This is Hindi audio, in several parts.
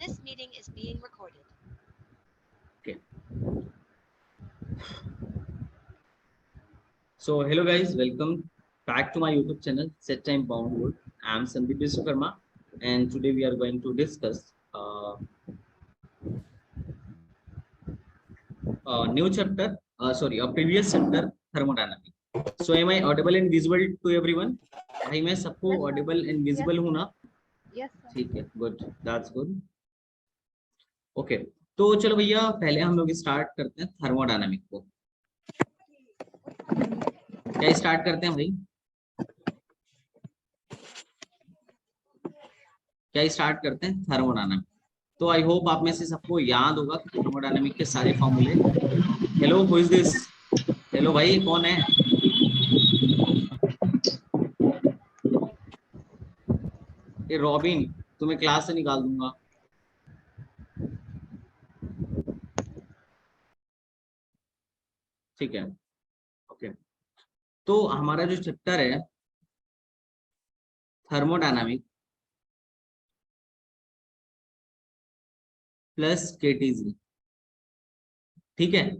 This meeting is being recorded. Okay. So hello guys, welcome back to my YouTube channel Set Time Bound World. I am Sandeep Vishwakarma and today we are going to discuss a new chapter, a previous chapter, thermodynamics. So am I audible and visible to everyone? भाई मैं सबको audible and visible हूँ ना? Yes, sir. ठीक है, good, that's good. Okay, तो चलो भैया पहले हम लोग स्टार्ट करते हैं थर्मोडायनामिक को. क्या स्टार्ट करते हैं भाई? क्या स्टार्ट करते हैं? थर्मोडायनामिक. तो आई होप आप में से सबको याद होगा कि थर्मोडायनामिक के सारे फॉर्मूले. Hello, who is this? Hello भाई, कौन है? ये रॉबिन, तुम्हें क्लास से निकाल दूंगा. ठीक है, ओके. तो हमारा जो चैप्टर है थर्मोडायनामिक प्लस केटीजी, ठीक है.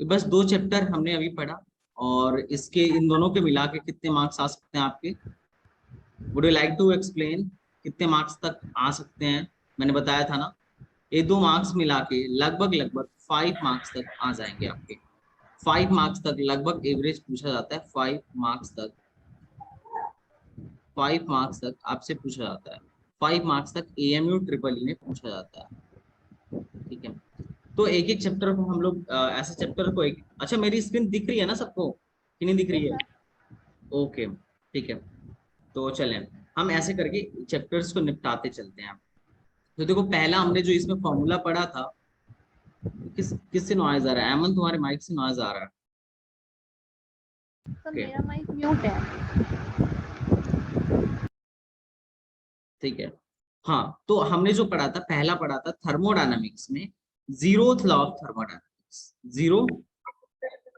बस दो चैप्टर हमने अभी पढ़ा और इसके इन दोनों के मिला के कितने मार्क्स आ सकते हैं आपके? Would you like to explain कितने मार्क्स तक आ सकते हैं? मैंने बताया था ना, ये 2 मार्क्स मिला के लगभग 5 मार्क्स तक आ जाएंगे आपके. 5 मार्क्स तक लगभग एवरेज पूछा जाता है. 5 मार्क्स तक आपसे पूछा जाता है. 5 मार्क्स तक AMU ट्रिपल में पूछा जाता है. ठीक है, तो एक एक चैप्टर को हम लोग ऐसे चैप्टर को एक. अच्छा, मेरी स्क्रीन दिख रही है ना सबको कि नहीं दिख रही है? ओके, ठीक है. तो चलें हम ऐसे करके चैप्टर्स को निपटाते चलते हैं. तो देखो, पहला हमने जो इसमें फॉर्मूला पढ़ा था, किससे नॉइज आ रहा है? अमन, तुम्हारे माइक से नॉइज आ रहा है. सर मेरा माइक म्यूट है. ठीक है, हाँ. तो हमने जो पढ़ा था, पहला पढ़ा था थर्मोडायनामिक्स में zeroth law of thermodynamics.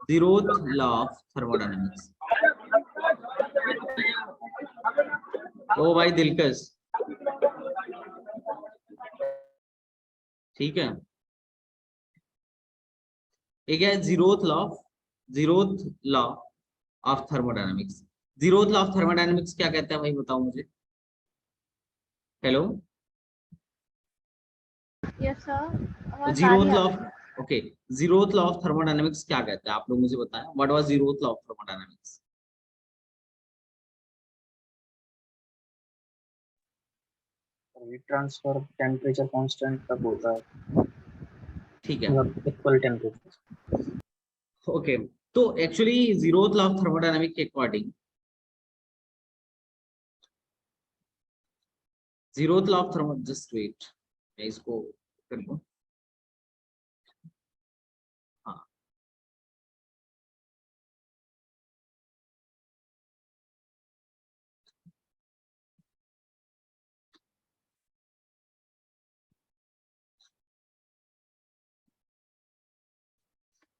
Zeroth law of thermodynamics. ओ भाई दिलकश, ठीक है. एक है zeroth law of thermodynamics. Zeroth law of thermodynamics क्या कहता है भाई, बताओ मुझे. Hello, yes sir. Zeroth law of, okay, zeroth law of thermodynamics क्या कहता है? आप लोग मुझे बताएं, what was zeroth law of thermodynamics? Heat transfer temperature constant तक होता है. ठीक है, इक्वल टेम्परेचर. ओके. तो actually zeroth law of thermodynamic के according, zeroth law of thermo, just wait, मैं इसको कर लूं. हाँ,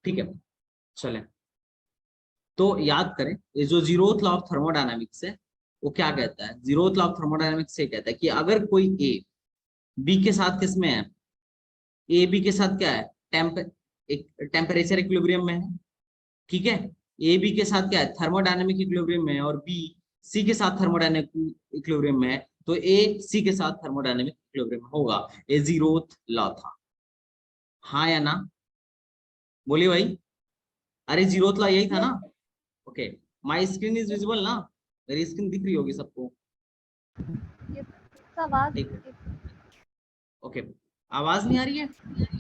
ठीक है, चलें. तो याद करें, ये जो जीरोथ लॉ ऑफ थर्मोडायनामिक्स है वो क्या कहता है? जीरोथ लॉ ऑफ थर्मोडायनामिक्स से कहता है कि अगर कोई ए बी के साथ किसमें है, ए बी के साथ क्या है, टेम्परेचर इक्विलिब्रियम में है. ठीक है, ए बी के साथ क्या है, थर्मोडायनामिक इक्विलिब्रियम में है, और बी सी के साथ थर्मोडायनामिक इक्विलिब्रियम में है, तो ए सी के साथ थर्मोडायनामिक इक्विलिब्रियम में होगा. ये जीरोथ लॉ था. हाँ या ना? बोलिए भाई. अरे जीरोथ लॉ यही था ना? Okay, my screen is visible ना? मेरी स्क्रीन दिख रही होगी सबको. ठीक है, ओके. आवाज नहीं आ रही है?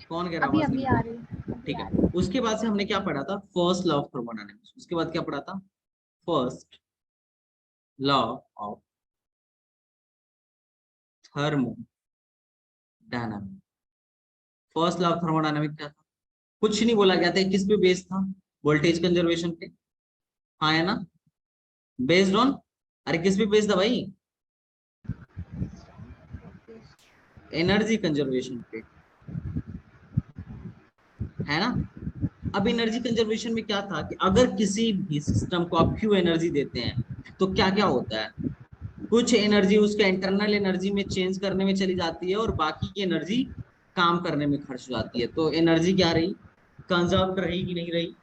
कौन कह रहा है आवाज नहीं आ रही है? ठीक है. उसके बाद से हमने क्या पढ़ा था? First law of thermodynamics. उसके बाद क्या पढ़ा था? First law of thermodynamics. First law of thermodynamics क्या था? कुछ नहीं बोला गया था. किस पे बेस्ड था? वोल्टेज कंजर्वेशन पे. हाँ है ना? बेस्ड ऑन, अरे किस पे बेस्ड था भाई? एनर्जी कंजर्वेशन पे, है ना? अब एनर्जी कंजर्वेशन में क्या था कि अगर किसी भी सिस्टम को आप क्यू एनर्जी देते हैं तो क्या क्या होता है? कुछ एनर्जी उसके इंटरनल एनर्जी में चेंज करने में चली जाती है और बाकी की एनर्जी काम करने में खर्च हो जाती है। तो एनर्जी क्या रही, कंजर्व रही कि नहीं रही।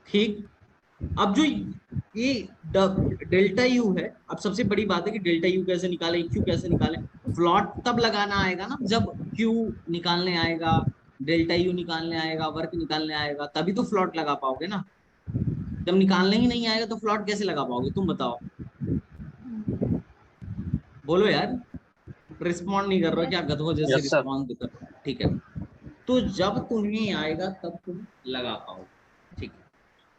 ठीक, अब जो ये डेल्टा यू है, अब सबसे बड़ी बात है कि डेल्टा यू कैसे निकाले, क्यू कैसे निकाले। प्लॉट तब लगाना आएगा ना जब क्यू निकालने आएगा, डेल्टा यू निकालने आएगा, वर्क निकालने आएगा, तभी तो फ्लॉट लगा पाओगे ना। जब निकालने ही नहीं आएगा तो फ्लॉट कैसे लगा पाओगे, तुम बताओ। बोलो यार, रिस्पॉन्ड नहीं कर रहे हो क्या, गधों जैसे यस सर। रिस्पॉन्ड कर रहे हो। ठीक है, तो जब तुम्हें आएगा तब तुम लगा पाओगे। ठीक है,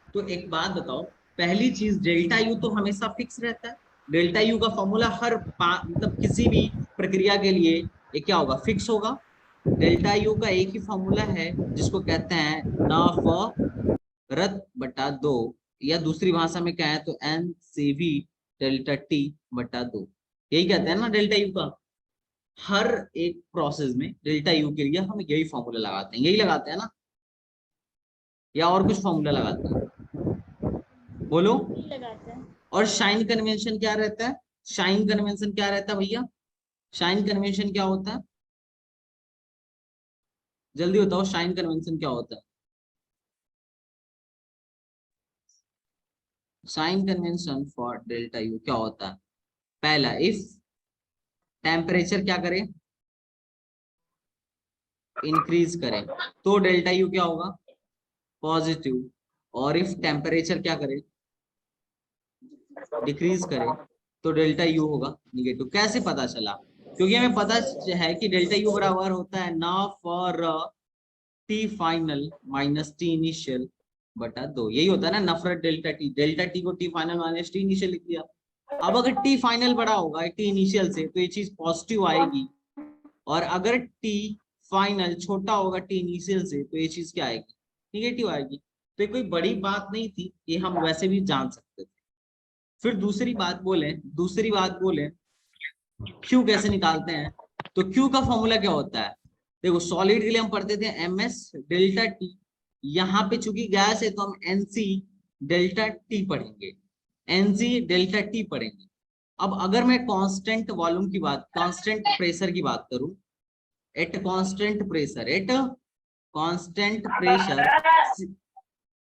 तो एक बात बताओ, पहली चीज डेल्टा यू तो हमेशा फिक्स रहता है। डेल्टा यू का फॉर्मूला हर मतलब किसी भी प्रक्रिया के लिए ये क्या होगा, फिक्स होगा। डेल्टा यू का एक ही फॉर्मूला है जिसको कहते हैं नफरत बटा दो, या दूसरी भाषा में क्या है तो N C V delta T बटा दो। यही कहते हैं ना डेल्टा यू का। हर एक प्रोसेस में डेल्टा यू के लिए हम यही फॉर्मूला लगाते हैं, यही लगाते हैं ना, या और कुछ फॉर्मूला लगाते हैं, बोलो। लगाते हैं। और साइन कन्वेंशन क्या रहता है, साइन कन्वेंशन क्या रहता है भैया, साइन कन्वेंशन क्या होता है, जल्दी बताओ, साइन कन्वेंशन क्या होता है। Sign convention for delta U क्या होता है, पहला इफ टेम्परेचर क्या करे, इंक्रीज करे, तो डेल्टा यू क्या होगा, पॉजिटिव। और इफ टेम्परेचर क्या करे, डिक्रीज करे, तो डेल्टा यू होगा निगेटिव। कैसे पता चला, क्योंकि हमें पता है कि डेल्टा यू बराबर होता है ना for T final minus T initial बटा दो। यही होता है ना नफरत डेल्टा टी, डेल्टा टी को T final minus T initial लिख दिया। अब अगर टी फाइनल बड़ा होगा टी इनिशियल से तो ये चीज पॉजिटिव आएगी, और अगर टी फाइनल छोटा होगा टी इनिशियल से तो ये चीज क्या आएगी, निगेटिव आएगी। तो ये कोई बड़ी बात नहीं थी, ये हम वैसे भी जान सकते थे। फिर दूसरी बात बोले क्यू कैसे निकालते हैं। तो क्यू का फॉर्मूला क्या होता है, देखो सॉलिड के लिए हम पढ़ते थे एम एस डेल्टा टी, यहाँ पे चूंकि गैस है तो हम एनसी डेल्टा टी पढ़ेंगे, एनसी डेल्टा टी पढ़ेंगे। अब अगर मैं कांस्टेंट वॉल्यूम की बात, कांस्टेंट प्रेशर की बात करूं, eight constant pressure, eight constant pressure,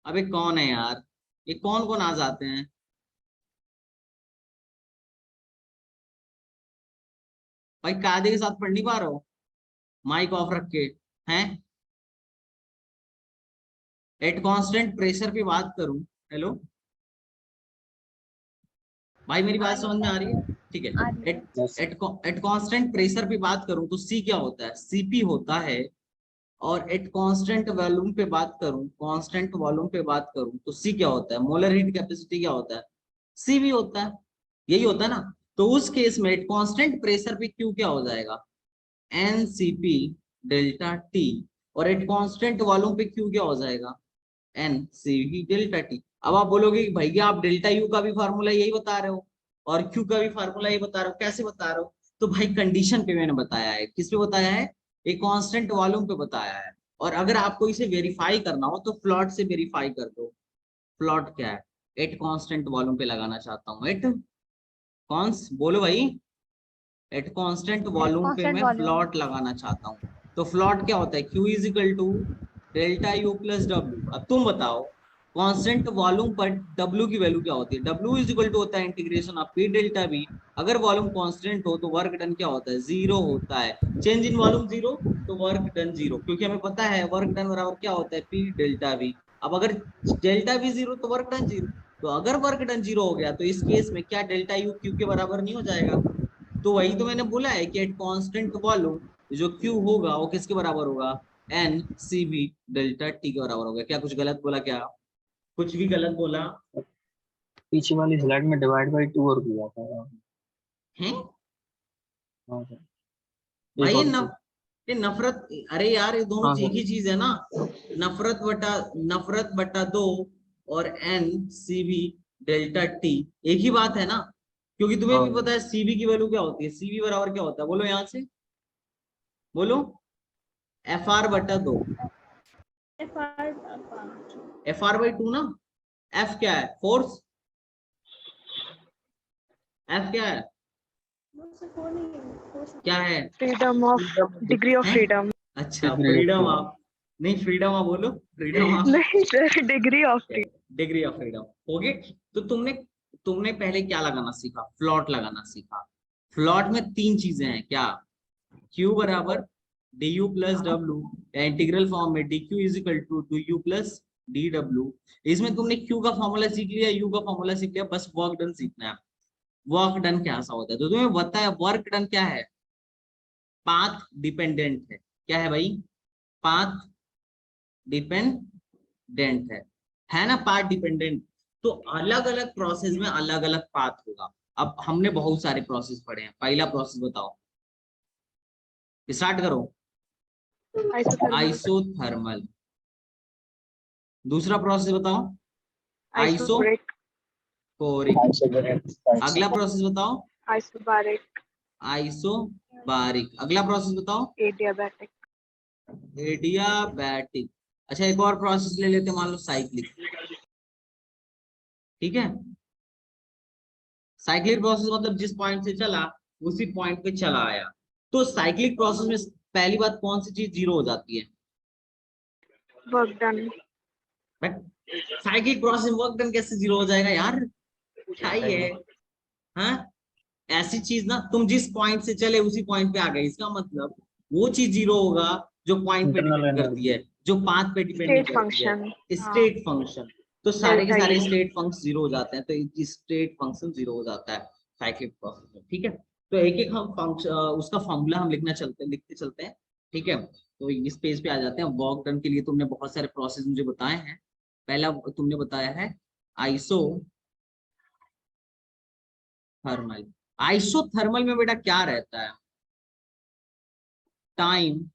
अबे कौन है यार, ये कौन कौन आ जाते हैं, भाई कायदे के साथ पढ़ नहीं पा रहे हो, माइक ऑफ रख के हैं। एट कांस्टेंट प्रेशर पे बात करूं, हेलो भाई मेरी बात समझ में आ रही है, ठीक है। At yes sir. At constant pressure पे बात करूं तो सी क्या होता है, सीपी होता है। और एट कांस्टेंट वॉल्यूम पे बात करूं, कांस्टेंट वॉल्यूम पे बात करूं तो सी क्या होता है, मोलर हीट कैपेसिटी क्या होता है, सीवी होता है। यही होता है ना। तो उस केस में एट कांस्टेंट प्रेशर पे क्यू क्या हो जाएगा, N C P delta T. और एट कांस्टेंट वॉल्यूम पे क्यू क्या हो जाएगा, N C V delta T. अब आप बोलोगे कि भैया आप डेल्टा यू का भी फार्मूला यही बता रहे हो और क्यू का भी फार्मूला यही बता रहे हो, कैसे बता रहे हो। तो भाई कंडीशन पे मैंने बताया है, किस पे बताया है, एक कांस्टेंट वॉल्यूम पे बताया है। और अगर आपको इसे वेरीफाई करना हो तो फ्लॉट से वेरीफाई कर दो। फ्लॉट क्या है, एट कांस्टेंट वॉल्यूम पे लगाना चाहता हूँ, एट कॉन्स, बोलो भाई, एट कांस्टेंट वॉल्यूम पे कांस्टेंट मैं वॉल्यूम। फ्लॉट लगाना चाहता हूँ। तो फ्लॉट क्या होता है, Q is equal to delta U plus W. अब तुम बताओ कांस्टेंट वॉल्यूम पर W की वैल्यू क्या होती है, W इज इक्वल टू होता है integration of P delta V। अगर वॉल्यूम कांस्टेंट हो तो वर्क डन क्या होता है, जीरो होता है। चेंज इन वॉल्यूम जीरो तो वर्क डन जीरो, क्योंकि हमें पता है वर्क डन बराबर क्या होता है, P डेल्टा V। अब अगर डेल्टा V जीरो तो वर्क डन जीरो। तो अगर वर्क डन जीरो हो गया तो इस केस में क्या डेल्टा यू क्यू के बराबर नहीं हो जाएगा। तो वही तो मैंने बोला है कि एट कांस्टेंट वॉल्यूम जो क्यू होगा वो किसके बराबर होगा, N C B delta T के बराबर होगा। क्या कुछ गलत बोला क्या, कुछ भी गलत बोला पीछे वाली स्लाइड में डिवाइड बाई 2 और किया था। है हाँ सर। भाई, एक और चीज। ये नफरत, अरे यार ये दोनों हाँ एक सर। ही चीज है ना। नफरत बटा दो और N C B delta T एक ही बात है ना। क्योंकि तुम्हें हाँ भी पता है सीबी की वैल्यू क्या होती है, सीबी बराबर क्या होता है, बोलो यहाँ से, बोलो, एफ आर बटा दो, एफ आर बाई टू ना। एफ क्या है, फोर्स, एफ क्या है, क्या है? फ्रीडम ऑफ डिग्री ऑफ हैं? फ्रीडम। अच्छा, Degree of freedom freedom. Of, नहीं फ्रीडम ऑफ बोलो, फ्रीडम ऑफ नहीं sir, degree of freedom. Degree of freedom. हो गए? तो तुमने तुमने पहले क्या लगाना सीखा? फ्लॉट लगाना सीखा। फ्लॉट में तीन चीजें हैं, क्या? Q बराबर डी यू प्लस डब्ल्यू, या इंटीग्रल फॉर्म में D Q is equal to do U plus D W. इसमें तुमने Q का फॉर्मूला सीख लिया, U का फॉर्मूला सीख लिया, बस वर्क डन सीखना है। वर्क डन क्या सा होता है तो तुम्हें बताया, वर्क डन क्या है? पाथ डिपेंडेंट है। क्या है भाई? पाथ डिपेंडेंट है ना? Path dependent. तो अलग अलग प्रोसेस में अलग अलग पाथ होगा। अब हमने बहुत सारे प्रोसेस पढ़े हैं, पहला प्रोसेस बताओ, स्टार्ट करो। आइसोथर्मल। दूसरा प्रोसेस बताओ, आइसोबैरिक। आइसोकोरिक। अगला प्रोसेस बताओ, आइसोबारिक। आइसोबारिक। अगला प्रोसेस बताओ, एडियाबैटिक। एडियाबैटिक। अच्छा, एक और प्रोसेस ले लेते हैं, मान लो साइक्लिक। ठीक है, साइक्लिक प्रोसेस मतलब जिस पॉइंट से चला उसी पॉइंट पे चला आया। तो साइक्लिक प्रोसेस में पहली बात कौन सी चीज जीरो हो जाती है? Work done. साइक्लिक प्रोसेस में वर्क डन कैसे जीरो हो जाएगा यार? क्या ही है? हाँ, ऐसी चीज ना, तुम जिस पॉइंट से चले उसी पॉइंट पे आ गए, इसका मतलब वो चीज जीरो होगा जो पॉइंट पे डिपेंड करती है, जो पाथ पे डिपेंड नहीं स्टेट करती है। फंक्शन। State function. तो सारे के Delta सारे U। स्टेट फंक्शन जीरो हो जाते हैं, तो स्टेट फंक्शन जीरो हो जाता है साइक्लिक प्रोसेस में। ठीक है, तो एक एक हम फंक्शन उसका फॉर्मूला हम लिखते चलते हैं। ठीक है, तो इस पेज पे आ जाते हैं। वर्क डन के लिए तुमने बहुत सारे प्रोसेस मुझे बताए हैं। पहला तुमने बताया है आइसोथर्मल। आइसोथर्मल में बेटा क्या रहता है? टाइम,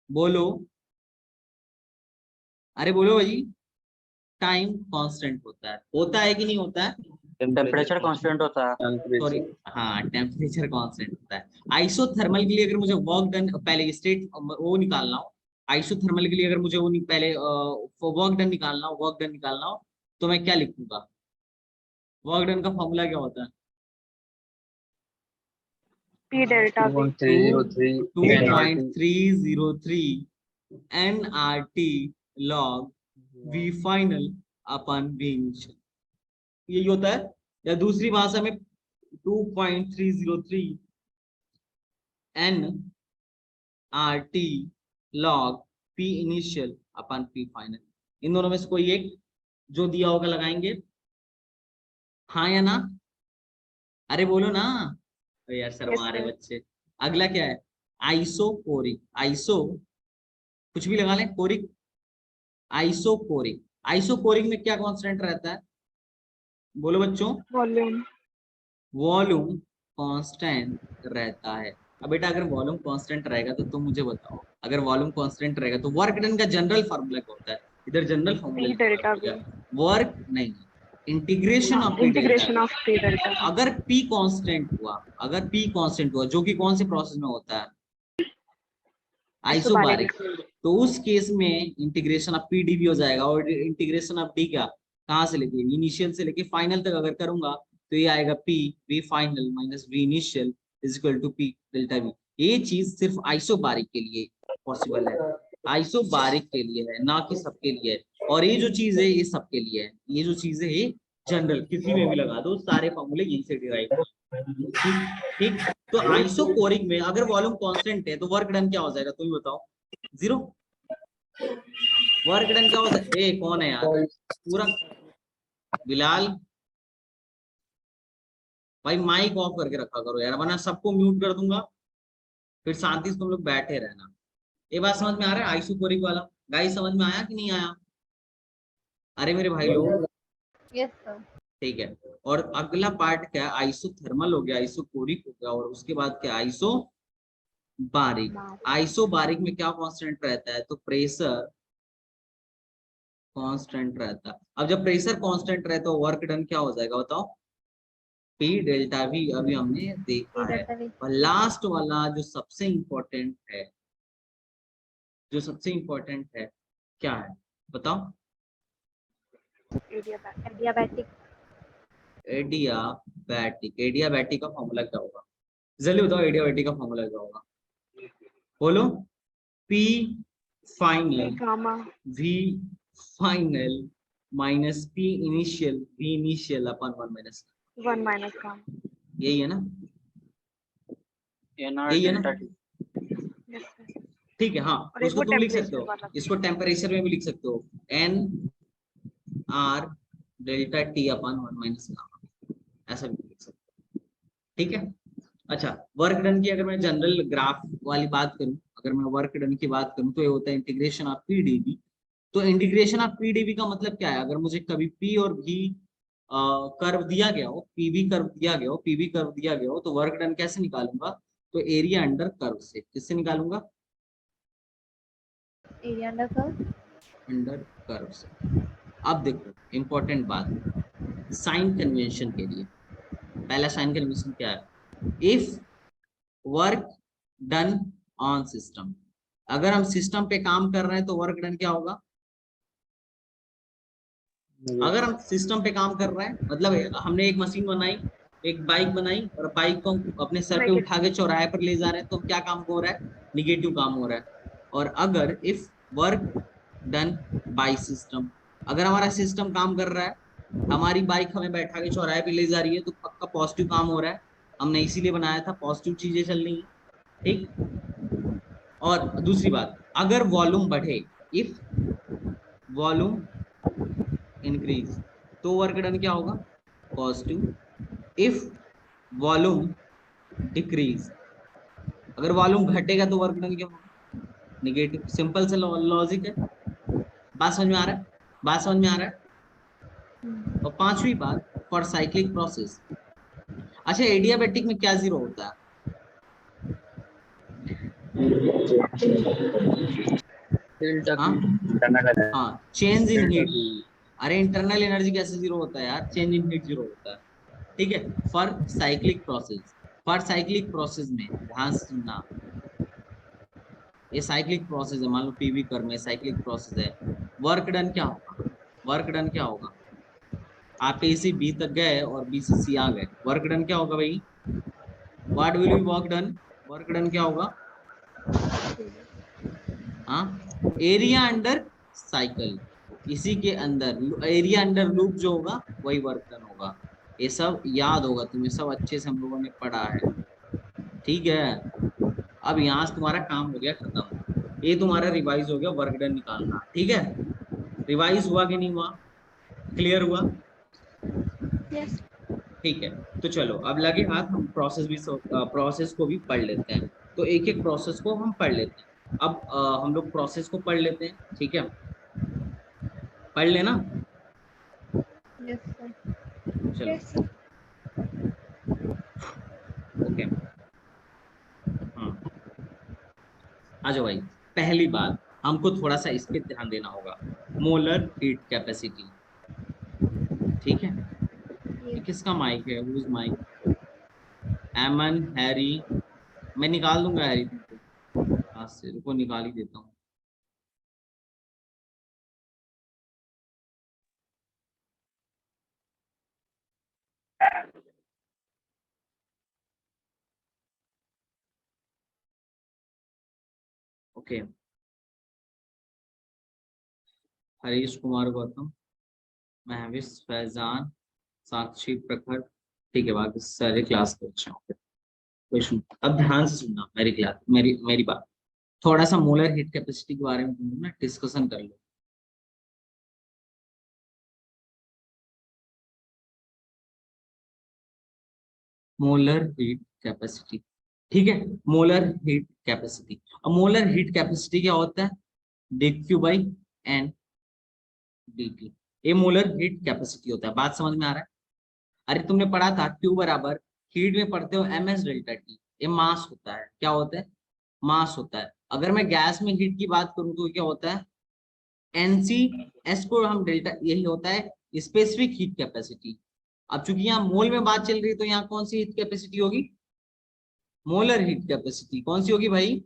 बोलो, अरे बोलो भाई। टाइम कांस्टेंट होता है कि नहीं होता है? टेम्परेचर कांस्टेंट होता है। सॉरी, हाँ, टेम्परेचर कांस्टेंट होता है। आइसोथर्मल के लिए अगर मुझे वर्क डन पहले स्टेट वो निकालना हो, आइसोथर्मल के लिए अगर मुझे वो पहले वर्क डन निकालना हो, तो मैं क्या लिखूंगा? वर्क डन का फॉर्मूला क्या होता है? P delta V। 2.303 NRT log V final अपन V initial, यही होता है। या दूसरी भाषा में 2.303 NRT log P initial अपन P final। इन दोनों में से कोई एक जो दिया होगा लगाएंगे, हाँ या ना? अरे बोलो ना। अरे यार शर्मा रहे बच्चे। अगला क्या है? आइसोकोरिक। आइसो कुछ भी लगा लें, कोरिक। आइसोकोरिक। आइसोकोरिक में क्या कांस्टेंट रहता है? बोलो बच्चों। वॉल्यूम। वॉल्यूम कांस्टेंट रहता है। अब बेटा अगर वॉल्यूम कांस्टेंट रहेगा तो तुम मुझे बताओ, अगर वॉल्यूम कांस्टेंट रहेगा तो वर्क डन का जनरल फार्मूला क्या होता है? इधर general formula P delta V। Work नहीं, integration of P delta. Integration of P delta V। अगर P कांस्टेंट हुआ, जो कि कौन से प्रोसेस में होता है? आइसोबारिक। तो उस केस में इंटीग्रेशन ऑफ पी डी भी हो जाएगा, और इंटीग्रेशन ऑफ डी क्या, कहाँ से लेके, इनिशियल से लेके फाइनल तक अगर करूंगा तो ये आएगा P V final minus V initial is equal to P delta V. ये चीज सिर्फ आइसोबारिक के लिए पॉसिबल है, आइसोबारिक के लिए है, ना कि सबके लिए है। और ये जो चीज है ये सबके लिए है। ये जो चीज है ये जनरल किसी में भी लगा दो, सारे फॉर्मूले यहीं से डिराइव। ठीक, तो आइसोकोरिक में अगर वॉल्यूम कांस्टेंट है तो वर्क डन क्या हो जाएगा? तुम ही बताओ। जीरो। वर्क डन क्या हो जाएगा? ए कौन है यार पूरा? बिलाल भाई माइक ऑफ करके रखा करो यार, वरना सबको म्यूट कर दूंगा, फिर शांति से तुम लोग बैठे रहना। ये बात समझ में आ रहा है? आइसोकोरिक वाला गाइस समझ में आया कि नहीं आया? अरे मेरे भाई लोग, Yes, sir. ठीक है। और अगला पार्ट क्या है? आइसोथर्मल हो गया, आइसोकोरिक हो गया, और उसके बाद क्या? आइसो बारिक। आइसोबारिक में क्या कांस्टेंट रहता है? तो प्रेशर कांस्टेंट रहता है। अब जब प्रेशर कांस्टेंट रहता है तो वर्क डन क्या हो जाएगा बताओ? पी डेल्टा वी अभी हमने देखा है। और लास्ट वाला जो सबसे इंपॉर्टेंट है, क्या है बताओ? Adiabatic. एडियाबैटिक। एडियाबैटिक का फॉर्मूला क्या होगा? जल्दी बताओ एडियाबेटिक का फॉर्मूला क्या होगा, बोलो। P final gamma V final minus P initial V initial upon 1 minus, 1 minus gamma. यही है ना, NR यही है ना, डेल्टा T। Yes sir. ठीक है। हाँ और एक उसको वो तुम लिख सकते टेम्परेचर हो, वाला। इसको टेम्परेचर में भी लिख सकते हो, N R डेल्टा T अपन 1 माइनस गामा, ऐसा भी लिख सकते हो, ठीक है। अच्छा वर्क डन की अगर मैं जनरल ग्राफ वाली बात करूं, अगर मैं वर्क डन की बात करूं तो ये होता है इंटीग्रेशन ऑफ पी डीवी। तो इंटीग्रेशन ऑफ पी डीवी का मतलब क्या है, अगर मुझे कभी पी और भी कर्व दिया गया हो, पीवी कर्व दिया गया हो, पीवी कर्व दिया गया हो, तो वर्क डन कैसे निकालूंगा, तो एरिया अंडर कर्व से, किससे निकालूंगा, area under curve. Under curve से। अब देखो इंपॉर्टेंट बात, साइन कन्वेंशन के लिए पहला साइन कन्वेंशन क्या है, if work done on system, अगर हम सिस्टम पे काम कर रहे हैं तो वर्क डन क्या होगा, अगर हम सिस्टम पे काम कर रहे हैं मतलब हमने एक मशीन बनाई, एक बाइक बनाई और बाइक को अपने सर पे उठा के चौराहे पर ले जा रहे हैं, तो क्या काम हो रहा है, निगेटिव काम हो रहा है। और अगर if work done by system, अगर हमारा सिस्टम काम कर रहा है, हमारी बाइक हमें बैठा के चौराहे पे ले जा रही है, तो पक्का पॉजिटिव काम हो रहा है, हमने इसीलिए बनाया था, पॉजिटिव चीजें चल रही है, ठीक। और दूसरी बात, अगर वॉल्यूम बढ़े, इफ वॉल्यूम इंक्रीज, तो वर्क डन क्या होगा, पॉजिटिव। इफ वॉल्यूम डिक्रीज, अगर वॉल्यूम घटेगा तो वर्क डन क्या होगा, निगेटिव। सिंपल से लॉजिक है, बात समझ में आ रहा है, बात समझ में आ रहा है। और पांचवी बात, फॉर साइक्लिक प्रोसेस, अच्छा एडियाबेटिक में क्या जीरो होता है, डेल्टा हाँ P। हाँ चेंज इन हीट, अरे इंटरनल एनर्जी कैसे जीरो होता है यार, चेंज इन हीट जीरो होता है, ठीक है। For cyclic process, for cyclic process में ध्यान से सुनना, ये साइक्लिक प्रोसेस है, मान लो पीवी कर्व में साइक्लिक प्रोसेस है, वर्क डन क्या होगा, वर्क डन क्या होगा, आप ए से बी तक गए और बी से सी आ गए, वर्क डन क्या होगा भाई, what will be work done, work done क्या होगा, हाँ एरिया अंडर साइकिल, इसी के अंदर एरिया अंडर लूप जो होगा वही वर्क डन होगा। ये सब याद होगा तुम्हें, सब अच्छे से हम लोगों ने पढ़ा है, ठीक है। अब यहाँ से तुम्हारा काम हो गया खत्म, ये तुम्हारा रिवाइज हो गया वर्क डन निकालना, ठीक है। रिवाइज हुआ कि नहीं हुआ, क्लियर हुआ, यस। ठीक है। तो चलो अब लगे हाथ, हम प्रोसेस को भी पढ़ लेते हैं, तो एक एक प्रोसेस को हम पढ़ लेते हैं। अब हम लोग प्रोसेस को पढ़ लेते हैं, ठीक है, पढ़ लेना, यस सर। चलो ओके। आ जाओ भाई, पहली बात हमको थोड़ा सा इस पे ध्यान देना होगा, मोलर हीट कैपेसिटी, ठीक है। ये किसका माइक है, हुज माइक, एमन, हैरी, मैं निकाल दूंगा हैरी तुमको क्लास से, रुको निकाल ही देता हूँ। ओके, हरीश कुमार गौतम, महविश, फैजान, साक्षी, प्रखर, ठीक है, बाकी सारे क्लास के बच्चे होंगे, कोई सुन। अब ध्यान से सुनना मेरी क्लास, मेरी बात, थोड़ा सा मोलर हीट कैपेसिटी के बारे में तुम लोग ना डिस्कशन कर लो। मोलर हीट कैपेसिटी, ठीक है, मोलर हीट कैपेसिटी। अब मोलर हीट कैपेसिटी क्या होता है, dq बाई एन dt, ये मोलर हीट कैपेसिटी होता है, बात समझ में आ रहा है। अरे तुमने पढ़ा था Q बराबर, हीट में पढ़ते हो ms डेल्टा टी, ये मास होता है, क्या होता है, मास होता है। अगर मैं गैस में हीट की बात करूं तो क्या होता है, NC, S को हम डेल्टा, यही होता है स्पेसिफिक हीट कैपेसिटी। अब चूंकि यहाँ मोल में बात चल रही है तो यहाँ कौन सी हीट कैपेसिटी होगी, मोलर हीट कैपेसिटी, कौन सी होगी भाई,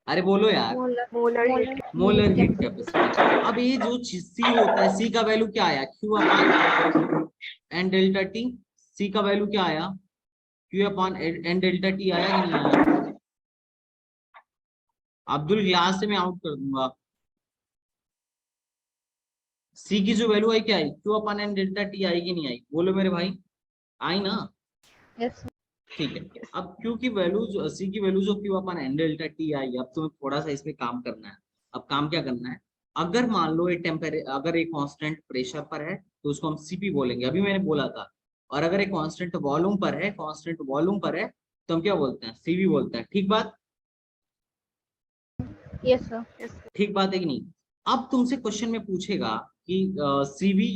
अरे बोलो यार, मोलर हीट कैपेसिटी। अब ये जो सी होता है, सी का वैल्यू क्या आया, Q upon N delta T, C का वैल्यू क्या आया, Q upon N delta T आया कि नहीं आया? अब्दुल क्लास से मैं आउट कर दूंगा। सी की जो वैल्यू आई क्या आई, Q upon N delta T आई कि नहीं आई? बोलो मेरे भाई, आई ना? Yes, sir. ठीक है। अब क्यू की वैल्यू जो सी की वैल्यू जो Q upon N delta T आई, अब तुम्हें थोड़ा सा इसमें काम करना है। अब काम क्या करना है, अगर मान लो अगर एक कांस्टेंट प्रेशर पर है तो उसको हम सीपी बोलेंगे, अभी मैंने बोला था। और अगर एक कांस्टेंट वॉल्यूम पर है, कांस्टेंट वॉल्यूम पर है तो हम क्या बोलते हैं, सीवी बोलते हैं। ठीक बात? Yes, sir. Yes, sir. ठीक बात है कि नहीं? अब तुमसे क्वेश्चन में पूछेगा कि CV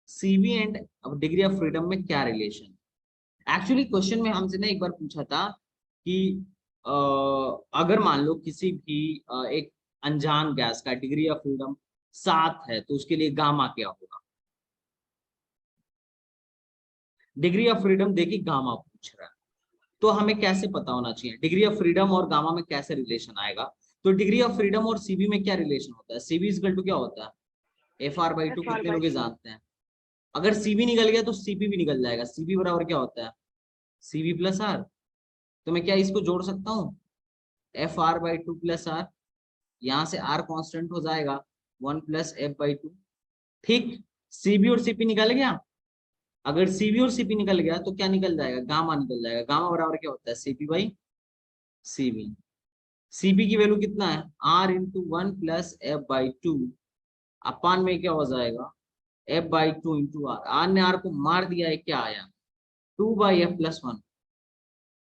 CV and degree of freedom में क्या रिलेशन। एक्चुअली क्वेश्चन में हमसे ना एक बार पूछा था कि अगर मान लो किसी भी एक अनजान गैस का डिग्री ऑफ फ्रीडम 7 है तो उसके लिए गामा क्या होगा। डिग्री ऑफ फ्रीडम देखिए गामा पूछ रहा है, तो हमें कैसे पता होना चाहिए डिग्री ऑफ फ्रीडम और गामा में कैसे रिलेशन आएगा। तो डिग्री ऑफ फ्रीडम और सीबी में क्या रिलेशन होता है, सीबी इक्वल टू क्या होता है, FR/2। FR/2 कितने लोग ये जानते हैं? अगर सीबी निकल गया तो सीपी भी निकल जाएगा। सीबी बराबर क्या होता है, सीबी प्लस आर। तो मैं क्या इसको जोड़ सकता हूँ, FR/2 प्लस आर, यहाँ से आर कांस्टेंट हो जाएगा 1 प्लस F/2। ठीक, सीबी और सीपी निकल गया। अगर सीबी और सीपी निकल गया तो क्या निकल जाएगा, गामा निकल जाएगा। गामा बराबर क्या होता है, सीपी बाई सीबी। सीपी की वैल्यू कितना है, R इंटू 1 प्लस F/2 अपान में क्या हो जाएगा, F/2 इंटू आर ने आर को मार दिया है, क्या आया 2/F+1।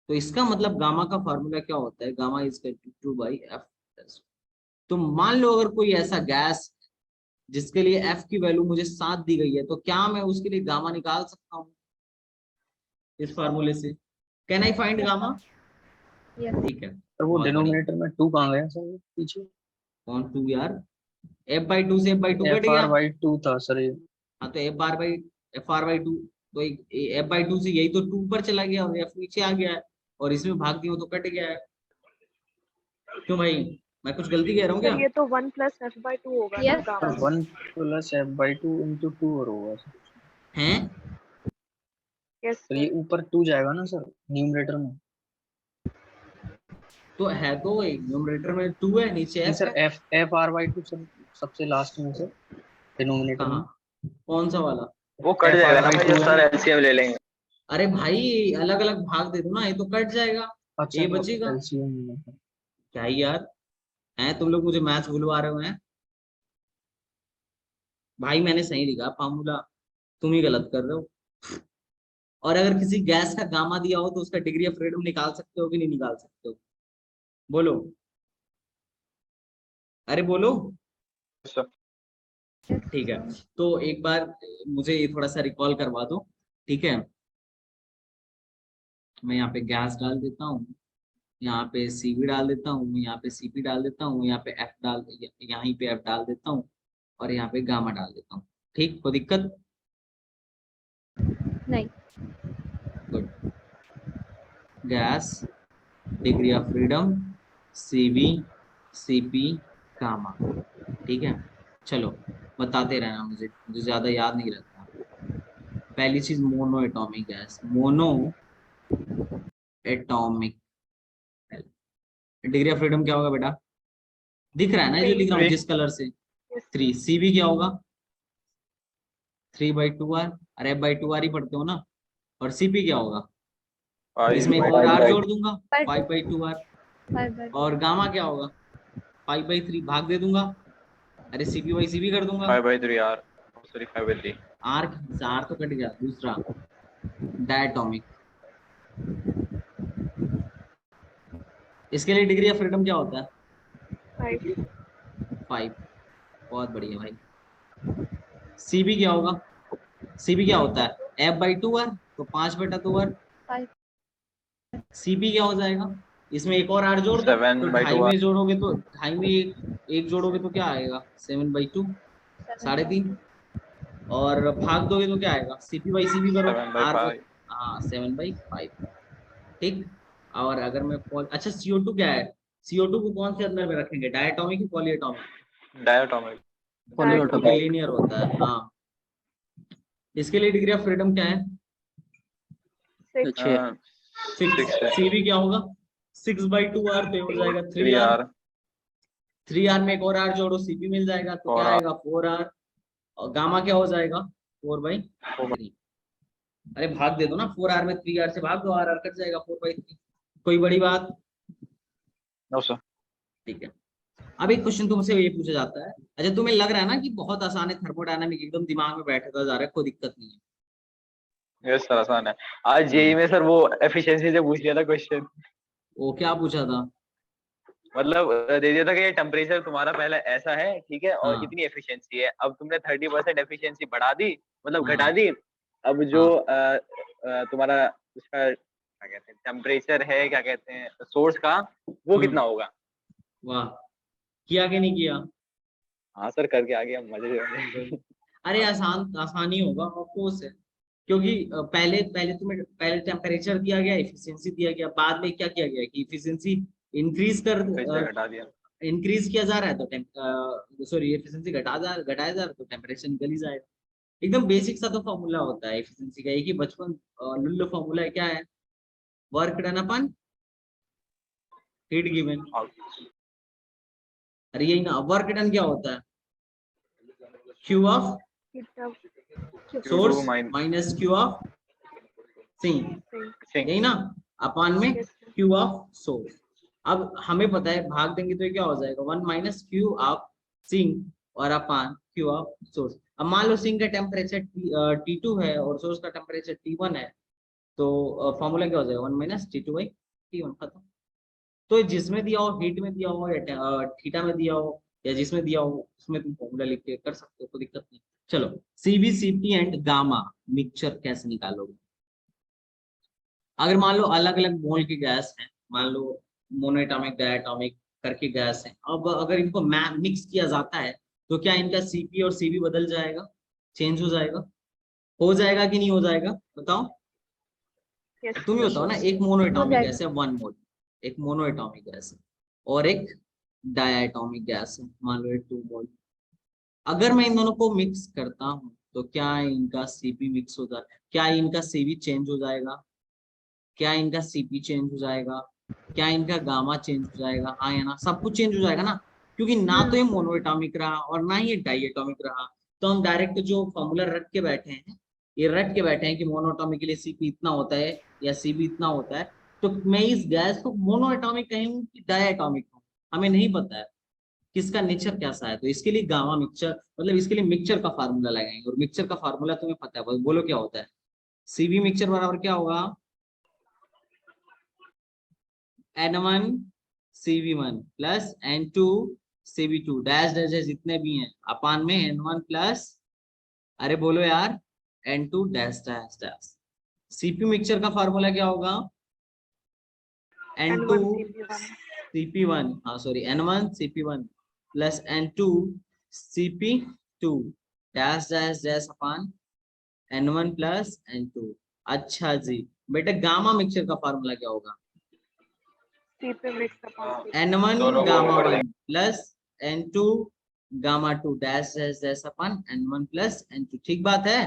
तो इसका मतलब गामा का फॉर्मूला क्या होता है, गामा इज 2/F+1। तो मान लो अगर कोई ऐसा गैस जिसके लिए F की वैल्यू मुझे 7 दी गई है, तो क्या मैं उसके लिए गामा निकाल सकता हूँ इस फॉर्मूले से? Can I find gamma? Yes. ठीक है। सर वो बहुत बढ़िया। डिनोमिनेटर में 2 कहाँ गया सर पीछे? कौन 2 यार, F/2 से F/2 कट गया। FR/2 था सर ये। हाँ तो FR/2, तो F/2 से यही तो 2 पर चला गया और F नीचे आ गया है, और इसमें भाग दिया तो कट गया है। क्यों भाई, मैं कुछ गलती कह रहा हूँ क्या? सर ये तो 1 प्लस F/2 होगा ना Yes, gamma. Sir 1 plus F/2 into 2 और होगा सर। हैं? यस तो ये सर। ऊपर 2 जाएगा ना सर न्यूमरेटर में? तो है तो न्यूमरेटर में 2 है, नीचे नहीं F सर, है। FR/2 सर सबसे लास्ट में सर डिनोमिनेटर में। कहाँ, कौन सा वाला? वो कट जाएगा ना भाई, FR/2 जब सर एलसीएम ले लेंगे। अरे भाई अलग अलग भाग दे दो ना, ये तो कट जाएगा, अच्छा ये तो बचेगा। LCM में सर। क्या ही यार, हैं तुम लोग मुझे मैथ्स भूलवा रहे हो हैं भाई। मैंने सही लिखा फॉर्मूला, तुम ही गलत कर रहे हो। और अगर किसी गैस का गामा दिया हो तो उसका डिग्री ऑफ फ्रीडम निकाल सकते हो कि नहीं निकाल सकते हो, बोलो, अरे बोलो। सर ठीक है, तो एक बार मुझे ये थोड़ा सा रिकॉल करवा दो। ठीक है, मैं यहाँ पे गैस डाल देता हूँ, यहाँ पे सीवी डाल देता हूँ, यहाँ पे सीपी डाल देता हूँ, यहाँ पे एफ डाल, यहाँ पे एफ डाल देता हूँ, और यहाँ पे गामा डाल देता हूँ। ठीक, कोई दिक्कत? नहीं. Good. Gas, degree of freedom, CV, CP, gamma. ठीक है, चलो बताते रहना, मुझे ज्यादा याद नहीं रहता। पहली चीज mono atomic gas, mono atomic. Degree of freedom क्या होगा बेटा, दिख रहा है ना जो लिख रहा हूँ जिस कलर से, 3। सीवी क्या होगा, 3/2R, और F/2R ही पढ़ते हो ना। और सीपी क्या होगा, इसमें एक और R जोड़ दूंगा, 5/2R। 5/2. और गामा क्या होगा, 5/3 भाग दे दूंगा, अरे CP/CP कर दूंगा। 5/3 यार, सॉरी 5/3। R तो कट गया। दूसरा डायटोमिक, इसके लिए डिग्री ऑफ फ्रीडम क्या होता है, 5। बहुत बढ़िया भाई। सीबी क्या होगा, सीबी क्या होता है, F/2R, तो 5/2R। 5. सीपी क्या हो जाएगा, इसमें एक और R जोड़ दो, तो 2.5 7/2 में जोड़ोगे तो 2.5 में एक जोड़ोगे तो क्या आएगा, 7/2, 3.5। और भाग दोगे तो क्या आएगा, CP/CP करो, R को, 7/5। हाँ 7/5। ठीक, और अगर मैं अच्छा CO2 क्या है, CO2 को कौन से अंदर में रखेंगे, डायटोमिक या पॉलीएटॉमिक? डायटोमिक। क्योंकि लीनियर होता है। हाँ, इसके लिए डिग्री ऑफ फ्रीडम क्या है, 6 6 6 है। CV क्या होगा 6/2R, तो ये हो जाएगा 3R। 3R 3R में एक और R जोड़ो, CP मिल जाएगा, तो क्या 4R आएगा 4R। और गामा क्या हो जाएगा 4/3। अरे भाग दे दो ना, 4R में 3R से भाग दो, RR कट जाएगा 4/3। कोई बड़ी बात? No sir. ठीक है। अब एक क्वेश्चन तुमसे ये पूछा जाता है, अच्छा तुम्हें लग रहा है ना कि बहुत आसान है, थर्मोडायनामिक एकदम दिमाग में बैठता जा रहा है, कोई दिक्कत नहीं है। यस सर आसान है। आज जेई में सर वो एफिशिएंसी से पूछ लिया था क्वेश्चन। वो क्या पूछा था? मतलब दे दिया था कि ये टेम्परेचर तुम्हारा पहले ऐसा है, ठीक है, और हाँ इतनी एफिशिएंसी है, अब तुमने 30% एफिशिएंसी बढ़ा दी, मतलब हाँ घटा दी। अब जो हाँ तुम्हारा उसका क्या कहते हैं टेम्परेचर है, क्या कहते हैं सोर्स का, वो कितना होगा। वाह, किया कि नहीं किया? हाँ सर करके आ गया, मजे से। अरे आसानी होगा ऑफ कोर्स है, क्योंकि पहले पहले तुम्हें पहले टेम्परेचर दिया गया, एफिशिएंसी दिया गया, बाद में क्या किया गया कि एफिशिएंसी इंक्रीज कर टेम्परेचर घटा दिया। इंक्रीज किया जा रहा है, तो सॉरी एफिशिएंसी घटाया जा रहा है, तो टेम्परेचर निकल ही जाएगा। एकदम बेसिक सा तो फॉर्मूला होता है एफिशिएंसी का, एक ही बचपन लुल्लो फॉर्मूला है, क्या है? Work done upon heat given. अरे यही ना, वर्क डन क्या होता है? Q of source minus Q of sink, यही ना, अपान में क्यू ऑफ सोर्स। अब हमें पता है भाग देंगे तो ये क्या हो जाएगा 1 माइनस क्यू ऑफ सिंक और अपान क्यू ऑफ सोर्स। अब मान लो सिंक का टेम्परेचर T2 है और सोर्स का टेम्परेचर T1 है, तो फॉर्मूला क्या हो जाएगा 1 माइनस T2/T1, खत्म। तो जिसमें दिया हो, हीट में दिया हो या थीटा में दिया हो या जिसमें दिया हो, उसमें तुम फॉर्मूला लिख के कर सकते हो, कोई दिक्कत नहीं। चलो CB CP and gamma mixture कैसे निकालोगे? अगर मान लो अलग अलग मोल की गैस है, मान लो मोनोएटॉमिक डायटॉमिक करके गैस है, अब अगर इनको मिक्स किया जाता है तो क्या इनका सीपी और सीबी बदल जाएगा, चेंज हो जाएगा कि नहीं हो जाएगा? बताओ, तुम ही बताओ ना। एक मोनोएटॉमिक जाएगा। गैस है 1 मोल, एक मोनोएटॉमिक गैस है, और एक डायटॉमिक गैस है, मान लो 2 मोल। अगर मैं इन दोनों को मिक्स करता हूँ तो क्या इनका सीपी मिक्स हो जाए, क्या इनका सीबी चेंज हो जाएगा, क्या इनका सीपी चेंज हो जाएगा, क्या इनका गामा चेंज हो जाएगा? हाँ या ना? सब कुछ चेंज हो जाएगा ना, क्योंकि ना तो ये मोनोएटॉमिक रहा और ना ही ये डाइएटॉमिक रहा। तो हम डायरेक्ट जो फॉर्मूला रट के बैठे हैं, ये रट के बैठे हैं कि मोनोएटॉमिक के लिए सीपी इतना होता है या सीबी इतना होता है, तो मैं इस गैस को मोनोएटॉमिक कहूँ कि डायएटॉमिक कहूँ, हमें नहीं पता है किसका नेचर कैसा है। तो इसके लिए गामा मिक्सचर, मतलब इसके लिए मिक्सचर का फार्मूला लगाएंगे, और मिक्सचर का फार्मूला तुम्हें पता है, बस बोलो क्या होता है। सीबी मिक्सचर बराबर क्या होगा N1 CV1 plus N2 CV2 dash dash जितने भी हैं अपान में N1 प्लस, अरे बोलो यार, N2 dash dash dash. CP mixture का फार्मूला क्या होगा N2 CP1, हाँ sorry N1 CP1 plus N2 CP2 dash dash dash अपान N1 प्लस N2। अच्छा जी बेटा, गामा मिक्सचर का फार्मूला क्या होगा N1 दोनों को गामा ऊपर 1 plus N2 gamma 2 dash dash dash upon N1 plus N2। ठीक बात है?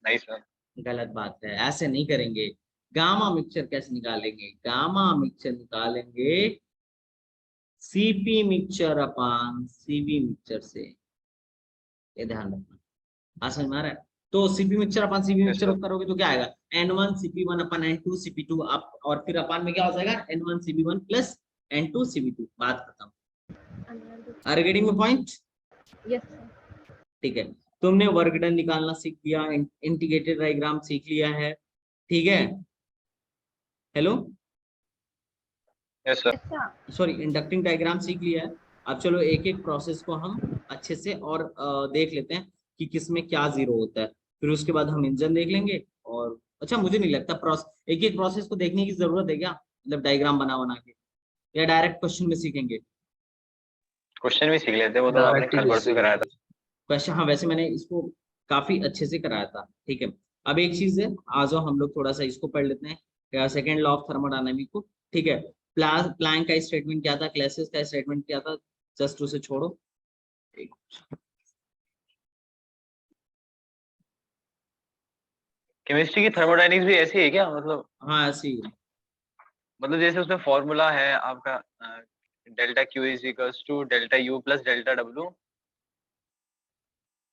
नहीं सर। गलत बात है, ऐसे नहीं करेंगे। गामा मिक्सचर कैसे निकालेंगे? गामा मिक्सचर निकालेंगे सीपी मिक्सचर अपान सीबी मिक्सचर से, ये ध्यान रखना। समझ में आ रहा है? तो सीपी मिक्सचर अपन सीबी Yes, मिक्सचर sir. करोगे तो क्या आएगा N1 CP1 अपन N2 CP2 अप, और फिर अपन में क्या हो जाएगा N1 CP1 plus N2 CP2। बात खत्म। Are getting my point? Yes ठीक है, तुमने वर्क डन निकालना सीख लिया, इंटीग्रेटेड डायग्राम सीख लिया है, ठीक है। Hello, Yes, sir. Sorry inducting diagram सीख लिया है। अब चलो एक एक प्रोसेस को हम अच्छे से और देख लेते हैं कि किसमें क्या जीरो होता है, फिर उसके बाद हम इंजन देख लेंगे। और अच्छा मुझे नहीं लगता एक एक प्रोसेस को देखने की जरूरत है क्या, मतलब डायग्राम बना बना के, या डायरेक्ट क्वेश्चन में सीखेंगे? क्वेश्चन भी सीख लेते हैं, वो तो आपने कल परसों कराया था। क्वेश्चन, हाँ वैसे मैंने इसको काफी अच्छे से कराया था, ठीक है। अब एक चीज है, आ जाओ हम लोग थोड़ा सा इसको पढ़ लेते हैं, सेकेंड लॉ ऑफ थर्मोडायनामिक को, ठीक है। प्लैंक का स्टेटमेंट क्या था, क्लैसियस का स्टेटमेंट क्या था, जस्ट उसे छोड़ो। केमिस्ट्री की थर्मोडायनेमिक्स भी ऐसी है क्या? मतलब हाँ ऐसे ही है। जैसे उसमें फॉर्मूला है आपका delta Q is equals to delta U plus delta W,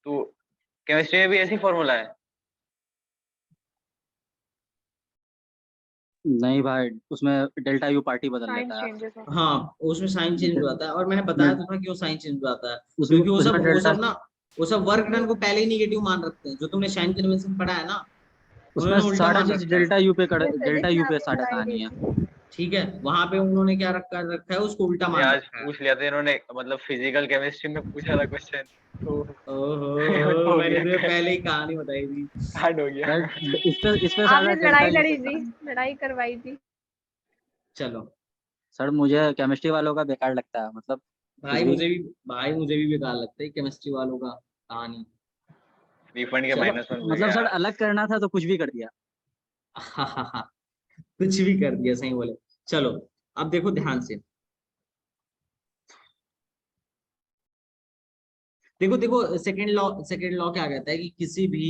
तो केमिस्ट्री में भी ऐसी फॉर्मूला है? नहीं भाई, उसमें डेल्टा यू पार्टी बदल साइन लेता है। चेंजेस है। हाँ उसमें साइन चेंज हो जाता है, और मैंने बताया तो था क्यों साइन चेंज हो जाता है, उसमें क्योंकि उसमें वो डेल्टा सब ना, वो सब वर्क डन को पहले ही निगेटिव मान रखते हैं। जो तुमने साइन कन्वेंशन पढ़ा है ना, उसमें उन्होंने उल्टा सारा मान चीज रखा है। डेल्टा यू पे ये डेल्टा फिजिक्स में यू पे आपने सारा पढ़ाई कहानी दी है। थी। ठीक है, वहां पे उन्होंने क्या रखा है, उसको उल्टा ये मान आज रखा है। पूछ लिया था इन्होंने, मतलब फिजिकल केमिस्ट्री में पूछा था क्वेश्चन, तो ओहो, हो मैंने गया, तुम्हें पहले ही कहानी बताई थी। हार्ड हो गया। सर इस पे सारा आपने डेल्टा लड़ाई यू लड़ी पे थी, कहानी। लड़ाई करवाई थी। चलो सर मुझे केमिस्ट्री वालों का बेकार लगता है, मतलब कुछ भाई, भी। मुझे भी बेकार लगता है केमिस्ट्री वालों का कहानी। रिफंड के चलो -1 हो मतलब गया सर यार। अलग करना था तो कुछ भी कर दिया। कुछ भी कर दिया, सही बोले। चलो अब देखो ध्यान से, देखो देखो सेकंड लॉ क्या कहता है कि किसी भी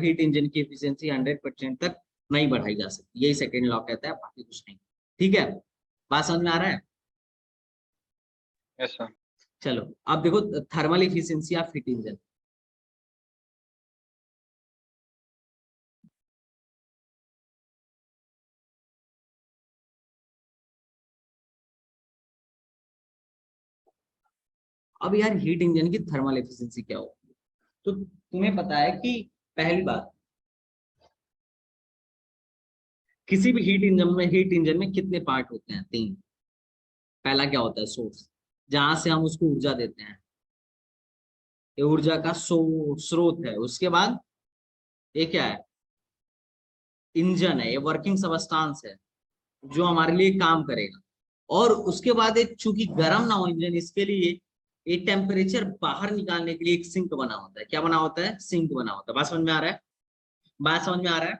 हीट इंजन की एफिशिएंसी 100% तक नहीं बढ़ाई जा सकती, यही सेकंड लॉ कहता है, बाकी कुछ नहीं। ठीक है, बात समझ में आ रहा है? Yes sir. चलो अब देखो thermal efficiency of heat engine. अब यार हीट इंजन की थर्मल एफिशिएंसी क्या होगी? तो तुम्हें पता है कि पहली बात, किसी भी हीट इंजन में कितने पार्ट होते हैं? 3। पहला क्या होता है? सोर्स, जहां से हम उसको ऊर्जा देते हैं, ये ऊर्जा का स्रोत है। उसके बाद ये क्या है? इंजन है, ये वर्किंग सबस्टांस है जो हमारे लिए काम करेगा। और उसके बाद एक, चूंकि गर्म ना हो इंजन, इसके लिए एक टेम्परेचर बाहर निकालने के लिए एक सिंक बना होता है। क्या बना होता है? सिंक बना होता है। बात समझ में आ रहा है? बात समझ में आ रहा है?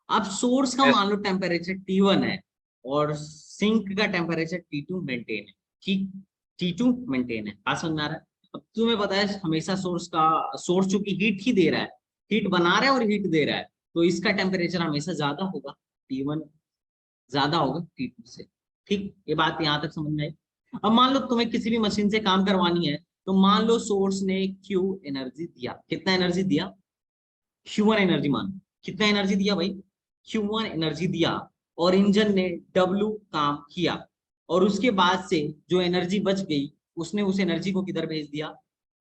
अब सोर्स का यस। मान लो टेम्परेचर T1 है, और सिंक का टेम्परेचर T2 मेंटेन है। ठीक, T2 मेंटेन है। बात समझ में आ रहा है? अब तुम्हें पता है हमेशा सोर्स चूंकि हीट ही दे रहा है, हीट बना रहा है और हीट दे रहा है, तो इसका टेम्परेचर हमेशा ज्यादा होगा, T1 ज्यादा होगा T2 से। ठीक, ये बात यहाँ तक समझ में आई? अब मान लो तुम्हें किसी भी मशीन से काम करवानी है, तो मान लो सोर्स ने Q एनर्जी दिया। कितना एनर्जी दिया? Q1 एनर्जी मान, कितना एनर्जी दिया भाई? Q1 एनर्जी दिया, और इंजन ने W काम किया, और उसके बाद से जो एनर्जी बच गई, उसने उस एनर्जी को किधर भेज दिया?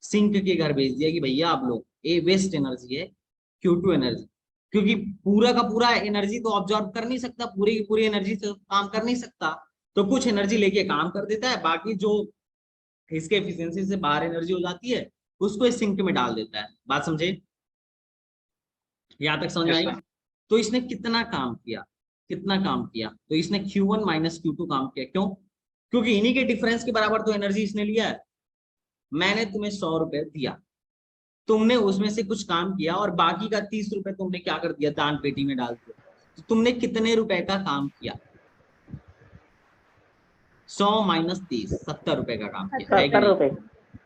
सिंक के घर भेज दिया कि भैया आप लोग, ये वेस्ट एनर्जी है, Q2 एनर्जी। क्योंकि पूरा का पूरा एनर्जी तो ऑब्जॉर्व कर नहीं सकता, पूरी की पूरी एनर्जी से काम कर नहीं सकता, तो कुछ एनर्जी लेके काम कर देता है, बाकी जो इसके एफिशिएंसी से बाहर एनर्जी हो जाती है, उसको इस सिंक में डाल देता है। बात समझे? यहां तक समझ में यस आई? सर। तो इसने कितना काम किया? कितना काम किया? तो इसने Q1 माइनस Q2 काम किया। क्यों? क्योंकि इन्हीं के डिफरेंस के बराबर तो एनर्जी इसने लिया है। मैंने तुम्हें 100 रुपए दिया, तुमने उसमें से कुछ काम किया, और बाकी का 30 रुपए तुमने क्या कर दिया? दान पेटी में डाल दिया। तो तुमने कितने रुपए का काम किया? 100 माइनस 30, 70 रुपए का काम किया है कि 70 नहीं?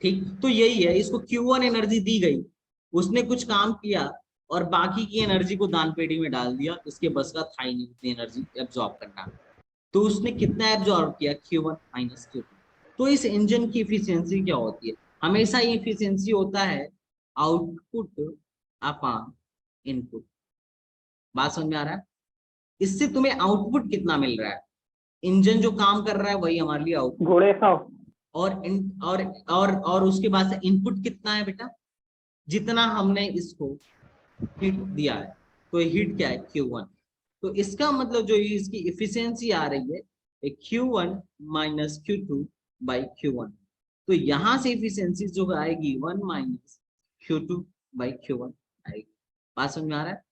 ठीक, तो यही है, इसको Q1 एनर्जी दी गई, उसने कुछ काम किया, और बाकी की एनर्जी को दान पेटी में डाल दिया, इसके बस का था ही नहीं उतनी एनर्जी एब्जॉर्ब करना। तो उसने कितना एब्जॉर्ब किया? Q1 minus Q2। तो इस इंजन की इफिशियंसी क्या होती है? हमेशा ये इफिशियंसी होता है आउटपुट अपॉन इनपुट। बात समझ में आ रहा है? इससे तुम्हें आउटपुट कितना मिल रहा है? इंजन जो काम कर रहा है वही हमारे लिए आउटपुट, घोड़े खाओ। और उसके बाद से इनपुट कितना है बेटा? जितना हमने इसको हीट दिया है, तो हीट क्या है? Q1। तो इसका मतलब जो इसकी इफिशियंसी आ रही है Q1 minus Q2 by Q1। तो यहां से इफिशियंसी जो आएगी 1 माइनस Q2 बाई Q1 आएगी। बात समझ में आ रहा है?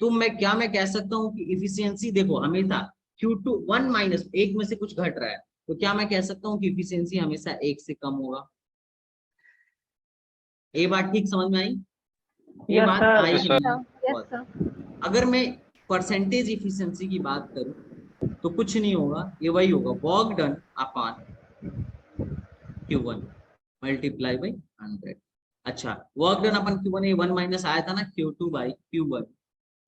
तो मैं कह सकता हूँ कि इफिशियंसी देखो हमेशा Q2 1 माइनस, एक में से कुछ घट रहा है, तो क्या मैं कह सकता हूँ कि इफिशियंसी हमेशा 1 से कम होगा? ये बात ठीक समझ में आई? ये यस बात सर। आई यस कि सर। नहीं? यस बहुत। सर। अगर मैं परसेंटेज इफिशियंसी की बात करूं, तो कुछ नहीं होगा, ये वही होगा, work done upon Q1 multiply by 100। अच्छा, वर्क डन अपन Q1 ये 1 माइनस आया था ना Q2 by Q1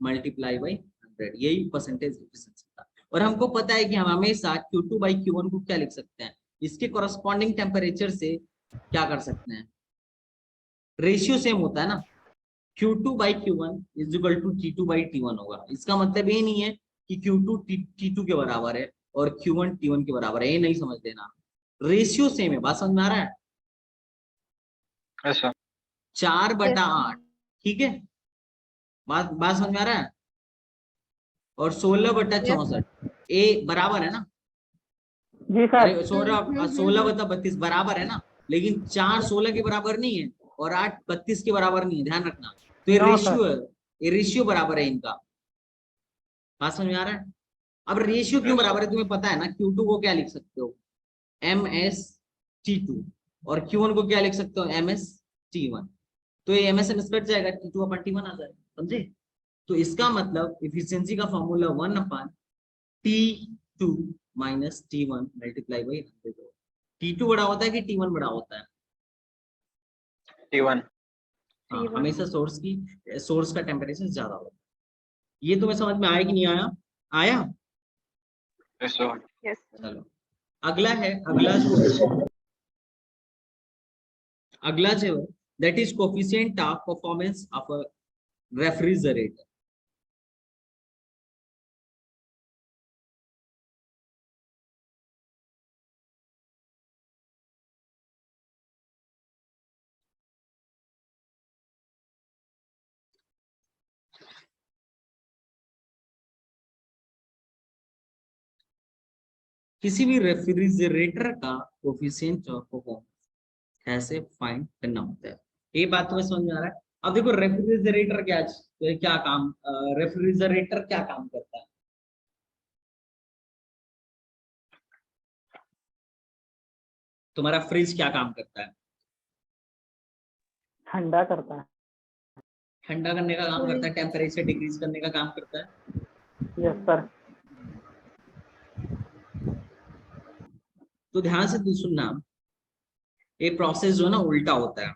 multiply by 100, यही परसेंटेज एफिशिएंसी था। और हमको पता है कि हम हमेशा Q2 बाई Q1 को क्या लिख सकते हैं, इसके कॉरस्पॉन्डिंग टेम्परेचर से क्या कर सकते हैं, रेशियो सेम होता है ना, Q2 by Q1 is equal to T2 by T1 होगा। इसका मतलब ये नहीं है कि Q2 T2 के बराबर है और Q1 T1 के बराबर है, ये नहीं समझ लेना, रेशियो सेम है। बात समझ में आ रहा है? अच्छा 4/8, ठीक है, बात समझ में आ रहा है? और 16/64 ए बराबर है ना, जी सर। अरे 16/32 बराबर है ना, लेकिन 4 16 के बराबर नहीं है और 8 32 के बराबर नहीं है, ध्यान रखना। तो ये नो रेशियो है, ये रेशियो बराबर है इनका। बात समझ में आ रहा है? अब रेशियो क्यों बराबर है तुम्हें पता है ना, Q2 को क्या लिख सकते हो, MS/T2 और Q1 को क्या लिख सकते हो, MS/T1। तो ये MS कट जाएगा, T2/T1 आ जाएगा, समझे? तो इसका मतलब एफिशिएंसी का formula 1/T2 minus T1 multiply by 100। T2 बड़ा होता है कि T1 बड़ा होता है? T1 हाँ, T1 हमेशा सोर्स का टेम्परेचर ज्यादा होता है। ये तुम्हें समझ में आया कि नहीं आया? आया? yes sir yes sir. चलो अगला जो है that is coefficient of performance of a refrigerator. किसी भी रेफ्रिजरेटर का कोफिशिएंट ऑफ परफॉर्मेंस कैसे फाइंड करना होता है, ये बात तुम्हें समझ में आ रहा है? अब देखो रेफ्रिजरेटर क्या काम, रेफ्रिजरेटर क्या काम करता है? तुम्हारा फ्रिज क्या काम करता है? ठंडा करता है। ठंडा करने का काम करता है, टेम्परेचर डिक्रीज करने का काम करता है। Yes sir. तो ध्यान से तू सुनना, ये प्रोसेस जो है ना उल्टा होता है।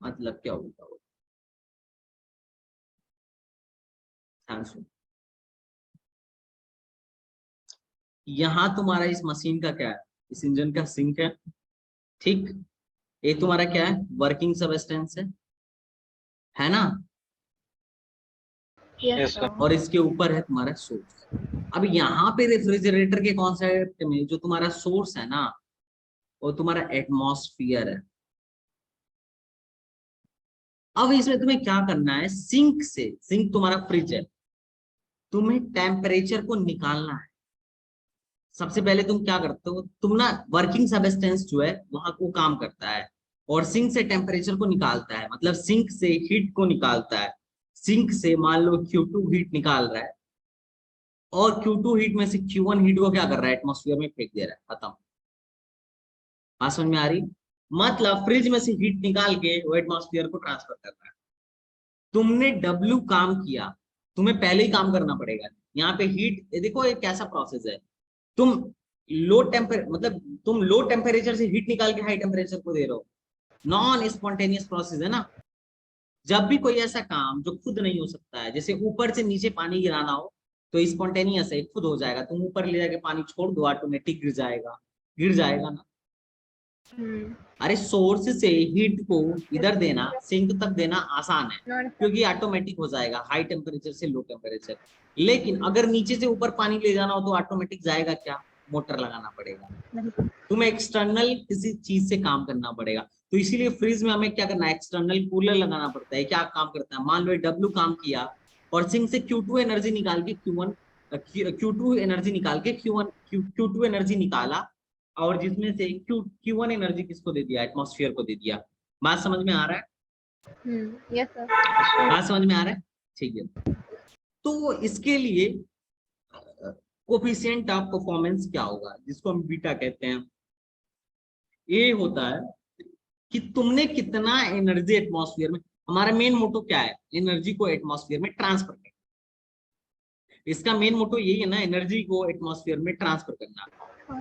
मतलब क्या उल्टा होता है, ध्यान सुन। यहाँ तुम्हारा इस मशीन का क्या है, इस इंजन का सिंक है, ठीक? ये तुम्हारा क्या है, वर्किंग सबस्टेंस है ना? yes sir और इसके ऊपर है तुम्हारा सोर्स। अब यहाँ पे रेफ्रिजरेटर के कॉन्सेप्ट में जो तुम्हारा सोर्स है ना, वो तुम्हारा एटमॉस्फेयर है। अब इसमें तुम्हें क्या करना है, सिंक तुम्हारा फ्रिज है, तुम्हें टेम्परेचर को निकालना है। सबसे पहले तुम क्या करते हो, तुम ना वर्किंग सबस्टेंस जो है वहां को काम करता है और सिंक से टेम्परेचर को निकालता है, मतलब सिंक से हीट को निकालता है। सिंक से मान लो Q2 हीट निकाल रहा है और Q2 हीट में से Q1 हीट को क्या कर रहा है, एटमॉस्फेयर में फेंक दे रहा है, खत्म। बात समझ में आ रही? मतलब फ्रिज में से हीट निकाल के वो एटमॉस्फेयर को ट्रांसफर कर रहा है। तुमने W काम किया, तुम्हें पहले ही काम करना पड़ेगा। यहाँ पे हीट देखो ये कैसा प्रोसेस है, तुम लो टेम्परेचर से हीट निकाल के हाई टेम्परेचर को दे रहे हो, नॉन स्पॉन्टेनियस प्रोसेस है ना। जब भी कोई ऐसा काम जो खुद नहीं हो सकता है, जैसे ऊपर से नीचे पानी गिराना हो, तो स्पॉन्टेनियस है, खुद हो जाएगा। तुम ऊपर ले जाके पानी छोड़ दो, ऑटोमेटिक गिर जाएगा ना। अरे सोर्स से हीट को इधर देना, सिंक तक देना आसान है क्योंकि ऑटोमेटिक हो जाएगा हाई टेम्परेचर से लो टेम्परेचर। लेकिन अगर नीचे से ऊपर पानी ले जाना हो तो ऑटोमेटिक जाएगा क्या, मोटर लगाना पड़ेगा, तुम्हें एक्सटर्नल किसी चीज से काम करना पड़ेगा। तो इसीलिए फ्रिज में हमें क्या करना है, एक्सटर्नल कूलर लगाना पड़ता है। क्या काम करता है, मान लो W काम किया और सिंक से Q2 एनर्जी निकाल के Q2 एनर्जी निकाल के Q2 एनर्जी निकाला और जिसमें से Q1 एनर्जी किसको दे दिया, एटमॉस्फेयर को दे दिया। बात समझ में आ रहा है? Yes sir. बात समझ में आ रहा है? ठीक है। तो इसके लिए कोफिशिएंट ऑफ परफॉर्मेंस क्या होगा, जिसको हम बीटा कहते हैं, ये होता है कि तुमने कितना एनर्जी एटमॉस्फेयर में, हमारा मेन मोटो क्या है, एनर्जी को एटमॉस्फेयर में ट्रांसफर करना। इसका मेन मोटो यही है ना, एनर्जी को एटमॉस्फेयर में ट्रांसफर करना।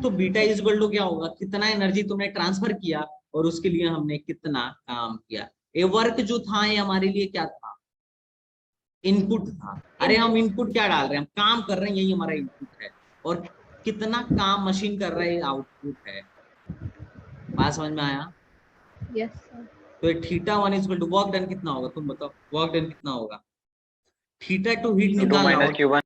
तो बीटा इज इक्वल टू क्या होगा, कितना एनर्जी तुमने ट्रांसफर किया और उसके लिए हमने कितना काम किया। ये वर्क जो था ये हमारे लिए क्या था, इनपुट था। अरे हम इनपुट क्या डाल रहे हैं, हम काम कर रहे हैं, यही हमारा इनपुट है, और कितना काम मशीन कर रहा है ये आउटपुट है। बात समझ में आया? Yes, sir. तो ये θ1 इक्वल टू वर्क डन कितना होगा, तुम बताओ वर्क डन कितना होगा। θ2 हीट Q2 निकाला minus और Q1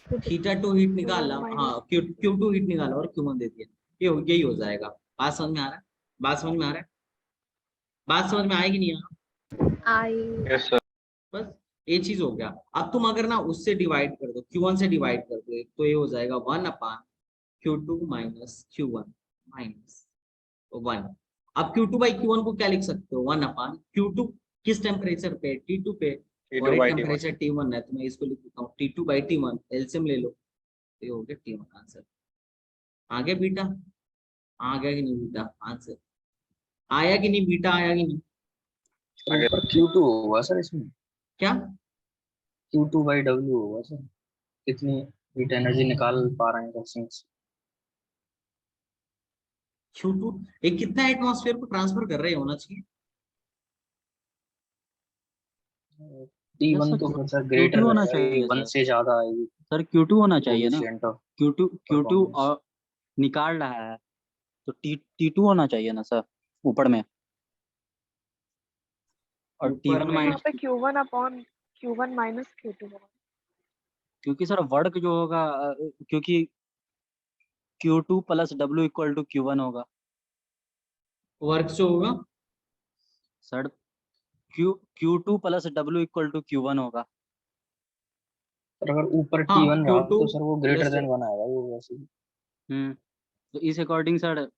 θ2 हीट निकाला, minus- हाँ Q2 हीट निकाला और Q1 दे दिया, यही हो जाएगा। बात समझ में आ रहा है? बात समझ में आ रहा है? बात समझ में आएगी नहीं आ? I yes sir बस ये चीज हो गया। अब तुम अगर ना उससे डिवाइड कर दो, Q1 से डिवाइड कर दो, तो ये हो जाएगा 1/Q2 माइनस Q1 माइनस 1। अब Q2 बाई Q1 को क्या लिख सकते हो, 1/Q2 किस टेम्परेचर पे, T2 पे, और T2 एक by T1 टेम्परेचर T1 है, तो मैं इसको लिख देता हूँ T2 बाई T1, एलसीएम ले लो, ये हो गया T1 आंसर। आ गया बीटा, आ गया कि नहीं बीटा आंसर, आया कि नहीं बीटा, आया कि नहीं? सर ऊपर Q2 होगा सर, इसमें क्या Q2 by W होगा सर, कितनी हीट एनर्जी निकाल पा रहे हैं सिंक से। Q2 एक कितना एटमॉस्फेयर को ट्रांसफर कर रहे होना चाहिए, T1 सर, तो फिर सर Q2 ग्रेटर होना रहेगा, चाहिए 1 सर। से ज्यादा आएगी सर Q2 होना चाहिए ना, कोएफिशिएंट ऑफ Q2 परफॉर्मेंस। और निकाल रहा है तो T2 होना चाहिए ना सर ऊपर में, और ऊपर T1 में माइनस, यहाँ पे Q1 upon Q1 minus Q2 होगा। क्योंकि सर वर्क जो होगा क्योंकि Q2 plus W equal to Q1 होगा वर्क जो होगा, sir, Q2 plus W equal to Q1 होगा। पर अगर ऊपर हाँ T1 रहा Q2 तो सर वो ग्रेटर प्लस, देन 1 आएगा वो वैसे ही। तो इस अकॉर्डिंग सर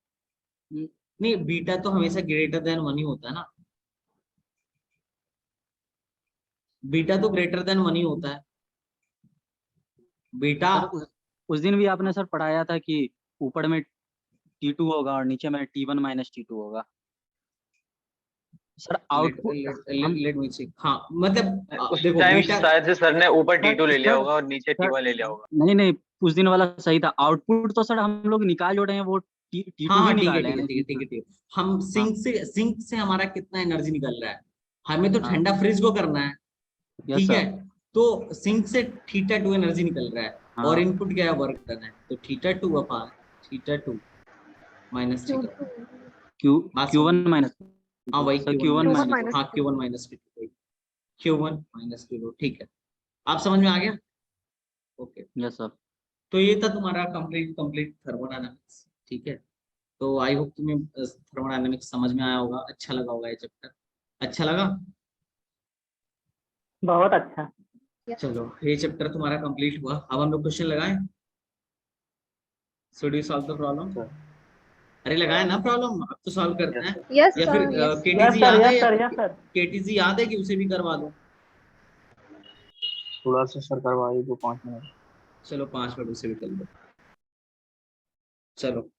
नहीं बीटा तो हमेशा ग्रेटर देन 1 ही होता है ना, बीटा तो ग्रेटर देन 1 ही होता है बीटा। सर उस दिन भी आपने सर पढ़ाया था कि ऊपर में T2 होगा और नीचे में T1 माइनस T2 होगा sir. Output let me check, हाँ मतलब उस देखो टाइम बीटा, शायद से सर ने ऊपर सर, T2 ले लिया सर, होगा और नीचे सर, T1 ले लिया होगा। नहीं नहीं उस दिन वाला सही था। आउटपुट तो सर हम लोग निकाल जो रहे हैं वो T2 हाँ ही हाँ ठीक है निकाल रहे ठीक है हैं ठीक है ठीक है ठीक है, हम हाँ सिंक से हमारा कितना एनर्जी निकल रहा है, हमें तो हाँ ठंडा फ्रिज को करना है, यस ठीक है। सर तो सिंक से θ2 एनर्जी निकल रहा है और हाँ इनपुट क्या है, वर्क डन है, तो θ2 माइनस Q2 बात Q1 समझ, माइनस हाँ वही sir Q1 Q1 minus, Q1 minus minus हाँ Q2। Q1 minus Q1 minus Q2, ठीक है। आप समझ में आ गया? Okay, yes sir. तो ये था तुम्हारा कंप्लीट थर्मोडायनामिक्स, ठीक है। तो आई होप तुम्हें थर्मोडायनामिक्स समझ में आया होगा, अच्छा लगा होगा ये चैप्टर, अच्छा लगा? बहुत अच्छा। चलो ये चैप्टर तुम्हारा कंप्लीट हुआ, अब हम लोग क्वेश्चन लगाएं। Should we solve the problem? Sir अरे लगाए ना प्रॉब्लम, अब तो सॉल्व करते यस हैं। सर Yes, या sir. फिर Yes. यस केटीजी सर, याद है, यस या सर, यस सर। केटीजी याद है कि उसे भी करवा दो? थोड़ा सा सर करवाइए दो 5 मिनट। चलो 5 मिनट उसे भी कर लो, चलो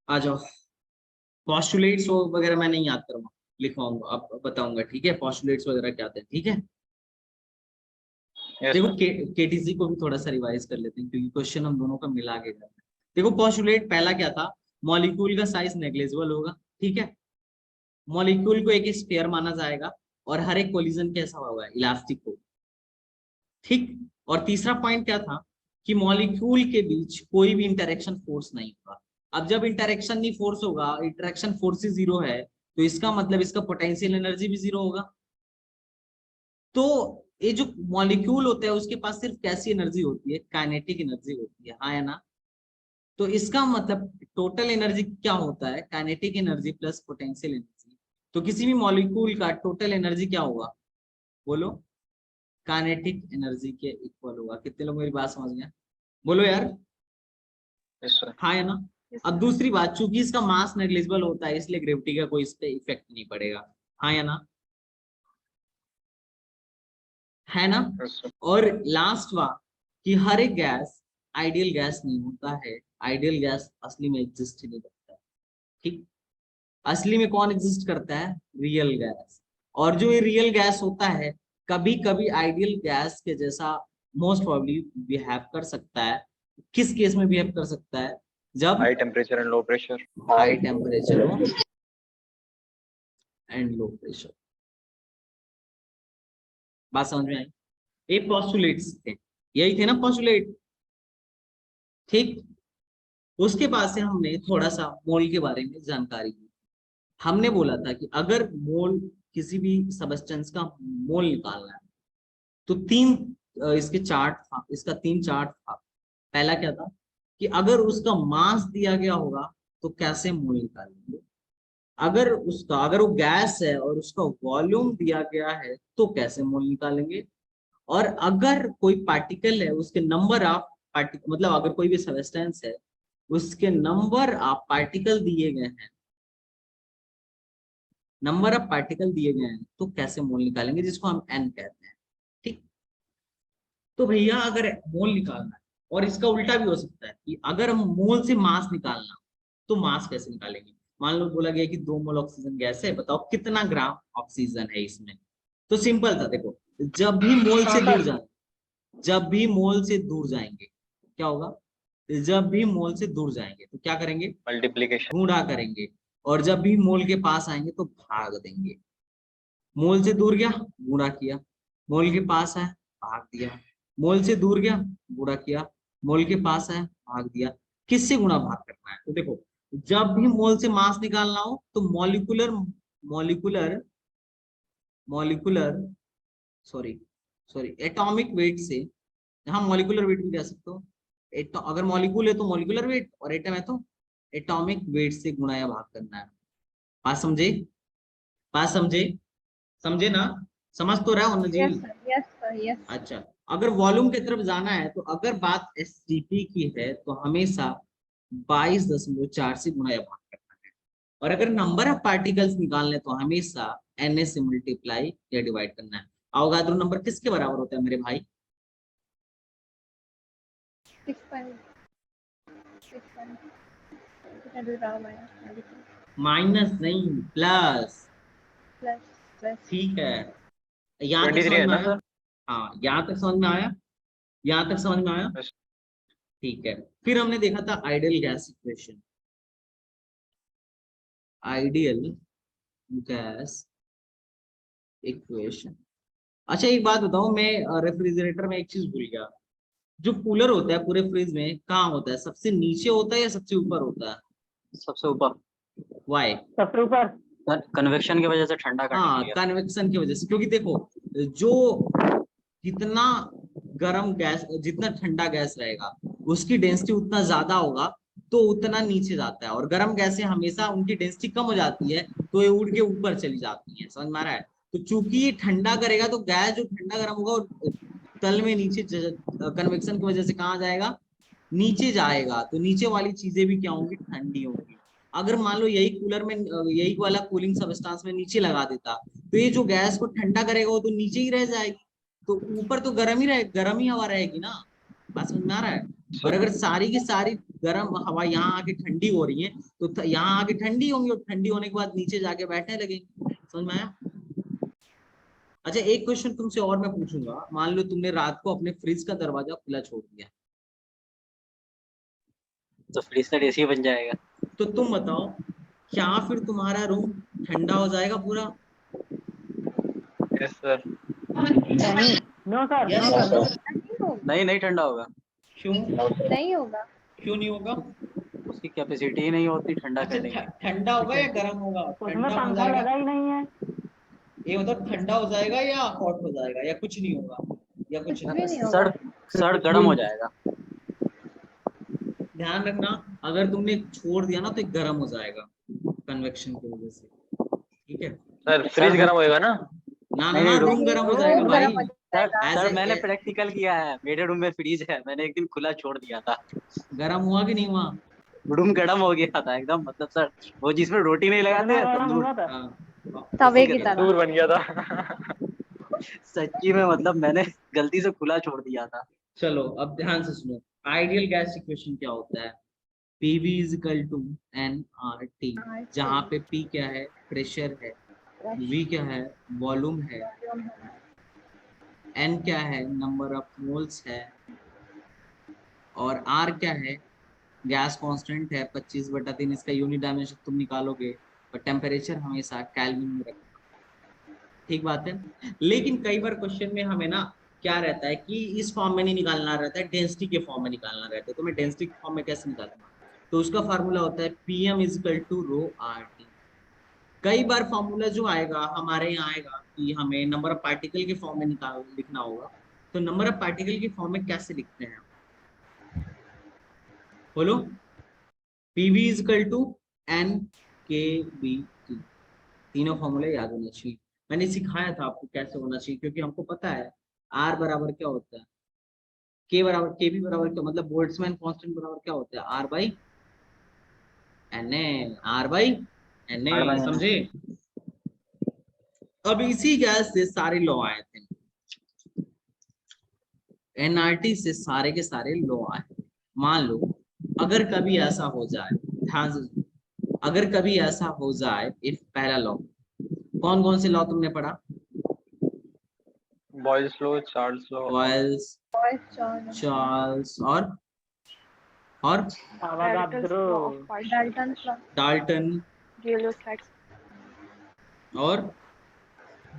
आ जाओ। पॉस्टुलेट्स वगैरह मैं नहीं याद करूंगा, लिखवाऊंगा, अब बताऊंगा, ठीक है। पॉस्टुलेट्स वगैरह क्या आते हैं, ठीक है। Yes, देखो sir. केटीजी को भी थोड़ा सा रिवाइज कर लेते हैं क्योंकि क्वेश्चन हम दोनों का मिला के करना है। देखो पोस्टुलेट पहला क्या था, मॉलिक्यूल का साइज नेग्लिजिबल होगा, ठीक है। मॉलिक्यूल को एक स्फीयर माना जाएगा और हर एक कोलिजन कैसा होगा, इलास्टिक हो, ठीक। और तीसरा पॉइंट क्या था कि मॉलिक्यूल के बीच कोई भी इंटरेक्शन फोर्स नहीं होगा। अब जब इंटरेक्शन नहीं फोर्स होगा, इंटरेक्शन फोर्स ही जीरो है, तो इसका मतलब इसका पोटेंशियल एनर्जी भी जीरो होगा। तो ये जो मॉलिक्यूल होता है उसके पास सिर्फ कैसी एनर्जी होती है, काइनेटिक एनर्जी होती है, हाँ या ना। तो इसका मतलब टोटल एनर्जी क्या होता है, kinetic energy plus potential energy. तो किसी भी मॉलिक्यूल का टोटल एनर्जी क्या होगा, बोलो, काइनेटिक एनर्जी के इक्वल होगा। कितने लोग मेरी बात समझ गए, बोलो यार, Yes, sir. हाँ या ना। Yes, अब sir. दूसरी बात, चूंकि इसका मास नेग्लिजिबल होता है इसलिए ग्रेविटी का कोई इस पे इफेक्ट नहीं पड़ेगा, हाँ या ना, है ना। Yes, sir. और लास्ट बात कि हर एक गैस आइडियल गैस नहीं होता है, आइडियल गैस असली में एग्जिस्ट ही नहीं करता है, ठीक। असली में कौन एग्जिस्ट करता है, रियल गैस। और जो ये रियल गैस होता है कभी कभी आइडियल गैस के जैसा मोस्ट प्रोबेबली बिहेव कर सकता है। किस केस में बिहेव कर सकता है, जब high temperature and low pressure. High temperature हो एंड लो प्रेशर। बात समझ में आई? ये पोस्टुलेट्स थे, यही थे ना पोस्टुलेट, ठीक। उसके बाद से हमने थोड़ा सा मोल के बारे में जानकारी दी। हमने बोला था कि अगर मोल किसी भी सबस्टेंस का मोल निकालना है तो इसके चार्ट था, इसका 3 चार्ट था। पहला क्या था कि अगर उसका मास दिया गया होगा तो कैसे मोल निकालेंगे, अगर वो गैस है और उसका वॉल्यूम दिया गया है तो कैसे मोल निकालेंगे, और अगर कोई पार्टिकल है उसके नंबर ऑफ पार्टिकल, मतलब अगर कोई भी सबस्टेंस है उसके नंबर ऑफ पार्टिकल दिए गए हैं, नंबर ऑफ पार्टिकल दिए गए हैं तो कैसे मोल निकालेंगे, जिसको हम एन कहते हैं, ठीक। तो भैया अगर मोल निकालना है, और इसका उल्टा भी हो सकता है कि अगर हम मोल से मास निकालना तो मास कैसे निकालेंगे। मान लो बोला गया कि 2 मोल ऑक्सीजन गैस है, बताओ कितना ग्राम ऑक्सीजन है इसमें। तो सिंपल था, देखो जब भी मोल से दूर जाएंगे, जब भी मोल से दूर जाएंगे क्या होगा, जब भी मोल से दूर जाएंगे तो क्या करेंगे, मल्टीप्लीकेशन। गुणा करेंगे, और जब भी मोल के पास आएंगे तो भाग देंगे। मोल से दूर गया गुणा किया, मोल के पास है भाग दिया, मोल से दूर गया गुणा किया, मोल के पास है भाग दिया। किससे गुणा भाग करना है, तो देखो जब भी मोल से मास निकालना हो तो molecular molecular molecular sorry sorry atomic weight से, यहाँ मॉलिक्यूलर वेट भी कह सकते हो, अगर मॉलिक्यूल है तो मॉलिक्यूलर वेट और एटम है तो एटॉमिक वेट से गुणा या भाग करना है। बात समझे, बात समझे, समझे ना, समझ तो रहा हो ना जी। Yes sir, yes sir, yes. अच्छा, अगर वॉल्यूम की तरफ जाना है तो अगर बात एसटीपी की है तो हमेशा 22.4 से गुणा या भाग करना है, और अगर नंबर ऑफ पार्टिकल्स निकालने तो हमेशा Na से मल्टीप्लाई या डिवाइड करना है। अवोगाद्रो नंबर किसके बराबर होता है मेरे भाई, 6.6 माइनस नहीं प्लस, प्लस प्लस। ठीक है, यहाँ तक 23 समझ है में ना आया, सर? हाँ यहाँ तक समझ में आया, यहाँ तक समझ में आया, बस। ठीक है। फिर हमने देखा था ideal gas equation, ideal gas equation. अच्छा एक बात बताओ, मैं रेफ्रिजरेटर में एक चीज भूल गया, जो कूलर होता है पूरे फ्रिज में कहाँ होता है, सबसे नीचे होता है या सबसे ऊपर होता है, सबसे ऊपर, वाई, सबसे ऊपर। कन्वेक्शन की वजह से ठंडा करने हाँ के लिए। कन्वेक्शन की वजह से, क्योंकि देखो जो जितना गर्म गैस जितना ठंडा गैस रहेगा उसकी डेंसिटी उतना ज्यादा होगा तो उतना नीचे जाता है, और गर्म गैसें हमेशा उनकी डेंसिटी कम हो जाती है तो ये उड़ के ऊपर चली जाती है, समझ में आ रहा है। तो चूंकि ये ठंडा करेगा तो गैस जो ठंडा गर्म होगा वो तल में नीचे कन्वेक्शन की वजह से कहाँ जाएगा, नीचे जाएगा, तो नीचे वाली चीजें भी क्या होंगी, ठंडी होंगी। अगर मान लो यही कूलर में यही वाला कूलिंग सबस्टेंस में नीचे लगा देता तो ये जो गैस को ठंडा करेगा वो तो नीचे ही रह जाएगी, तो ऊपर तो गर्म ही हवा रहेगी ना, बात समझ में आ रहा है। और अगर सारी की सारी गर्म हवा यहाँ आके ठंडी हो रही है तो यहाँ आके ठंडी होंगी, और ठंडी होने के बाद नीचे जाके बैठने लगेंगे, समझ में आया। अच्छा एक क्वेश्चन तुमसे और मैं पूछूंगा, मान लो तुमने रात को अपने फ्रिज का दरवाजा खुला छोड़ दिया तो फ्रिज का एसी बन जाएगा। तो तुम बताओ क्या फिर तुम्हारा रूम ठंडा हो जाएगा पूरा, यस सर। नहीं, no sir, Yes, no sir. Sir. नहीं होगा, नहीं ठंडा होगा, क्यों, नहीं होगा। क्यों नहीं होगा, उसकी कैपेसिटी ही नहीं होती ठंडा अच्छा करने की। ठंडा होगा या गर्म होगा, उसमें ठंडा हो पंखा जाएगा, लगा ही नहीं है। ये मतलब ठंडा हो जाएगा या हॉट हो जाएगा या कुछ नहीं होगा, या कुछ कुछ भी नहीं, नहीं होगा। सड़ गर्म हो जाएगा। ध्यान रखना अगर तुमने छोड़ दिया ना तो गर्म हो जाएगा कन्वेक्शन की वजह से, ठीक है। सर फ्रिज गर्म होएगा ना? ना ना नहीं, ना, नहीं, रूम गर्म हो जाएगा रूम भाई, गर्म हो जाएगा। सर मैंने प्रैक्टिकल किया है, मेरे रूम में फ्रीज है, मैंने एक दिन खुला छोड़ दिया था, गर्म हुआ कि नहीं हुआ, रूम गर्म हो गया था एकदम, मतलब सर वो जिसमें रोटी नहीं लगाते हैं, गर्म तंदूर, हुआ था। हाँ तवे उसी की के तरह। दूर बन गया था। सच्ची में मतलब मैंने गलती से खुला छोड़ दिया था। चलो अब ध्यान से सुनो, आइडियल गैस इक्वेशन क्या होता है, PV is equal to nRT, जहाँ पे P क्या है, प्रेशर है, V क्या है, वॉल्यूम है, N क्या है, नंबर ऑफ मोल्स है, और R क्या है, गैस कांस्टेंट है 25/3, इसका यूनिट डायमेंशन तुम निकालोगे, और टेम्परेचर हमेशा केल्विन में रखना। ठीक बात है। लेकिन कई बार क्वेश्चन में हमें ना क्या रहता है कि इस फॉर्म में नहीं निकालना रहता है, डेंसिटी के फॉर्म में निकालना रहता है। तो मैं डेंसिटी के फॉर्म में कैसे निकालूंगा, तो उसका फार्मूला होता है PM = ρRT। कई बार फार्मूला जो आएगा हमारे यहाँ आएगा कि हमें नंबर ऑफ पार्टिकल के फॉर्म में लिखना होगा। तो नंबर ऑफ पार्टिकल के फॉर्म में कैसे लिखते हैं, बोलो। PV = NKBT। तीनों फॉर्मूले याद होना चाहिए। मैंने सिखाया था आपको कैसे होना चाहिए, क्योंकि हमको पता है R बराबर क्या होता है, K बराबर KB बराबर क्या, मतलब बोल्ट्जमैन कांस्टेंट बराबर क्या होता है, R/NA, समझे। अब इसी गैस से सारे लॉ आए थे, NRT से सारे के सारे लॉ आए। मान लो अगर कभी ऐसा हो जाए, ध्यान से, अगर कभी ऐसा हो जाए, इफ पहला लॉ, कौन कौन से लॉ तुमने पढ़ा, Boyle's law, Charles law, Boyle's, Charles और Avogadro, डाल्टन, Rayleigh-Jean's, और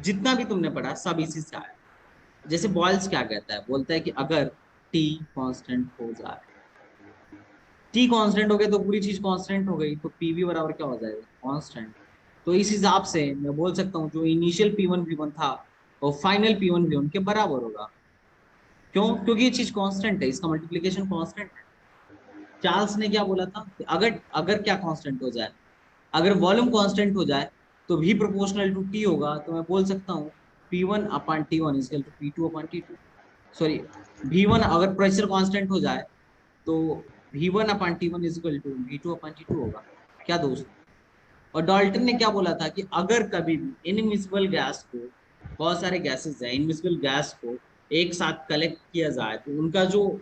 जितना भी तुमने पढ़ा सब इसी से आया। जैसे बॉयल्स क्या कहता है, बोलता है कि अगर T कांस्टेंट हो जाए, T कांस्टेंट हो गया तो पूरी चीज कांस्टेंट हो गई, तो PV बराबर क्या हो जाएगा, कांस्टेंट। तो इस हिसाब से मैं बोल सकता हूँ जो इनिशियल P1 V1 था वो फाइनल P1 V1 के बराबर होगा। क्यों, क्योंकि ये चीज कांस्टेंट है, इसका मल्टीप्लिकेशन कांस्टेंट है। चार्ल्स ने क्या बोला था, अगर क्या कांस्टेंट हो जाए, अगर वॉल्यूम कांस्टेंट हो जाए तो V प्रोपोर्शनल टू T होगा। तो मैं बोल सकता हूँ P1/T1 = P2/T2। सॉरी, V1 अगर प्रेशर कांस्टेंट हो जाए तो V1/T1 = V2/T2 होगा। क्या दोस्त। और डाल्टन ने क्या बोला था कि अगर कभी भी इनमिसिबल गैस को, बहुत सारे गैसेस हैं, इनमिसिबल गैस को एक साथ कलेक्ट किया जाए तो उनका जो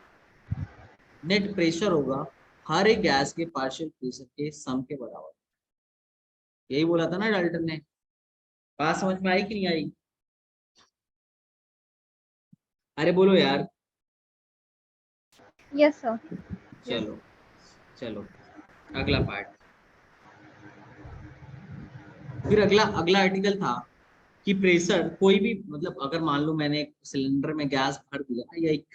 नेट प्रेशर होगा हर एक गैस के पार्शियल प्रेशर के सम के बराबर। यही बोला था ना डाल्टन ने। बात समझ में आई कि नहीं आई, अरे बोलो यार। Yes sir. चलो चलो अगला पार्ट। फिर अगला आर्टिकल था कि प्रेशर कोई भी, मतलब अगर मान लो मैंने एक सिलेंडर में गैस भर दिया या एक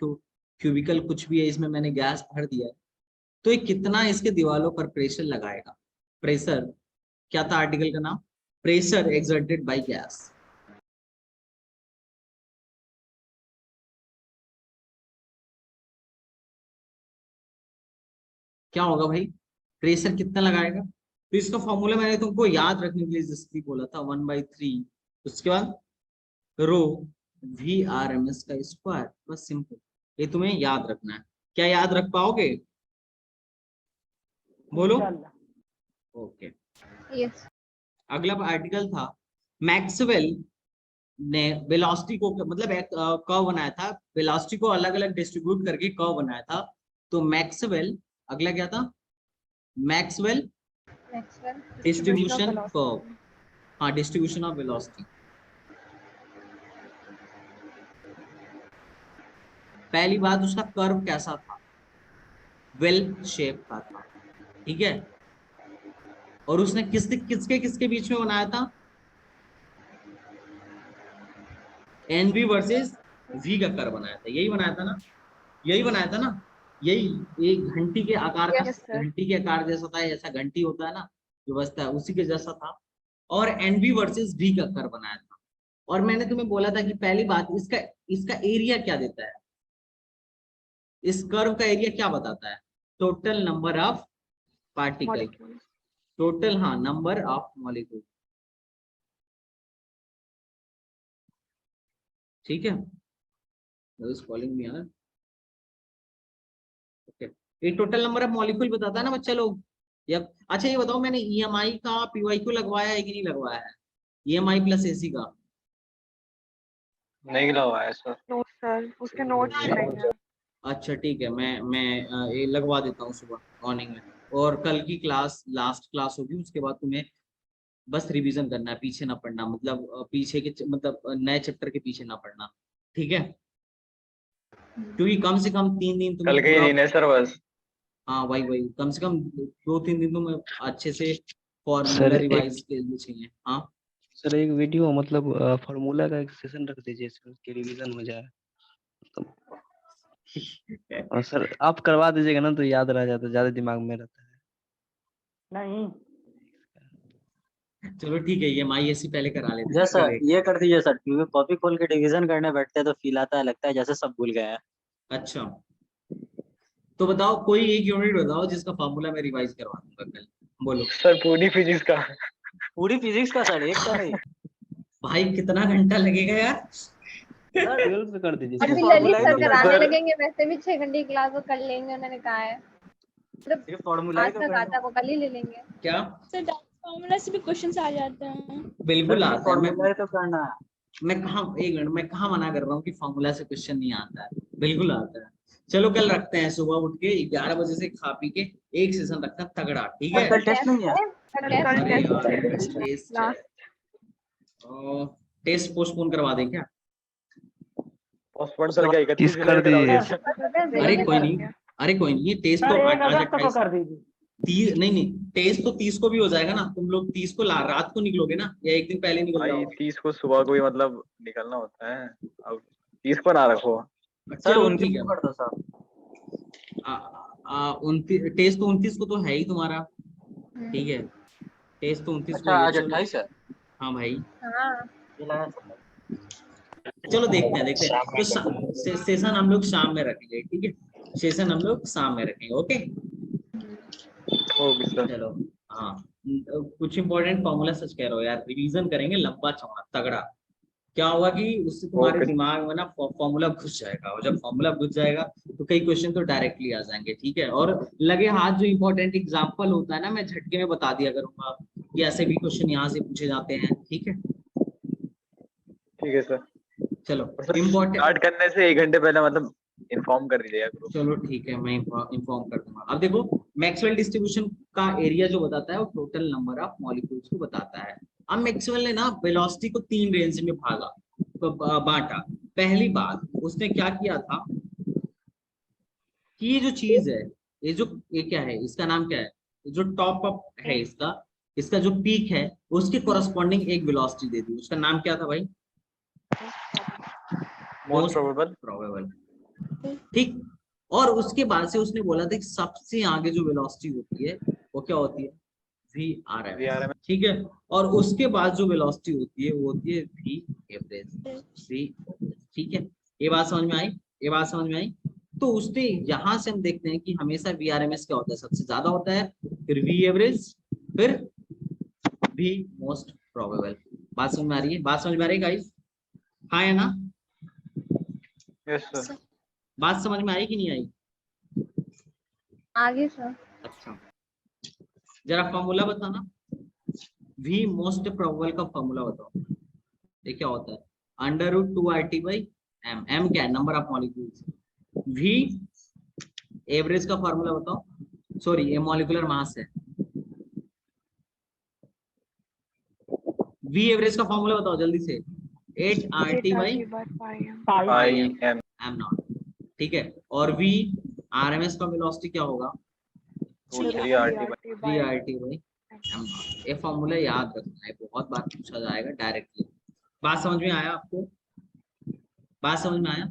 क्यूबिकल कुछ भी है, इसमें मैंने गैस भर दिया, तो ये कितना इसके दीवारों पर प्रेशर लगाएगा। प्रेशर क्या था आर्टिकल का नाम, प्रेशर एक्सर्टेड बाय गैस। क्या होगा भाई, प्रेशर कितना लगाएगा। तो इसका फॉर्मूला मैंने तुमको याद रखने के लिए जैसे बोला था 1/3, उसके बाद रो VRMS का स्क्वायर, बस सिंपल। ये तुम्हें याद रखना है। क्या याद रख पाओगे, बोलो। इंशाल्लाह। ओके। यस। अगला आर्टिकल था मैक्सवेल ने वेलोसिटी को, मतलब एक कर्व बनाया था, वेलोसिटी को अलग अलग डिस्ट्रीब्यूट करके कर्व बनाया था। तो मैक्सवेल, अगला क्या था, मैक्सवेल डिस्ट्रीब्यूशन कर्व, हाँ डिस्ट्रीब्यूशन ऑफ वेलोसिटी। पहली बात उसका कर्व कैसा था, वेल शेप का था, ठीक है। और उसने किसके बीच में बनाया था, NV वर्सेस V का कर्व बनाया था। यही बनाया था ना, यही बनाया था ना, यही एक घंटी के आकार का, Yes, sir. घंटी के आकार जैसा था, ऐसा घंटी होता है ना जो बजता है, उसी के जैसा था। और NV वर्सेस V का कर्व बनाया था। और मैंने तुम्हें बोला था कि पहली बात इसका एरिया क्या देता है, इस कर्व का एरिया क्या बताता है, total number of particle, Molecules. Total, हाँ नंबर ऑफ मॉलिक्यूल, ठीक है। कॉलिंग मी यार, ओके। ये टोटल नंबर ऑफ मॉलिक्यूल बताता है ना बच्चा लोग। या अच्छा ये बताओ, मैंने EMI का PYQ लगवाया है कि नहीं लगवाया है, EMI प्लस AC का। नहीं लगवाया सर। No, sir. उसके notes नहीं है. अच्छा ठीक है, मैं ये लगवा देता हूँ सुबह मॉर्निंग में। और कल की क्लास लास्ट क्लास होगी, उसके बाद तुम्हें बस रिवीजन करना है, पीछे ना पढ़ना, मतलब पीछे के, मतलब नए चैप्टर के पीछे ना पढ़ना, ठीक है। क्योंकि कम से कम 3 दिन कल के ही दिन है सर बस। हाँ वही कम से कम 2-3 दिन तो मैं अच्छे से फॉर्मूला सर, रिवाइज के लिए चाहिए। हाँ सर एक वीडियो मतलब फार्मूला का एक सेशन रख दीजिए सर, उसकी रिवीजन हो जाए। और सर आप करवा दीजिएगा ना तो याद रह जाता, ज्यादा दिमाग में रहता है। नहीं चलो ठीक है, ये MISC पहले करा लेते हैं, जैसा फिर एक। ये कर दीजिए सर, क्योंकि कॉपी खोल के डिवीजन करने बैठते हैं तो फील आता है, लगता है जैसे सब भूल गए हैं। अच्छा तो बताओ कोई एक यूनिट बताओ जिसका फॉर्मूला मैं रिवाइज करवा दूंगा कल, बोलो। सर पूरी फिजिक्स का। पूरी फिजिक्स का सर, एक का नहीं। भाई कितना घंटा लगेगा यार? सर 12 पे कर दीजिए अभी सर। ललित फॉर्मूला ही सर तो कराने सर लगेंगे, वैसे भी 6 घंटे की क्लास वो कर लेंगे, उन्होंने कहा है। मतलब सिर्फ फॉर्मूला ही आज तो तक करना आता वो कल ही ले लेंगे। क्या? सर फॉर्मूला से भी क्वेश्चंस आ जाते हैं। बिल्कुल है, आता है। फॉर्मूला ही तो करना है। मैं कहाँ, एक मिनट, मैं कहाँ मना कर रहा हूँ कि फॉर्मूला से क्वेश्चन नहीं आता है, बिल्कुल आता है। चलो कल रखते हैं, सुबह उठ के 11 बजे से खा पी के एक सेशन रखते हैं तगड़ा, ठीक है? कल टेस्ट नहीं है। कल कल टेस्ट अरे है। यार टेस्ट टेस्ट है, लास्ट। टेस्ट पोस्टपोन करवा दें क्या? पोस्टपोन सर क्या 31 30 जुलाई कर पे कराओगे? दीजिए। पता है, अरे देंगे कोई सर। नहीं, अरे कोई नहीं, ये टेस्ट सर तो 1 आज अगस्त को 28, कर दीजिए। 30 नहीं, टेस्ट तो 30 को भी हो जाएगा ना। तुम लोग 30 को रात को निकलोगे ना, या एक दिन पहले निकल भाई जाओगे? 30 को सुबह को ही मतलब निकलना होता है, अब 30 को ना रखो। सर चलो 29 ठीक है। को कर दो साहब। 29 टेस्ट तो 29 को तो है ही तुम्हारा, हम्म। ठीक है? टेस्ट तो 29 को अच्छा ही है। आज चलो 28 है। हाँ भाई, हाँ ये लगा था। चलो देखते हैं तो सेशन हम लोग शाम में रखेंगे, ठीक है? सेशन हम लोग शाम में रखेंगे, ओके? Okay sir. चलो हाँ, कुछ इंपॉर्टेंट फॉर्मूला सच कह रहे हो यार, रिवीजन करेंगे लंबा चौड़ा तगड़ा। क्या होगा कि उससे तुम्हारे ओके। दिमाग में ना फॉर्मूला घुस जाएगा, और जब फॉर्मूला घुस जाएगा तो कई क्वेश्चन तो डायरेक्टली आ जाएंगे, ठीक है? और लगे हाथ जो इंपॉर्टेंट एग्जांपल होता है ना, मैं झटके में बता दिया करूंगा कि ऐसे भी क्वेश्चन यहाँ से पूछे जाते हैं, ठीक है? ठीक है सर। चलो और सर इम्पोर्टेंट, स्टार्ट करने से 1 घंटे पहले मतलब इन्फॉर्म कर दीजिएगा ग्रुप। चलो ठीक है, मैं इन्फॉर्म कर दूंगा। अब देखो, मैक्सवेल डिस्ट्रीब्यूशन का एरिया जो बताता है वो टोटल नंबर ऑफ मॉलिक्यूल्स को बताता है। अब मैक्सवेल ने ना वेलोसिटी को 3 रेंज में भागा, तो बांटा। पहली बात उसने क्या किया था कि ये जो चीज है, ये क्या है, इसका नाम क्या है, जो टॉप अप है इसका, इसका जो पीक है उसके कोरस्पॉन्डिंग एक वेलोसिटी दे दी। उसका नाम क्या था भाई? Most probable. प्रोबेबल, ठीक? और उसके बाद से उसने बोला था कि सबसे आगे जो वेलोसिटी होती है वो क्या होती है? VRMS, ठीक है? और उसके बाद जो वेलोसिटी होती है वो होती है V एवरेज, ठीक है? ये बात समझ में आई? ये बात समझ में आई? तो उसने यहां से हम देखते हैं कि हमेशा VRMS क्या होता है, सबसे ज्यादा होता है, फिर V एवरेज, फिर V मोस्ट प्रोबेबल। बात समझ में आ रही है? बात समझ में आ रही है गाइस? हाँ है ना? Yes sir. बात समझ में आई कि नहीं आई? आगे सर। अच्छा, जरा फॉर्मूला बताना, V मोस्ट प्रोबेबल का फॉर्मूला बताओ। ये क्या होता है? √2RT/m। m क्या है? Number of molecules. V average का फॉर्मूला बताओ, सॉरी ये मॉलिक्यूलर मास है। V एवरेज का फॉर्मूला बताओ जल्दी से। 8RT/m नॉट, ठीक है? और V RMS का वेलोसिटी क्या होगा? 3RT/m not. ये फॉर्मूला याद रखना है, बहुत बार पूछा जाएगा डायरेक्टली। बात समझ में आया आपको? बात समझ में आया?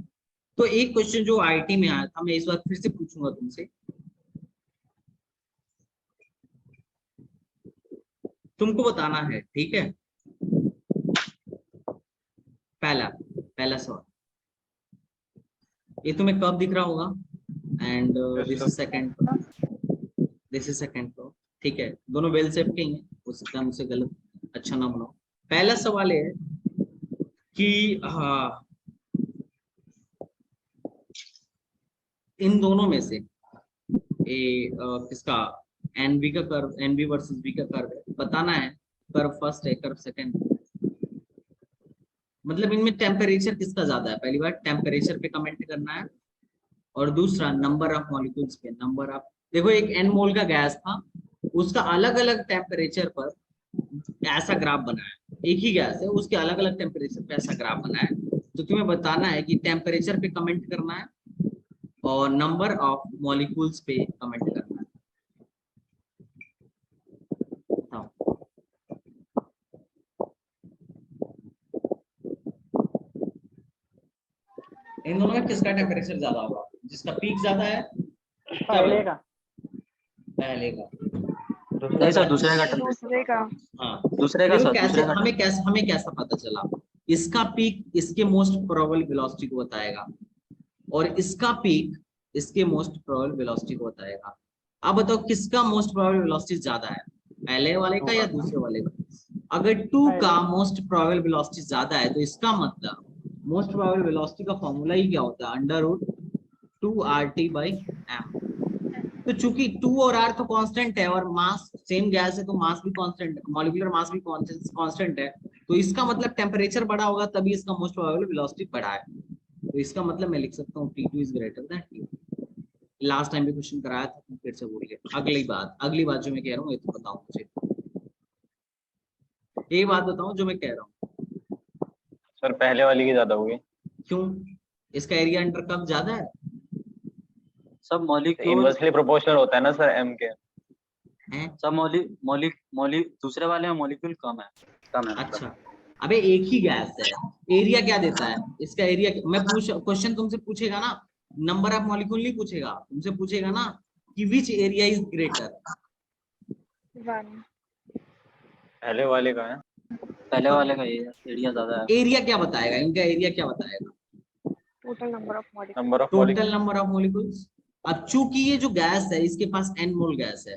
तो एक क्वेश्चन जो आईटी में आया था, मैं इस बार फिर से पूछूंगा तुमसे, तुमको बताना है, ठीक है? पहला सवाल, ये तुम्हें कब दिख रहा होगा? And this is second, this is second floor, ठीक है? दोनों वेल सेप के ही हैं, हो सकता है मुझसे गलत अच्छा ना बनाओ। पहला सवाल है कि हाँ, इन दोनों में से किसका एनबी का कर्व, एनबी वर्सेस बी का कर्व है, बताना है। कर्व फर्स्ट है, कर्व सेकंड, मतलब इनमें टेम्परेचर किसका ज्यादा है, पहली बार टेम्परेचर पे कमेंट करना है, और दूसरा नंबर ऑफ मॉलिक्यूल्स पे, नंबर ऑफ, देखो एक n मोल का गैस था, उसका अलग अलग टेम्परेचर पर ऐसा ग्राफ बना है, एक ही गैस है उसके अलग अलग टेम्परेचर पे ऐसा ग्राफ बना है। तो तुम्हें बताना है कि टेम्परेचर पे कमेंट करना है और नंबर ऑफ मॉलिक्यूल्स पे कमेंट करना है। इन दोनों में किसका टेम्परेचर ज्यादा होगा? जिसका पीक ज्यादा है पहले का पहले का। नहीं सर, दूसरे का दूसरे का। हाँ दूसरे का देखो सर, कैसे दूसरे का हमें कैसा पता चला? इसका पीक इसके मोस्ट प्रोबेबल वेलोसिटी को बताएगा और इसका पीक इसके मोस्ट प्रोबेबल वेलोसिटी को बताएगा। अब बताओ किसका मोस्ट प्रोबेबल वेलोसिटी ज्यादा है, पहले वाले का या दूसरे वाले का? अगर 2 का मोस्ट प्रोबेबल वेलोसिटी ज्यादा है तो इसका मतलब मोस्ट प्रोबेबल वेलोसिटी का फॉर्मूला ही क्या होता है? √2RT/m। तो चूंकि 2 और r तो कांस्टेंट है और मास सेम गैस है तो मास भी कांस्टेंट, मॉलिक्यूलर मास भी कांस्टेंट है, तो इसका मतलब टेम्परेचर बड़ा होगा तभी इसका मोस्ट प्रोबेबल वेलोसिटी बड़ा है। तो इसका मतलब मैं लिख सकता हूँ T2 is greater than T1। Last time भी क्वेश्चन कराया था, फिर से बोल गया। अगली बात जो मैं कह रहा हूँ ये तो बताओ मुझे, ये बात बताओ जो मैं कह रहा हूँ। सर पहले वाली की ज्यादा होगी। क्यों? इसका एरिया अंडर कब ज्यादा है? सब मॉलिक्यूल इनवर्सली प्रोपोर्शनल होता है ना सर एम के। सब दूसरे वाले में मॉलिक्यूल कम है मतलब। अच्छा अबे एक ही गैस है, एरिया क्या देता है? इसका एरिया मैं क्वेश्चन तुमसे पूछेगा ना, नंबर ऑफ मॉलिक्यूल नहीं पूछेगा, तुमसे पूछेगा ना कि विच एरिया इज ग्रेटर। 1। पहले वाले का है। पहले वाले का एरिया ज्यादा है। एरिया क्या बताएगा? इनका एरिया क्या बताएगा? Total number of molecule. Number of total number of molecules. अब चूंकि ये जो गैस है इसके पास n मोल गैस है,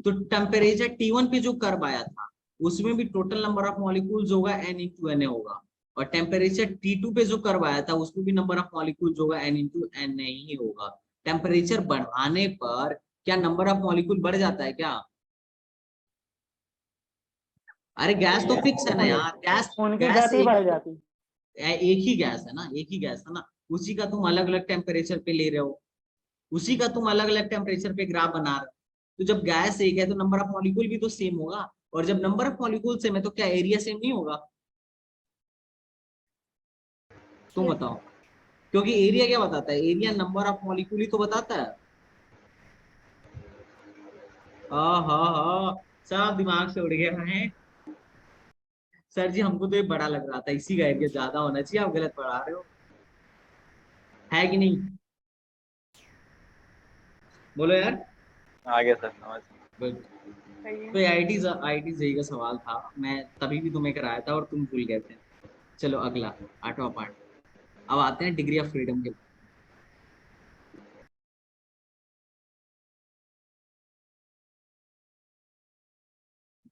तो टेम्परेचर T1 पे जो कर्व आया था उसमें भी टोटल नंबर ऑफ मॉलिक्यूल्स होगा n into Na होगा, और टेम्परेचर T2 पे जो कर्व आया था उसमें भी नंबर ऑफ मॉलिक्यूल्स होगा n into Na ही होगा। टेम्परेचर बढ़ाने पर क्या नंबर ऑफ मॉलिक्यूल बढ़ जाता है क्या? अरे गैस तो फिक्स है ना यार, उनकी गैस जाति बढ़ जाती। एक ही गैस है ना, एक ही गैस है ना, उसी का तुम अलग अलग टेम्परेचर पे ले रहे हो, उसी का तुम अलग अलग टेम्परेचर पे ग्राफ बना रहे हो। तो जब गैस एक है तो नंबर ऑफ मॉलिक्यूल भी तो सेम होगा, और जब नंबर ऑफ मॉलिक्यूल सेम है तो क्या एरिया सेम नहीं होगा? तुम बताओ, क्योंकि एरिया क्या बताता है? एरिया नंबर ऑफ मॉलिक्यूल ही तो बताता है। हाँ सब दिमाग से उड़ गया है सर जी, हमको तो ये बड़ा लग रहा था, इसी का एरिया ज्यादा होना चाहिए, आप गलत पढ़ा रहे हो, है कि नहीं? बोलो यार। आ गया सर समझ। तो IIT जेईई का सवाल था, मैं तभी भी तुम्हें कराया था और तुम भूल गए थे। चलो अगला 8वां पार्ट। अब आते हैं डिग्री ऑफ फ्रीडम के।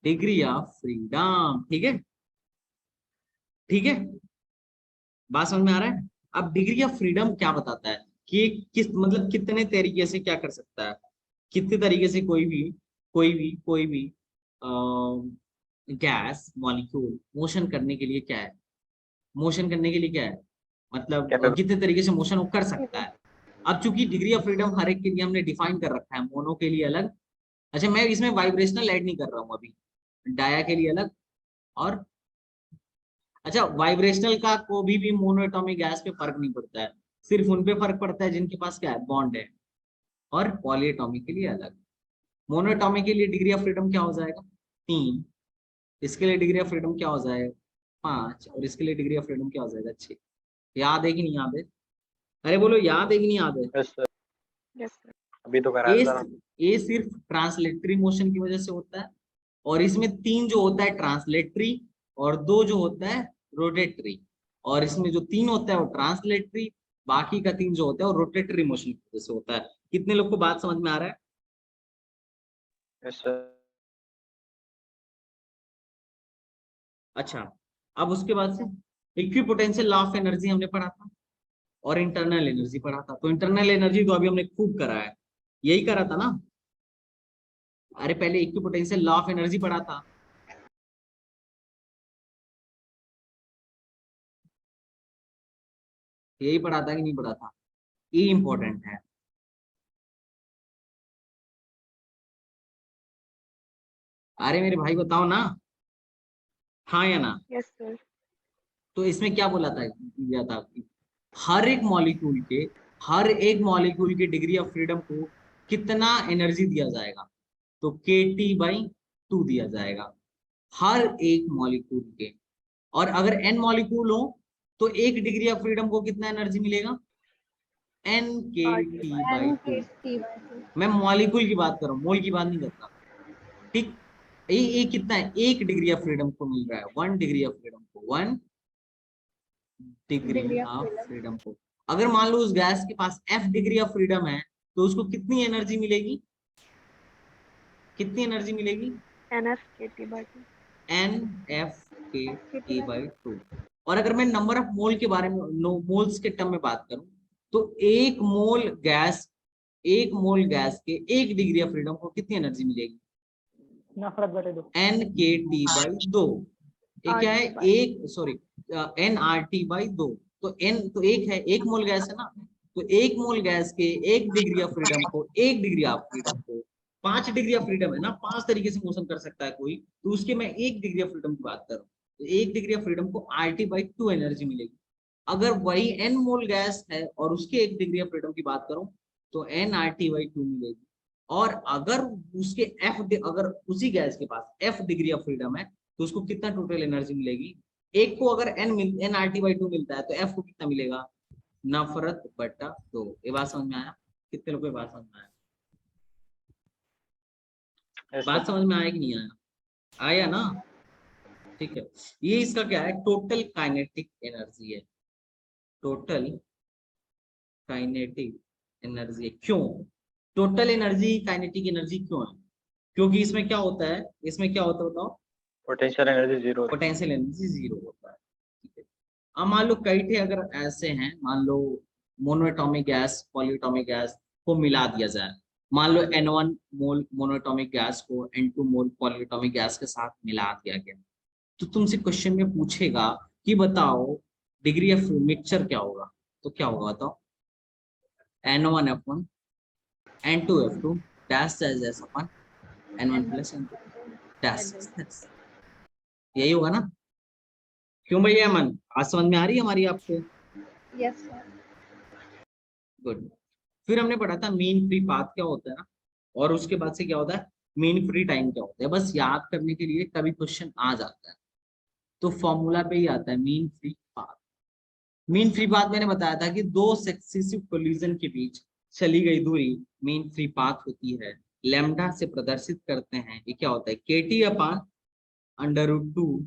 डिग्री ऑफ फ्रीडम, ठीक है ठीक है, बात समझ में आ रहा है? अब डिग्री ऑफ फ्रीडम क्या बताता है कि किस मतलब कितने तरीके से क्या कर सकता है, कितने तरीके से कोई भी गैस मॉलिक्यूल मोशन करने के लिए क्या है, मोशन करने के लिए क्या है, मतलब कितने तरीके से मोशन वो कर सकता है। अब चूंकि डिग्री ऑफ फ्रीडम हर एक के लिए हमने डिफाइन कर रखा है, मोनो के लिए अलग, अच्छा मैं इसमें वाइब्रेशनल ऐड नहीं कर रहा हूँ अभी, डाया के लिए अलग, और अच्छा वाइब्रेशनल का को भी मोनोएटॉमिक गैस पे फर्क नहीं पड़ता है, सिर्फ उन पे फर्क पड़ता है जिनके पास क्या है, बॉन्ड है, और पॉलीएटॉमिक के लिए अलग। मोनोएटॉमिक के लिए डिग्री ऑफ फ्रीडम क्या हो जाएगा? 3, इसके लिए डिग्री ऑफ फ्रीडम क्या हो जाएगा? 5, और इसके लिए डिग्री ऑफ फ्रीडम क्या हो जाएगा? 6। याद है कि नहीं याद है? अरे बोलो याद है कि नहीं याद है? Yes sir, yes sir. अभी तो कराया सर। ये सिर्फ ट्रांसलेटरी मोशन की वजह से होता है, और इसमें 3 जो होता है ट्रांसलेटरी, और 2 जो होता है रोटेटरी, और इसमें जो 3 होता है वो ट्रांसलेटरी, बाकी का 3 जो होता है वो रोटेटरी मोशन की वजह से होता है। कितने लोग को बात समझ में आ रहा है? Yes sir. अच्छा अब उसके बाद से इक्विपोटेंशियल लॉ ऑफ एनर्जी हमने पढ़ा था, और इंटरनल एनर्जी पढ़ा था। तो इंटरनल एनर्जी तो अभी हमने खूब करा है, यही करा था ना? अरे पहले इक्विपोटेंशियल लॉ ऑफ एनर्जी पढ़ा था, यही पढ़ा था कि नहीं पढ़ा था? ये इंपॉर्टेंट है। अरे मेरे भाई बताओ ना, हाँ या ना? Yes sir. तो इसमें क्या बोला था, दिया था कि हर एक मॉलिक्यूल के डिग्री ऑफ फ्रीडम को कितना एनर्जी दिया जाएगा, तो kT/2 दिया जाएगा हर एक मॉलिक्यूल के। और अगर n मॉलिक्यूल हो तो एक डिग्री ऑफ फ्रीडम को कितना एनर्जी मिलेगा? एन के टी बाई टू। NKT/2। मैं मॉलिक्यूल की बात कर रहा हूँ, मोल की बात नहीं करता। ठीक, ये कितना है, 1 डिग्री ऑफ फ्रीडम को मिल रहा है, 1 डिग्री ऑफ फ्रीडम को, 1 degree degree of of freedom. Freedom को। अगर मान लो उस गैस के पास F डिग्री ऑफ फ्रीडम है तो उसको कितनी एनर्जी मिलेगी, कितनी एनर्जी मिलेगी, NFKT/2। NFKT/2। और अगर मैं नंबर ऑफ मोल के बारे में, मोल्स के टर्म में बात करूं, तो एक मोल गैस के 1 डिग्री ऑफ फ्रीडम को कितनी एनर्जी मिलेगी, नफरत बटे 2। NKT/2। ये क्या है, RT/2। एक, सॉरी, NRT/2। तो n तो एक है, एक मोल गैस है ना, तो एक मोल गैस के 1 डिग्री ऑफ फ्रीडम को, 1 डिग्री ऑफ फ्रीडम को, 5 डिग्री ऑफ फ्रीडम है ना, 5 तरीके से मोशन कर सकता है कोई, तो उसके मैं 1 डिग्री ऑफ फ्रीडम की बात कर रहा हूँ, तो 1 डिग्री ऑफ फ्रीडम को RT/2 एनर्जी मिलेगी। अगर वही n मोल गैस है और उसके 1 डिग्री ऑफ फ्रीडम की बात करूं तो NRT/2 मिलेगी। और अगर उसके अगर उसी गैस के पास F डिग्री ऑफ फ्रीडम है तो उसको कितना टोटल एनर्जी मिलेगी, एक को अगर NRT/2 मिलता है तो F को कितना मिलेगा, नफरत बटा 2। ये बात समझ में आया, कितने लोगों को बात समझ में आया, Yes, बात sir. समझ में आया कि नहीं आया, आया ना, ठीक है। ये इसका क्या है, टोटल काइनेटिक एनर्जी है, टोटल काइनेटिक एनर्जी है। क्यों टोटल एनर्जी काइनेटिक एनर्जी क्यों है, क्योंकि इसमें क्या होता है, इसमें क्या होता है बताओ, पोटेंशियल एनर्जी 0 होती है। पोटेंशियल एनर्जी 0 होता है। ठीक है, अब मान लो कई थे अगर ऐसे हैं, मान लो मोनोएटॉमिक गैस पॉलीएटॉमिक गैस को मिला दिया जाए, मान लो N1 मोल मोनोएटॉमिक गैस को N2 मोल पॉलीएटॉमिक गैस के साथ मिला दिया गया, तो तुमसे क्वेश्चन में पूछेगा कि बताओ डिग्री ऑफ मिक्सचर क्या होगा, तो क्या होगा बताओ, N1F1 N2F2 dash dash dash upon N1 plus N2 dash dash, यही होगा ना। क्यों भैया अमन, आज समझ में आ रही है हमारी आपको, यस सर। गुड। फिर हमने पढ़ा था मीन फ्री पाथ क्या होता है ना, और उसके बाद से क्या होता है, मीन फ्री टाइम क्या होता है, बस याद करने के लिए कभी क्वेश्चन आ जाता है तो फॉर्मूला पे ही आता है mean free path. Mean free path मैंने बताया था कि दो सक्सेसिव कोलिजन के बीच चली गई दूरी मीन फ्री पाथ होती है, लैम्डा से प्रदर्शित करते हैं, ये क्या होता है, KT/√2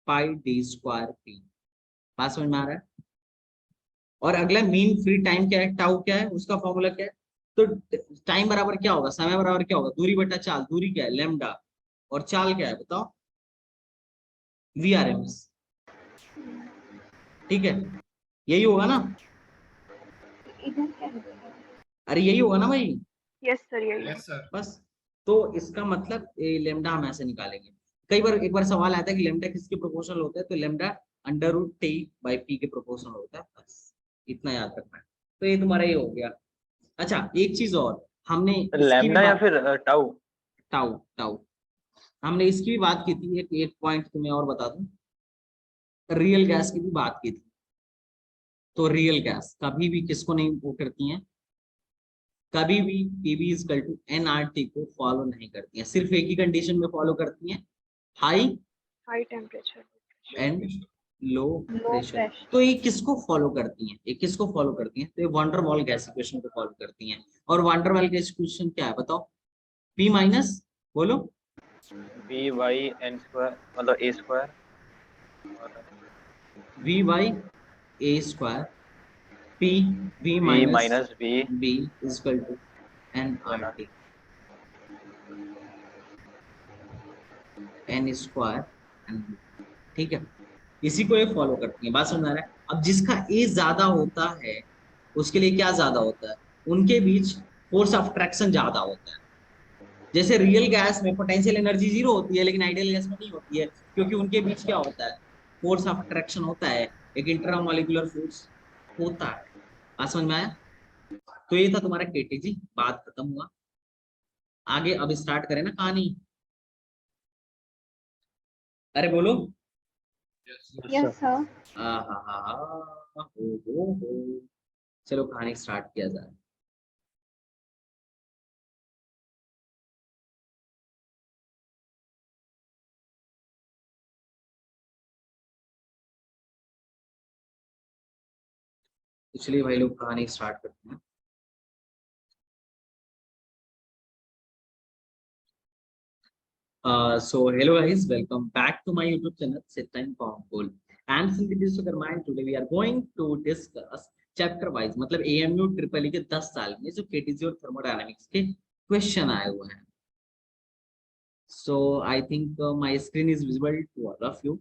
पाई d स्क्वायर p। बात समझ में आ रहा है। और अगला मीन फ्री टाइम क्या है, टाउ क्या है, उसका फॉर्मूला क्या है, तो टाइम बराबर क्या होगा, समय बराबर क्या होगा, दूरी बटा चाल, दूरी क्या है लैम्डा और चाल क्या है बताओ, VRMS। ठीक है, यही होगा ना, इधर क्या है? अरे यही होगा ना भाई, यस सर यही है। बस। तो इसका मतलब ये लेमडा हम ऐसे निकालेंगे। कई बार एक बार सवाल आता है कि लेमडा किसके प्रोपोर्शनल होता है, तो लेमडा √T/P के प्रोपोर्शनल होता है, बस इतना याद रखना है। तो ये तुम्हारा ये हो गया। अच्छा एक चीज और, हमने इसकी भी लैम्डा या बात, फिर टाउ। टाउ टाउ हमने इसकी भी बात की थी, एक पॉइंट तुम्हें और बता दूं, रियल गैस की भी बात की थी। तो रियल गैस कभी भी किसको नहीं वो करती है, कभी भी PV इक्वल टू NRT को फॉलो नहीं करती है, सिर्फ एक ही कंडीशन में फॉलो करती है, high high temperature and low low pressure. Pressure. तो ये किसको फॉलो करती हैं, ये किसको फॉलो करती हैं, तो ये वान डेर वाल गैस इक्वेशन को फॉलो करती हैं। और वान डेर वाल गैस इक्वेशन क्या है बताओ, P माइनस, बोलो, VY_n² मतलब a स्क्वायर और VY_a² P V V minus minus V B equal to NRT N²। ठीक है, इसी को ये फॉलो करती है, बात समझ आ रहा है। अब जिसका ए ज्यादा होता है उसके लिए क्या ज्यादा होता है, उनके बीच फोर्स ऑफ अट्रैक्शन ज्यादा होता है। जैसे रियल गैस में पोटेंशियल एनर्जी 0 होती है लेकिन आइडियल गैस में नहीं होती है, क्योंकि उनके बीच क्या होता है, फोर्स ऑफ अट्रैक्शन होता है, एक इंट्रामोलिकुलर फोर्स होता है। बात समझ में आया। तो ये था तुम्हारा KTG, बात खत्म हुआ। आगे अब स्टार्ट करें ना कहानी, अरे बोलो। Yes sir. हो। चलो कहानी स्टार्ट किया जाए। तो चलिए भाई लोग कहानी स्टार्ट करते हैं। So hello guys, welcome back to my YouTube channel Set Time Powerful. And simply this is mind today we are going to discuss chapter wise, मतलब AMU ट्रिपल के 10 साल में जो KTG और थर्मोडायनामिक्स के क्वेश्चन आए हुए हैं। So I think my screen is visible to all of you.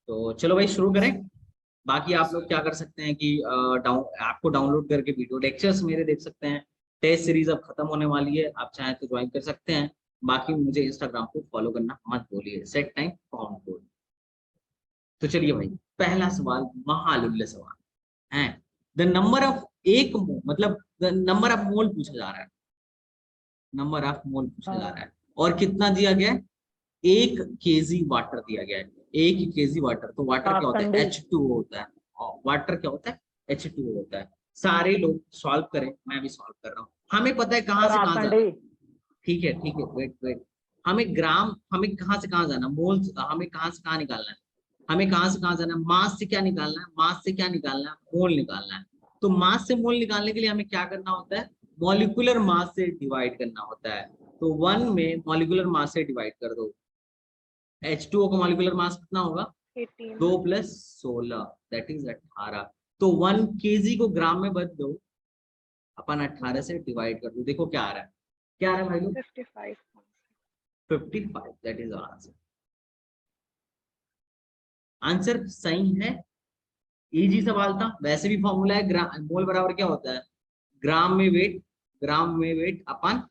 तो चलो भाई शुरू करें। बाकी आप लोग क्या कर सकते हैं कि ऐप को डाउनलोड करके वीडियो लेक्चर्स मेरे देख सकते हैं। टेस्ट सीरीज अब खत्म होने वाली है, आप चाहें तो ज्वाइन कर सकते हैं। बाकी मुझे इंस्टाग्राम को फॉलो करना मत भूलिए, सेट टाइम पावरफुल। तो चलिए भाई, पहला सवाल महालुल्य सवाल है। द नंबर ऑफ मतलब द नंबर ऑफ मोल पूछा जा रहा है, नंबर ऑफ मोल पूछा जा रहा है। और कितना दिया गया है? 1 kg वाटर दिया गया है। 1 kg वाटर, तो वाटर क्या होता है? H2O होता है। और वाटर क्या होता है? H2O होता है। सारे लोग सॉल्व करें, मैं भी सॉल्व कर रहा हूँ। हमें पता है कहाँ से कहाँ जाना। ठीक है, वेट। हमें कहाँ से कहाँ जाना, मोल हमें कहाँ से कहाँ निकालना है, हमें कहाँ से कहाँ जाना है, मास से क्या निकालना है, मास से क्या निकालना है, मोल निकालना है। तो मास से मोल निकालने के लिए हमें क्या करना होता है? मॉलिक्यूलर मास से डिवाइड करना होता है। तो 1 में मॉलिक्यूलर मास से डिवाइड कर दो। H2O का मॉलिक्यूलर मास कितना होगा? 2 + 16 दैट इज 18। तो 1 kg को ग्राम में बदल दो, अपन 18 से डिवाइड कर दो। देखो क्या आ रहा है, क्या आ रहा है भाई लोग? 55 that is our answer. Answer सही है, इजी सवाल था। वैसे भी फॉर्मूला है, मोल बराबर क्या होता है? ग्राम में वेट अपन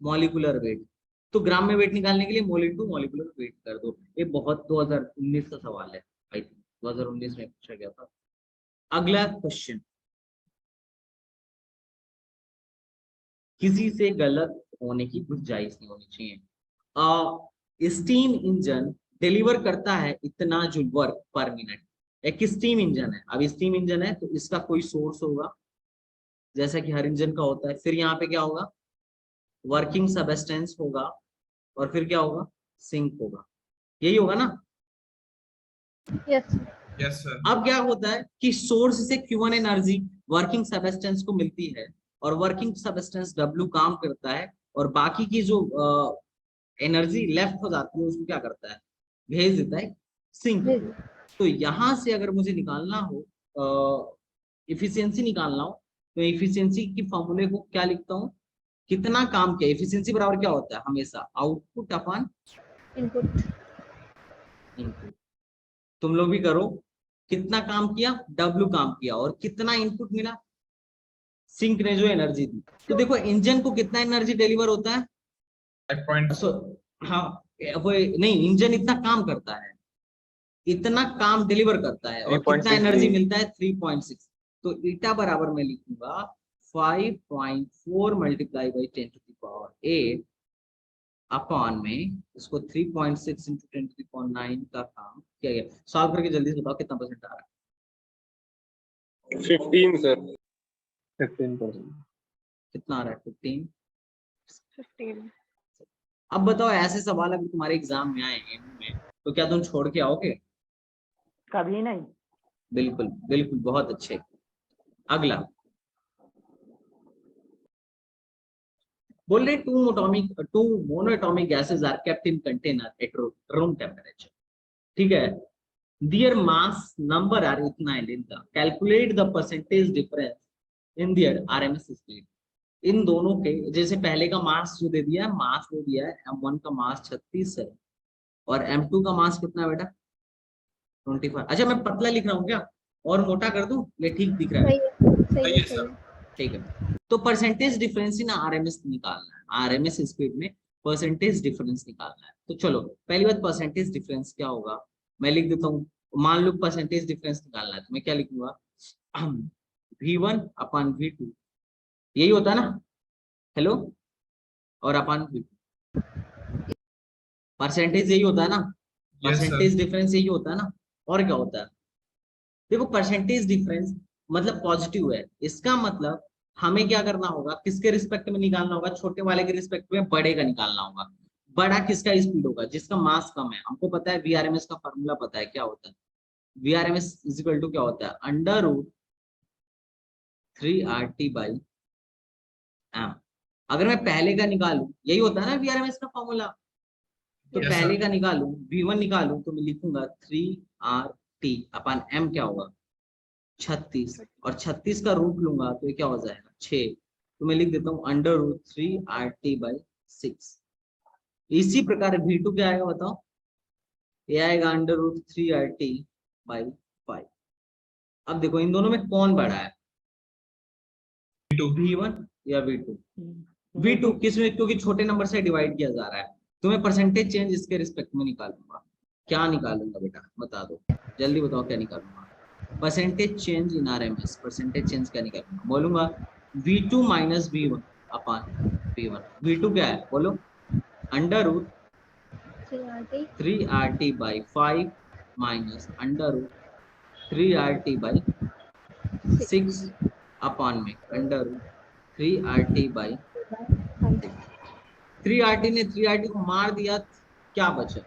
मॉलिक्यूलर वेट। तो ग्राम में वेट निकालने के लिए मोल इनटू मॉलिक्यूलर वेट कर दो। ये बहुत 2019 का सवाल है, आई थिंक 2019 में पूछा गया था। अगला क्वेश्चन, किसी से गलत होने की गुंजाइश नहीं होनी चाहिए। स्टीम इंजन डिलीवर करता है इतना जूल वर्क पर मिनट। एक स्टीम इंजन है, अब स्टीम इंजन है तो इसका कोई सोर्स होगा, जैसा कि हर इंजन का होता है। फिर यहाँ पे क्या होगा? वर्किंग सबस्टेंस होगा, और फिर क्या होगा? सिंक होगा। यही होगा ना? Yes sir. अब क्या होता है कि सोर्स से Q1 एनर्जी वर्किंग सबस्टेंस को मिलती है, और वर्किंग सबस्टेंस W काम करता है, और बाकी की जो एनर्जी लेफ्ट हो जाती है उसको क्या करता है? भेज देता है सिंक। तो यहां से अगर मुझे निकालना हो इफिशियंसी निकालना हो, तो इफिशियंसी की फॉर्मूले को क्या लिखता हूँ? कितना काम किया। इफिशियंसी बराबर क्या होता है? हमेशा आउटपुट अपॉन इनपुट। तुम लोग भी करो, कितना काम किया? W काम किया, और कितना इनपुट मिला? सिंक ने जो एनर्जी दी। तो देखो इंजन को कितना एनर्जी डिलीवर होता है? हाँ वो नहीं, इंजन इतना काम करता है, इतना काम डिलीवर करता है, और कितना एनर्जी मिलता है? 3.6। तो ईटा बराबर मैं लिखूंगा 5.4 मल्टीप्लाई बाई 10⁸ अपॉन में इसको 3.6 इंटू 10⁹ का काम किया गया। सॉल्व करके जल्दी से बताओ कितना परसेंट आ रहा है? 15 सर। 15%। कितना आ रहा है? 15। अब बताओ, ऐसे सवाल अगर तुम्हारे एग्जाम में आए में, तो क्या तुम छोड़ के आओगे? कभी नहीं। बिल्कुल बिल्कुल, बहुत अच्छे। अगला बोल रहे two monatomic gases are kept in container at room temperature. ठीक है, देयर मास नंबर आर इतना है, calculate the percentage difference in their RMS speed. इन दोनों के, जैसे पहले का मास जो दे दिया है, मास दे दिया है M1 का मास 36 है, और M2 का मास कितना है बेटा? 25। अच्छा मैं पतला लिख रहा हूँ क्या, और मोटा कर दूं? ये ठीक दिख रहा है? सही है। ठीक है, तो परसेंटेज डिफरेंस इन आरएमएस निकालना है, आरएमएस स्पीड में परसेंटेज डिफरेंस निकालना है। तो चलो पहली बात, परसेंटेज डिफरेंस क्या होगा मैं लिख देता हूँ। मान लो परसेंटेज डिफरेंस निकालना है, तो मैं क्या लिखूंगा? V1 अपॉन V2, यही होता है ना? हेलो, और अपॉन V2 परसेंटेज यही होता है ना? परसेंटेज डिफरेंस यही होता है ना? और क्या होता है? देखो परसेंटेज डिफरेंस मतलब पॉजिटिव है, इसका मतलब हमें क्या करना होगा? किसके रिस्पेक्ट में निकालना होगा? छोटे वाले के रिस्पेक्ट में बड़े का निकालना होगा। बड़ा किसका स्पीड होगा? जिसका मास कम है। हमको पता है VRMS का फॉर्मूला पता है, क्या होता है? VRMS इज इक्वल टू क्या होता है? Under root 3RT by M. अगर मैं पहले का निकालूं, यही होता है ना VRMS का फॉर्मूला, तो Yes, पहले sir. का निकालूं, V1 निकालूं, तो मैं लिखूंगा 3RT अपन M क्या होगा 36, और 36 का रूट लूंगा तो ये क्या हो जाएगा 6, तो मैं लिख देता हूँ √3RT/6। इसी प्रकार V2 क्या आएगा बताओ, ये आएगा √3RT/5। अब देखो इन दोनों में कौन बड़ा है, V1 या V2? V2 किस में, क्योंकि छोटे नंबर से डिवाइड किया जा रहा है, तो मैं परसेंटेज चेंज इसके रिस्पेक्ट में निकालूंगा। क्या निकालूंगा बेटा बता दो, जल्दी बताओ क्या निकालूंगा। Percentage change in RMS, percentage change क्या निकालूंगा, बोलूंगा V2 माइनस V1 अपान V1। V2 क्या है बोलो, √3RT/5 माइनस √3RT/6 अपान में √3RT/6। 3RT ने 3RT को मार दिया, क्या बचा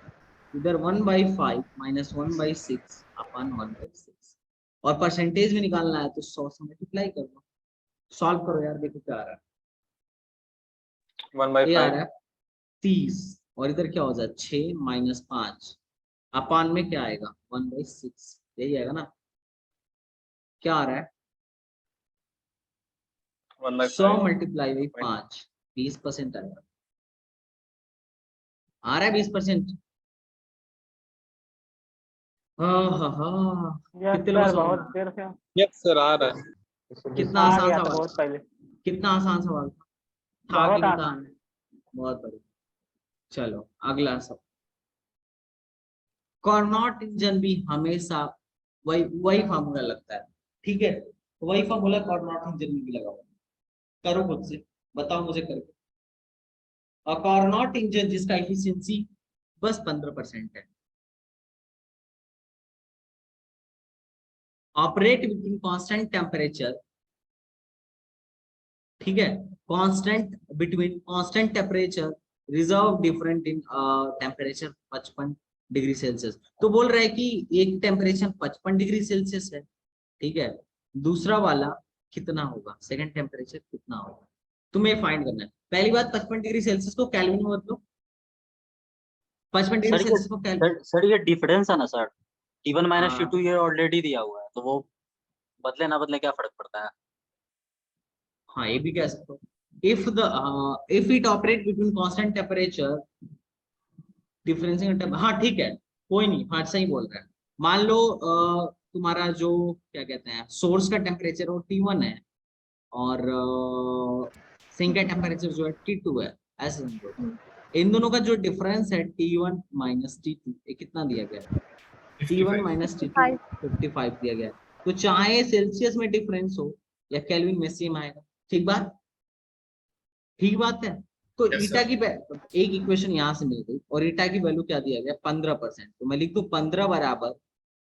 इधर 1/5 माइनस 1/6 अपान 1/6, और परसेंटेज में निकालना है तो 100 से मल्टीप्लाई कर दो। सॉल्व करो यार, देखो क्या आ रहा है, 1/5 ये आ रहा है 30, और इधर क्या हो जाए 6 माइनस 5 अपान में क्या आएगा 1/6, यही आएगा ना। क्या आ रहा है 100 मल्टीप्लाई बाई 5, 20% आएगा, आ रहा है 20%। कितने लोग सर समझ, बहुत देर से यस सर आ रहा है। कितना आ आसान गया था सवाल बहुत था, पहले। कितना आसान सवाल था कि बहुत नहीं था, आसान है। बहुत बढ़िया। चलो अगला सब, कार्नोट इंजन भी हमेशा वही फार्मूला लगता है, ठीक है, वही फार्मूला कार्नोट इंजन में भी लगा हुआ है। करो खुद से, बताओ मुझे करके। और कार्नोट इंजन जिसका एफिशिएंसी बस 15% है, ऑपरेट विद कांस्टेंट टेम्परेचर, ठीक है, constant between constant temperature, reserve different in temperature 55 degree Celsius. तो बोल रहा है कि एक टेम्परेचर 55 डिग्री सेल्सियस है, ठीक है, दूसरा वाला कितना होगा, सेकंड टेम्परेचर कितना होगा, तुम्हें फाइंड करना है। पहली बात 55 डिग्री सेल्सियस को केल्विन में बदलो, 55 डिग्री सेल्सियस को केल्विन, सर ये डिफरेंस है ना सर, T1 माइनस हाँ। T2 ये ऑलरेडी दिया हुआ है, तो वो बदले ना बदले क्या फर्क पड़ता है। हाँ ये भी कह सकते हो, if it operate between constant temperature डिफरेंसिंग, हाँ ठीक है, कोई नहीं, हाँ सही बोल रहा है। मान लो तुम्हारा जो क्या कहते हैं सोर्स का टेम्परेचर वो T1 है, और सिंक का टेम्परेचर जो है T2 है, ऐसे समझो। इन दोनों का जो डिफरेंस है T1 माइनस T2, ये कितना दिया गया है, T1 माइनस T2 55 दिया गया है। तो चाहे सेल्सियस में डिफरेंस हो या केल्विन में, सेम आएगा। ठीक बात, ठीक बात है। तो Yes, ईटा sir. की एक इक्वेशन यहाँ से मिल गई, और ईटा की वैल्यू क्या दिया गया 15%, तो मैं लिख दूं 15 बराबर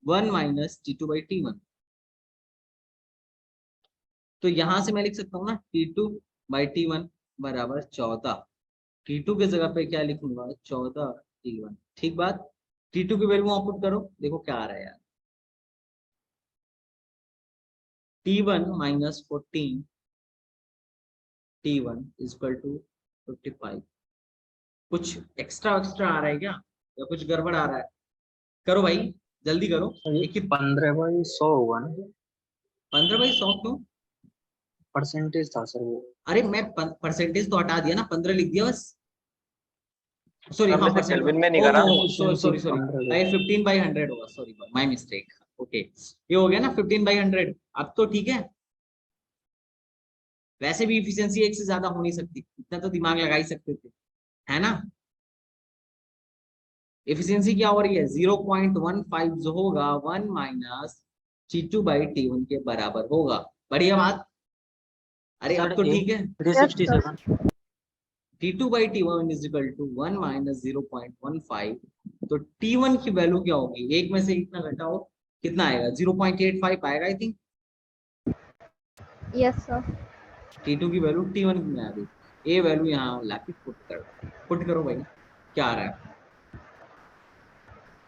1 माइनस T2/T1। तो यहां से मैं लिख सकता हूँ ना T2/T1 बराबर 14, T2 की जगह पे क्या लिखूंगा 14T1। ठीक बात, T2 की वैल्यू आउटपुट करो, देखो क्या आ रहा है यार, T1 minus 14 T1 equal to 55। कुछ एक्स्ट्रा आ रहा है क्या, या कुछ गड़बड़ आ रहा है, करो भाई जल्दी करो। 15/100 होगा ना, 15/100 क्यों, परसेंटेज था सर वो। अरे मैं परसेंटेज तो हटा दिया ना, 15 लिख दिया बस, सॉरी हाँ हमने परसेंट, केल्विन में नहीं करा। सॉरी 15/100 होगा, सॉरी माय मिस्टेक। ओके ये हो गया ना 15/100, अब तो ठीक है। वैसे भी इफिशिएंसी एक से ज्यादा हो नहीं सकती, इतना तो दिमाग लगा ही सकते थे, है ना। एफिशिएंसी क्या हो रही है 0.15 जो होगा 1 माइनस T2/T1 के बराबर होगा। बढ़िया बात, अरे अब तो ठीक है। 367 T2/T1 is equal to 1 minus 0.15, तो T1 की वैल्यू क्या होगी, एक में से इतना घटाओ कितना आएगा 0.85 आएगा I think. Yes sir. T2 की वैल्यू T1 में आ गई, ये वैल्यू यहाँ लाके पुट करो भाई, क्या आ रहा है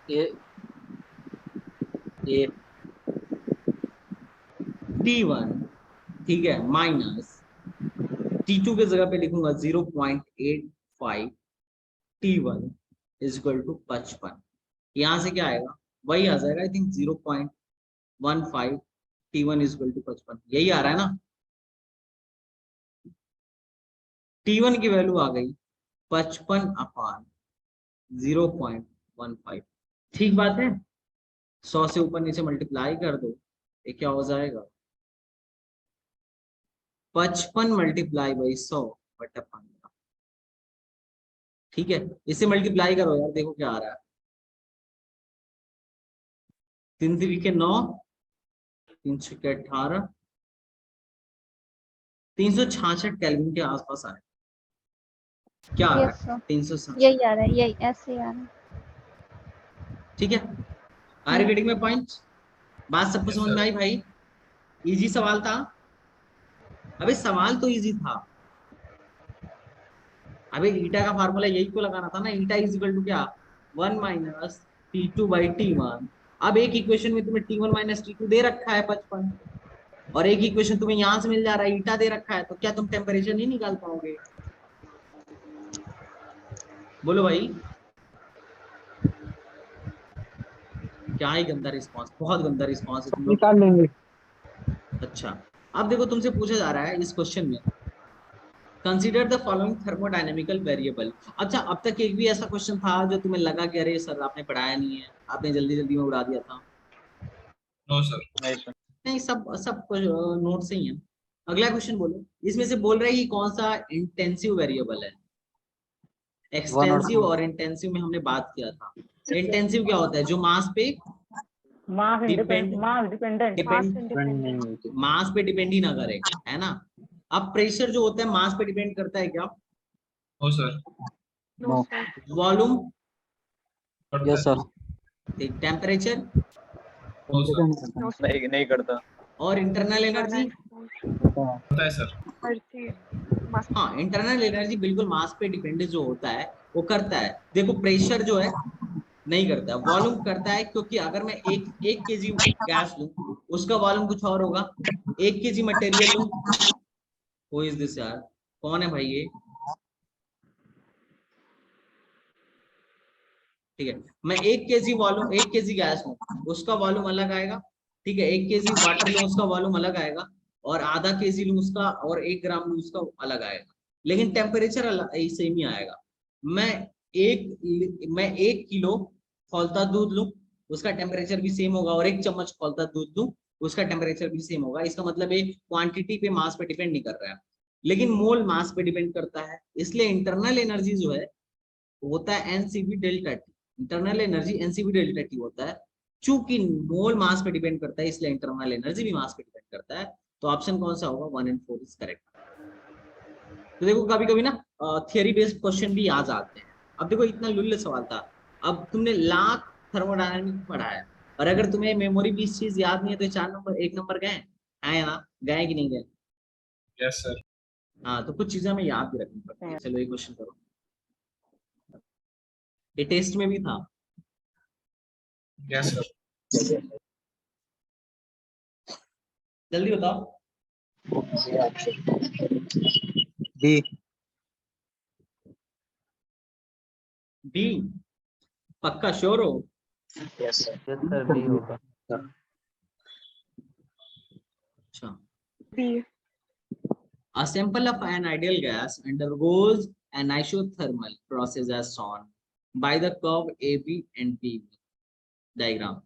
ये T1 ठीक है, माइनस T2 के जगह पे लिखूंगा 0.85 T1 इज इक्वल टू 55। यहाँ से क्या आएगा, वही आ जाएगा I think 0.15 T1 is equal to 55, यही आ रहा है ना। T1 की वैल्यू आ गई 55/0.15। ठीक बात है, 100 से ऊपर नीचे मल्टीप्लाई कर दो, ये क्या हो जाएगा 55 मल्टीप्लाई बाई 100/15। ठीक है, इसे मल्टीप्लाई करो यार, देखो क्या आ रहा है। 3 3 9, 3 6 18, 366 केल्विन के आसपास आए। क्या आ रहा यस है सर, 367। यही आ रहा है, यही ऐसे ही आ रहा है। ठीक है, आयुर्वेदिक में पॉइंट, बात सबको समझ में आई भाई? इजी सवाल था। अबे सवाल तो इजी था। अबे ईटा का फार्मूला यही को लगाना था ना, ईटा इज इक्वल टू क्या 1 माइनस T2/T1। अब एक इक्वेशन में तुम्हें T1 माइनस T2 दे रखा है 55, और एक इक्वेशन तुम्हें यहां से मिल जा रहा है ईटा दे रखा है, तो क्या तुम टेम्परेचर नहीं निकाल पाओगे? बोलो भाई। क्या ही गंदा रिस्पॉन्स, बहुत गंदा रिस्पॉन्स है तुम लोग। निकाल लेंगे। अच्छा, अब देखो तुमसे पूछा जा रहा है इस क्वेश्चन में, consider the following thermodynamical variable. अच्छा, अब तक एक भी ऐसा क्वेश्चन था जो तुम्हें लगा कि अरे सर आपने पढ़ाया नहीं है, आपने जल्दी जल्दी में उड़ा दिया था? नो सर, नहीं सर। नहीं, सब सब नोट से ही है। अगला क्वेश्चन बोलो, इसमें से बोल रहे हैं कि कौन सा इंटेंसिव वेरिएबल है। एक्सटेंसिव और इंटेंसिव में हमने बात किया था। इंटेंसिव क्या होता है, जो मास पे मास डिपेंड डिपेंडेंट मास पे डिपेंड ही ना करे, है ना। अब प्रेशर जो होता है मास पे डिपेंड करता है क्या? No sir. No. Volume, yes sir. Temperature नहीं, नहीं करता। और इंटरनल एनर्जी। होता है सर। हाँ, इंटरनल एनर्जी बिल्कुल मास पे डिपेंड जो होता है वो करता है। देखो प्रेशर जो है नहीं करता, वॉल्यूम करता है, क्योंकि अगर मैं एक केजी गैस लूं उसका वॉल्यूम कुछ और होगा, 1 केजी मटेरियल लूं। Who is this यार, कौन है भाई ये? ठीक है, मैं 1 केजी वॉल्यूम 1 केजी गैस लूं उसका वॉल्यूम अलग आएगा। ठीक है, 1 केजी वाटर लूं उसका वॉल्यूम अलग आएगा, और आधा केजी लूं उसका और 1 ग्राम लूं उसका अलग आएगा, लेकिन टेम्परेचर सेम ही आएगा। मैं एक किलो खौलता दूध लूं उसका टेम्परेचर भी सेम होगा, और 1 चम्मच खौलता दूध लूं उसका टेम्परेचर भी सेम होगा। इसका मतलब ये क्वांटिटी पे मास पे डिपेंड नहीं कर रहा है, लेकिन मोल मास पे डिपेंड करता है। इसलिए इंटरनल एनर्जी जो है होता है NCV delta T. Internal energy NCV delta T होता है। चूंकि मोल मास पे डिपेंड करता है इसलिए इंटरनल एनर्जी भी मास पे डिपेंड करता है। तो ऑप्शन कौन सा होगा, 1 और 4 इज करेक्ट। तो देखो कभी कभी ना थियरी बेस्ड क्वेश्चन भी आ जाते हैं। अब देखो इतना लुल्ल सवाल था, अब तुमने लाख थर्मोडायनामिक्स पढ़ा है, और अगर तुम्हें मेमोरी 20 चीज याद नहीं है तो 4 नंबर 1 नंबर गए आए ना, गए कि नहीं गए? Yes sir. हाँ, तो कुछ चीजें हमें याद भी रखनी पड़ती है। चलो एक क्वेश्चन करो, ये टेस्ट में भी था। Yes sir. जल्दी बताओ। बी। बी, पक्का श्योर हो? यस सर बी होगा। अच्छा, a sample of an ideal gas undergoes an isothermal process as shown by the curve AB and BB diagram।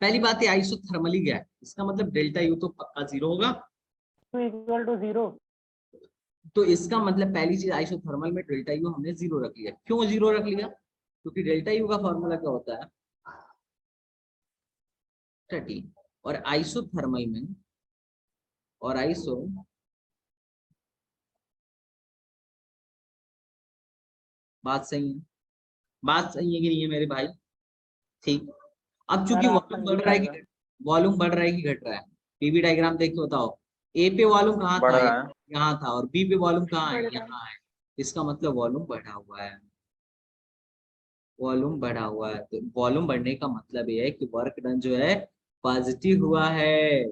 पहली बात है आइसोथर्मली गैस, इसका मतलब डेल्टा यू तो पक्का 0 होगा। Equal to 0। तो इसका मतलब पहली चीज आइसोथर्मल में डेल्टा यू हमने 0 रख लिया। क्यों 0 रख लिया? क्योंकि डेल्टा यू का फॉर्मूला क्या होता है 30, और आइसोथर्मल में और आइसो बात सही है, बात सही है कि नहीं है मेरे भाई? ठीक। अब चूंकि वॉल्यूम बढ़ रहा है कि वॉल्यूम बढ़ रहा है कि घट रहा है, पीवी डायग्राम देख के बताओ। ए पे वॉल्यूम कहाँ बढ़ था, रहा है। यहाँ था, और बी पे वॉल्यूम कहाँ है, यहाँ है। इसका मतलब वॉल्यूम बढ़ा हुआ है, वॉल्यूम बढ़ा हुआ है। तो वॉल्यूम बढ़ने का मतलब ये है कि वर्क डन जो है पॉजिटिव हुआ है।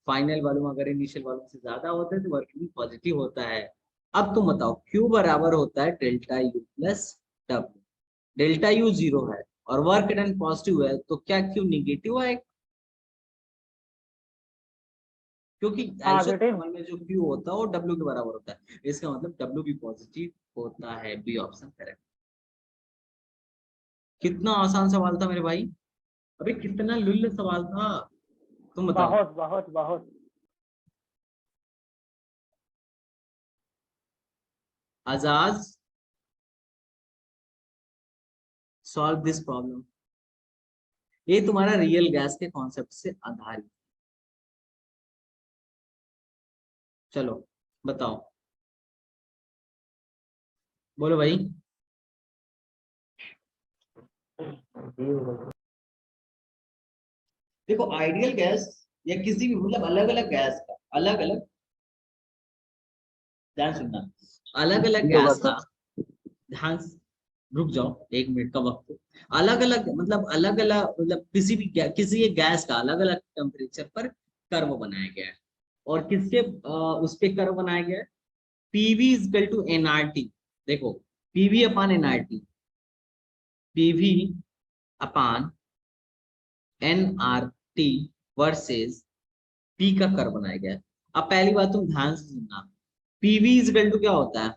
फाइनल वॉल्यूम अगर इनिशियल वॉल्यूम से ज्यादा होता है तो वर्क पॉजिटिव होता है। अब तुम बताओ Q बराबर होता है delta U plus W. Delta U 0 है और वर्क डन पॉजिटिव है, तो क्या Q निगेटिव आएगा? क्योंकि पॉजिटिव। में जो Q होता है वो W के बराबर होता है, इसका मतलब W भी पॉजिटिव होता है। B option correct. कितना आसान सवाल था मेरे भाई, अबे कितना लुल्ल सवाल था, तुम बताओ। बहुत बहुत बहुत। Ajaz solve this problem. ये तुम्हारा रियल गैस के कॉन्सेप्ट से आधारित। चलो बताओ, बोलो भाई। देखो आइडियल गैस या किसी भी मतलब अलग अलग गैस का अलग अलग, ध्यान सुनना, अलग अलग होगा गैस का ध्यान, रुक जाओ 1 मिनट का वक्त। अलग अलग मतलब अलग अलग मतलब किसी एक गैस का अलग अलग टेम्परेचर पर कर्व बनाया गया है, और किसके उस पे कर्व बनाया गया है, PV is equal to NRT. देखो PV upon NRT, PV upon NRT versus P का कर्व बनाया गया है। अब पहली बात तुम ध्यान से सुनना, पीवी इज इक्वल टू क्या होता है,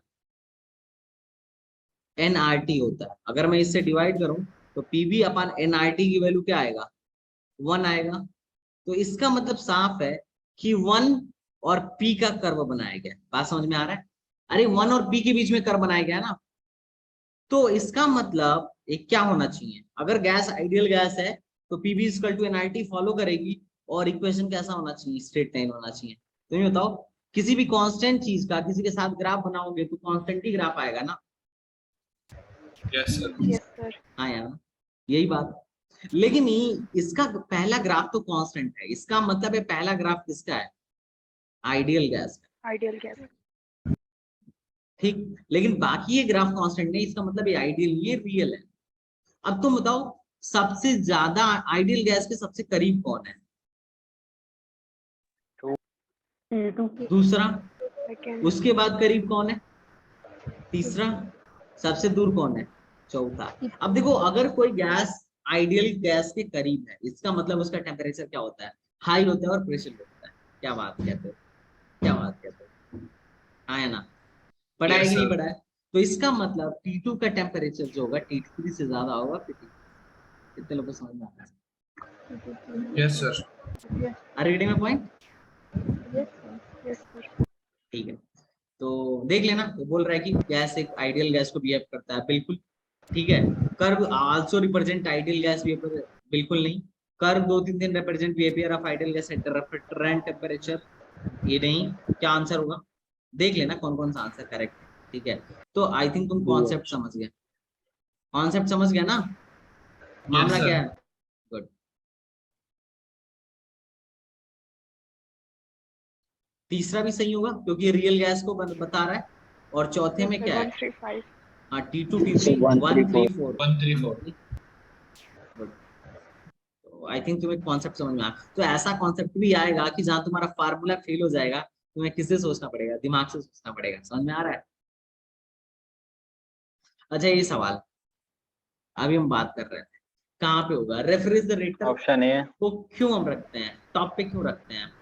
एनआरटी होता है। अगर मैं इससे डिवाइड करूं तो पीवी अपान एनआरटी की वैल्यू क्या आएगा, 1 आएगा। तो इसका मतलब साफ है कि 1 और पी का कर्व बनाया गया। बात समझ में आ रहा है? अरे 1 और पी के बीच में कर्व बनाया गया ना, तो इसका मतलब एक क्या होना चाहिए, अगर गैस आइडियल गैस है तो PV equal to NRT follow करेगी, और इक्वेशन कैसा होना चाहिए, स्ट्रेट लाइन होना चाहिए। तुम ये बताओ, किसी भी कांस्टेंट चीज का किसी के साथ ग्राफ बनाओगे तो कांस्टेंट ही ग्राफ आएगा ना। Yes sir. Yes sir. हाँ यार, यही बात। लेकिन इसका पहला ग्राफ तो कांस्टेंट है, इसका मतलब है पहला ग्राफ किसका है, आइडियल गैस का। Ideal gas. ठीक, लेकिन बाकी ये ग्राफ कांस्टेंट नहीं, इसका मतलब ये आइडियल नहीं है, रियल है। अब तुम बताओ सबसे ज्यादा आइडियल गैस के सबसे करीब कौन है, T2। दूसरा, सेकंड। उसके बाद करीब कौन है, तीसरा, सबसे दूर कौन है, चौथा। अब देखो अगर कोई गैस आइडियल गैस के करीब है, इसका मतलब उसका टेम्परेचर क्या होता है, हाई होता है और प्रेशर होता है। क्या बात कहते हो, क्या बात कहते हो, हाँ है ना, पढ़ा है यस कि नहीं सर। पढ़ा है? तो इसका मतलब T2 का टेम्परेचर जो होगा T3 से ज्यादा होगा फिर कितने लोगों को समझ में आता है? Yes sir. Are reading my point? Yes sir. Yes sir. ठीक है, तो देख लेना, वो बोल रहा है कि गैस एक आइडियल गैस को बिहेव करता है, बिल्कुल ठीक है। Curve also represent ideal gas behaviour, बिल्कुल नहीं। कर्व 2 3 दिन represent behaviour of ideal gas at referent temperature, ये नहीं। क्या आंसर होगा, देख लेना कौन कौन सा आंसर करेक्ट है। ठीक है, तो आई थिंक तुम कॉन्सेप्ट समझ गए, कॉन्सेप्ट समझ गया ना, यस मामला सर। क्या है। गुड। तीसरा भी सही होगा क्योंकि रियल गैस को बता रहा है, और चौथे में क्या है, 135। हाँ T2 T3 134। 134। गुड। तो आई थिंक तुम्हें कॉन्सेप्ट समझ में आ, तो ऐसा कॉन्सेप्ट भी आएगा कि जहां तुम्हारा फार्मूला फेल हो जाएगा, तुम्हें किससे सोचना पड़ेगा, दिमाग से सोचना पड़ेगा। समझ में आ रहा है? अच्छा ये सवाल अभी हम बात कर रहे थे, कहाँ पे होगा, रेफ्रिजरेटर ऑप्शन ए को क्यों हम रखते हैं, टॉप पे क्यों रखते हैं?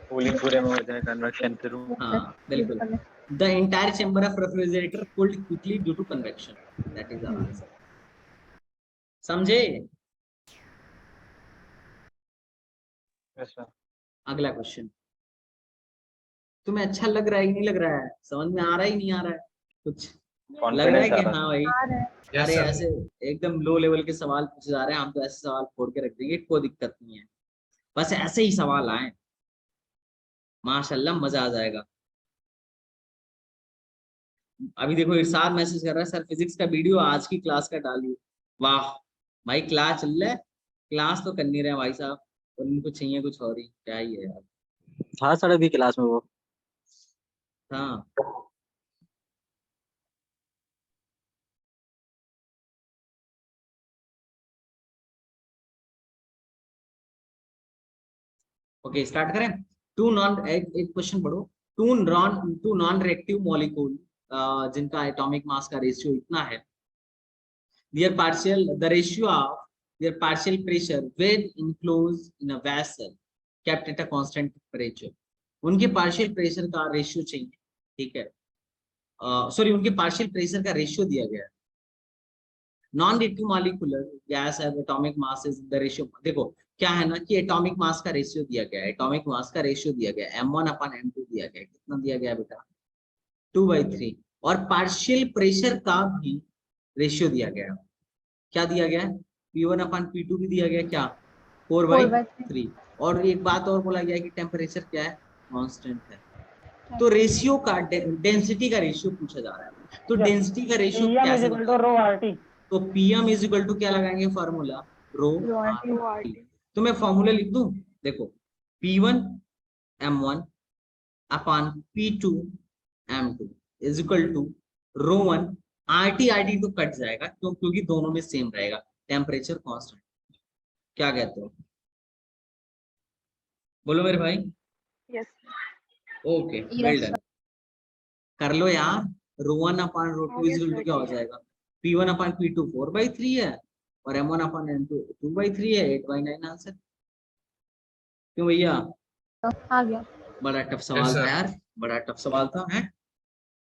कूलिंग पूरे में हो जाए कन्वेक्शन थ्रू। हाँ बिल्कुल, the entire chamber of refrigerator cooled quickly due to convection, that is our answer. समझे? Yes sir. अगला क्वेश्चन, तुम्हें अच्छा लग रहा है कि नहीं लग रहा है, समझ में आ रहा है कि नहीं आ रहा है कुछ, लग रहा है कॉन्फिडेंस आ कि रहा हाँ था। भाई, आ रहा है। यस अरे सर। ऐसे एकदम लो लेवल के सवाल पूछे जा रहे हैं, हम तो ऐसे सवाल फोड़ के रख देंगे, कोई दिक्कत नहीं है, बस ऐसे ही सवाल आए, माशाल्लाह मजा आ जाएगा। अभी देखो इरशाद मैसेज कर रहा है, सर फिजिक्स का वीडियो आज की क्लास का डालिए। वाह भाई, क्लास चल रहा है, क्लास तो कर नहीं रहे हैं भाई साहब, और उनको चाहिए कुछ और ही, क्या ही है यार। था सर अभी क्लास में वो। हाँ ओके स्टार्ट करें। एक क्वेश्चन पढ़ो। टू नॉन रिएक्टिव मॉलिक्यूल जिनका एटॉमिक मास का रेशियो इतना है, the ratio of their partial pressure when enclosed in a vessel kept at a constant temperature। उनके पार्शियल प्रेशर का रेशियो चाहिए, ठीक है, सॉरी उनके पार्शियल प्रेशर का रेशियो दिया गया है। Non reactive molecular guys have atomic mass is the ratio. देखो क्या है ना कि एटॉमिक मास का रेशियो दिया गया है, एटॉमिक मास का रेशियो दिया गया है, m1/m2 दिया गया है। कितना दिया गया है बेटा? 2/3। और पार्शियल प्रेशर का भी रेशियो दिया गया है। क्या दिया गया है? P1/P2 भी दिया गया है। क्या? 4/3। और एक बात और बोला गया है कि टेम्परेचर क्या है? कांस्टेंट है। तो रेशियो का डेंसिटी का रेशियो पूछा जा रहा है। तो डेंसिटी का रेशियो कैसे? तो Pm इज इक्वल टू क्या लगाएंगे फॉर्मूला? रो RT। तो मैं फॉर्मूला लिख दूं, देखो P1 m1 upon P2 m2 is equal to rho 1 RT तो कट जाएगा क्योंकि दोनों में सेम रहेगा, टेम्परेचर कांस्टेंट। क्या कहते हो? बोलो मेरे भाई। Yes okay well done. कर लो यार। Rho 1 upon rho 2 is equal to क्या हो जाएगा? P1/P2 4/3 है और m1/m2 2/3 है। 8/9 आंसर। क्यों भैया? आ गया। बड़ा टफ सवाल था यार, बड़ा टफ सवाल था। है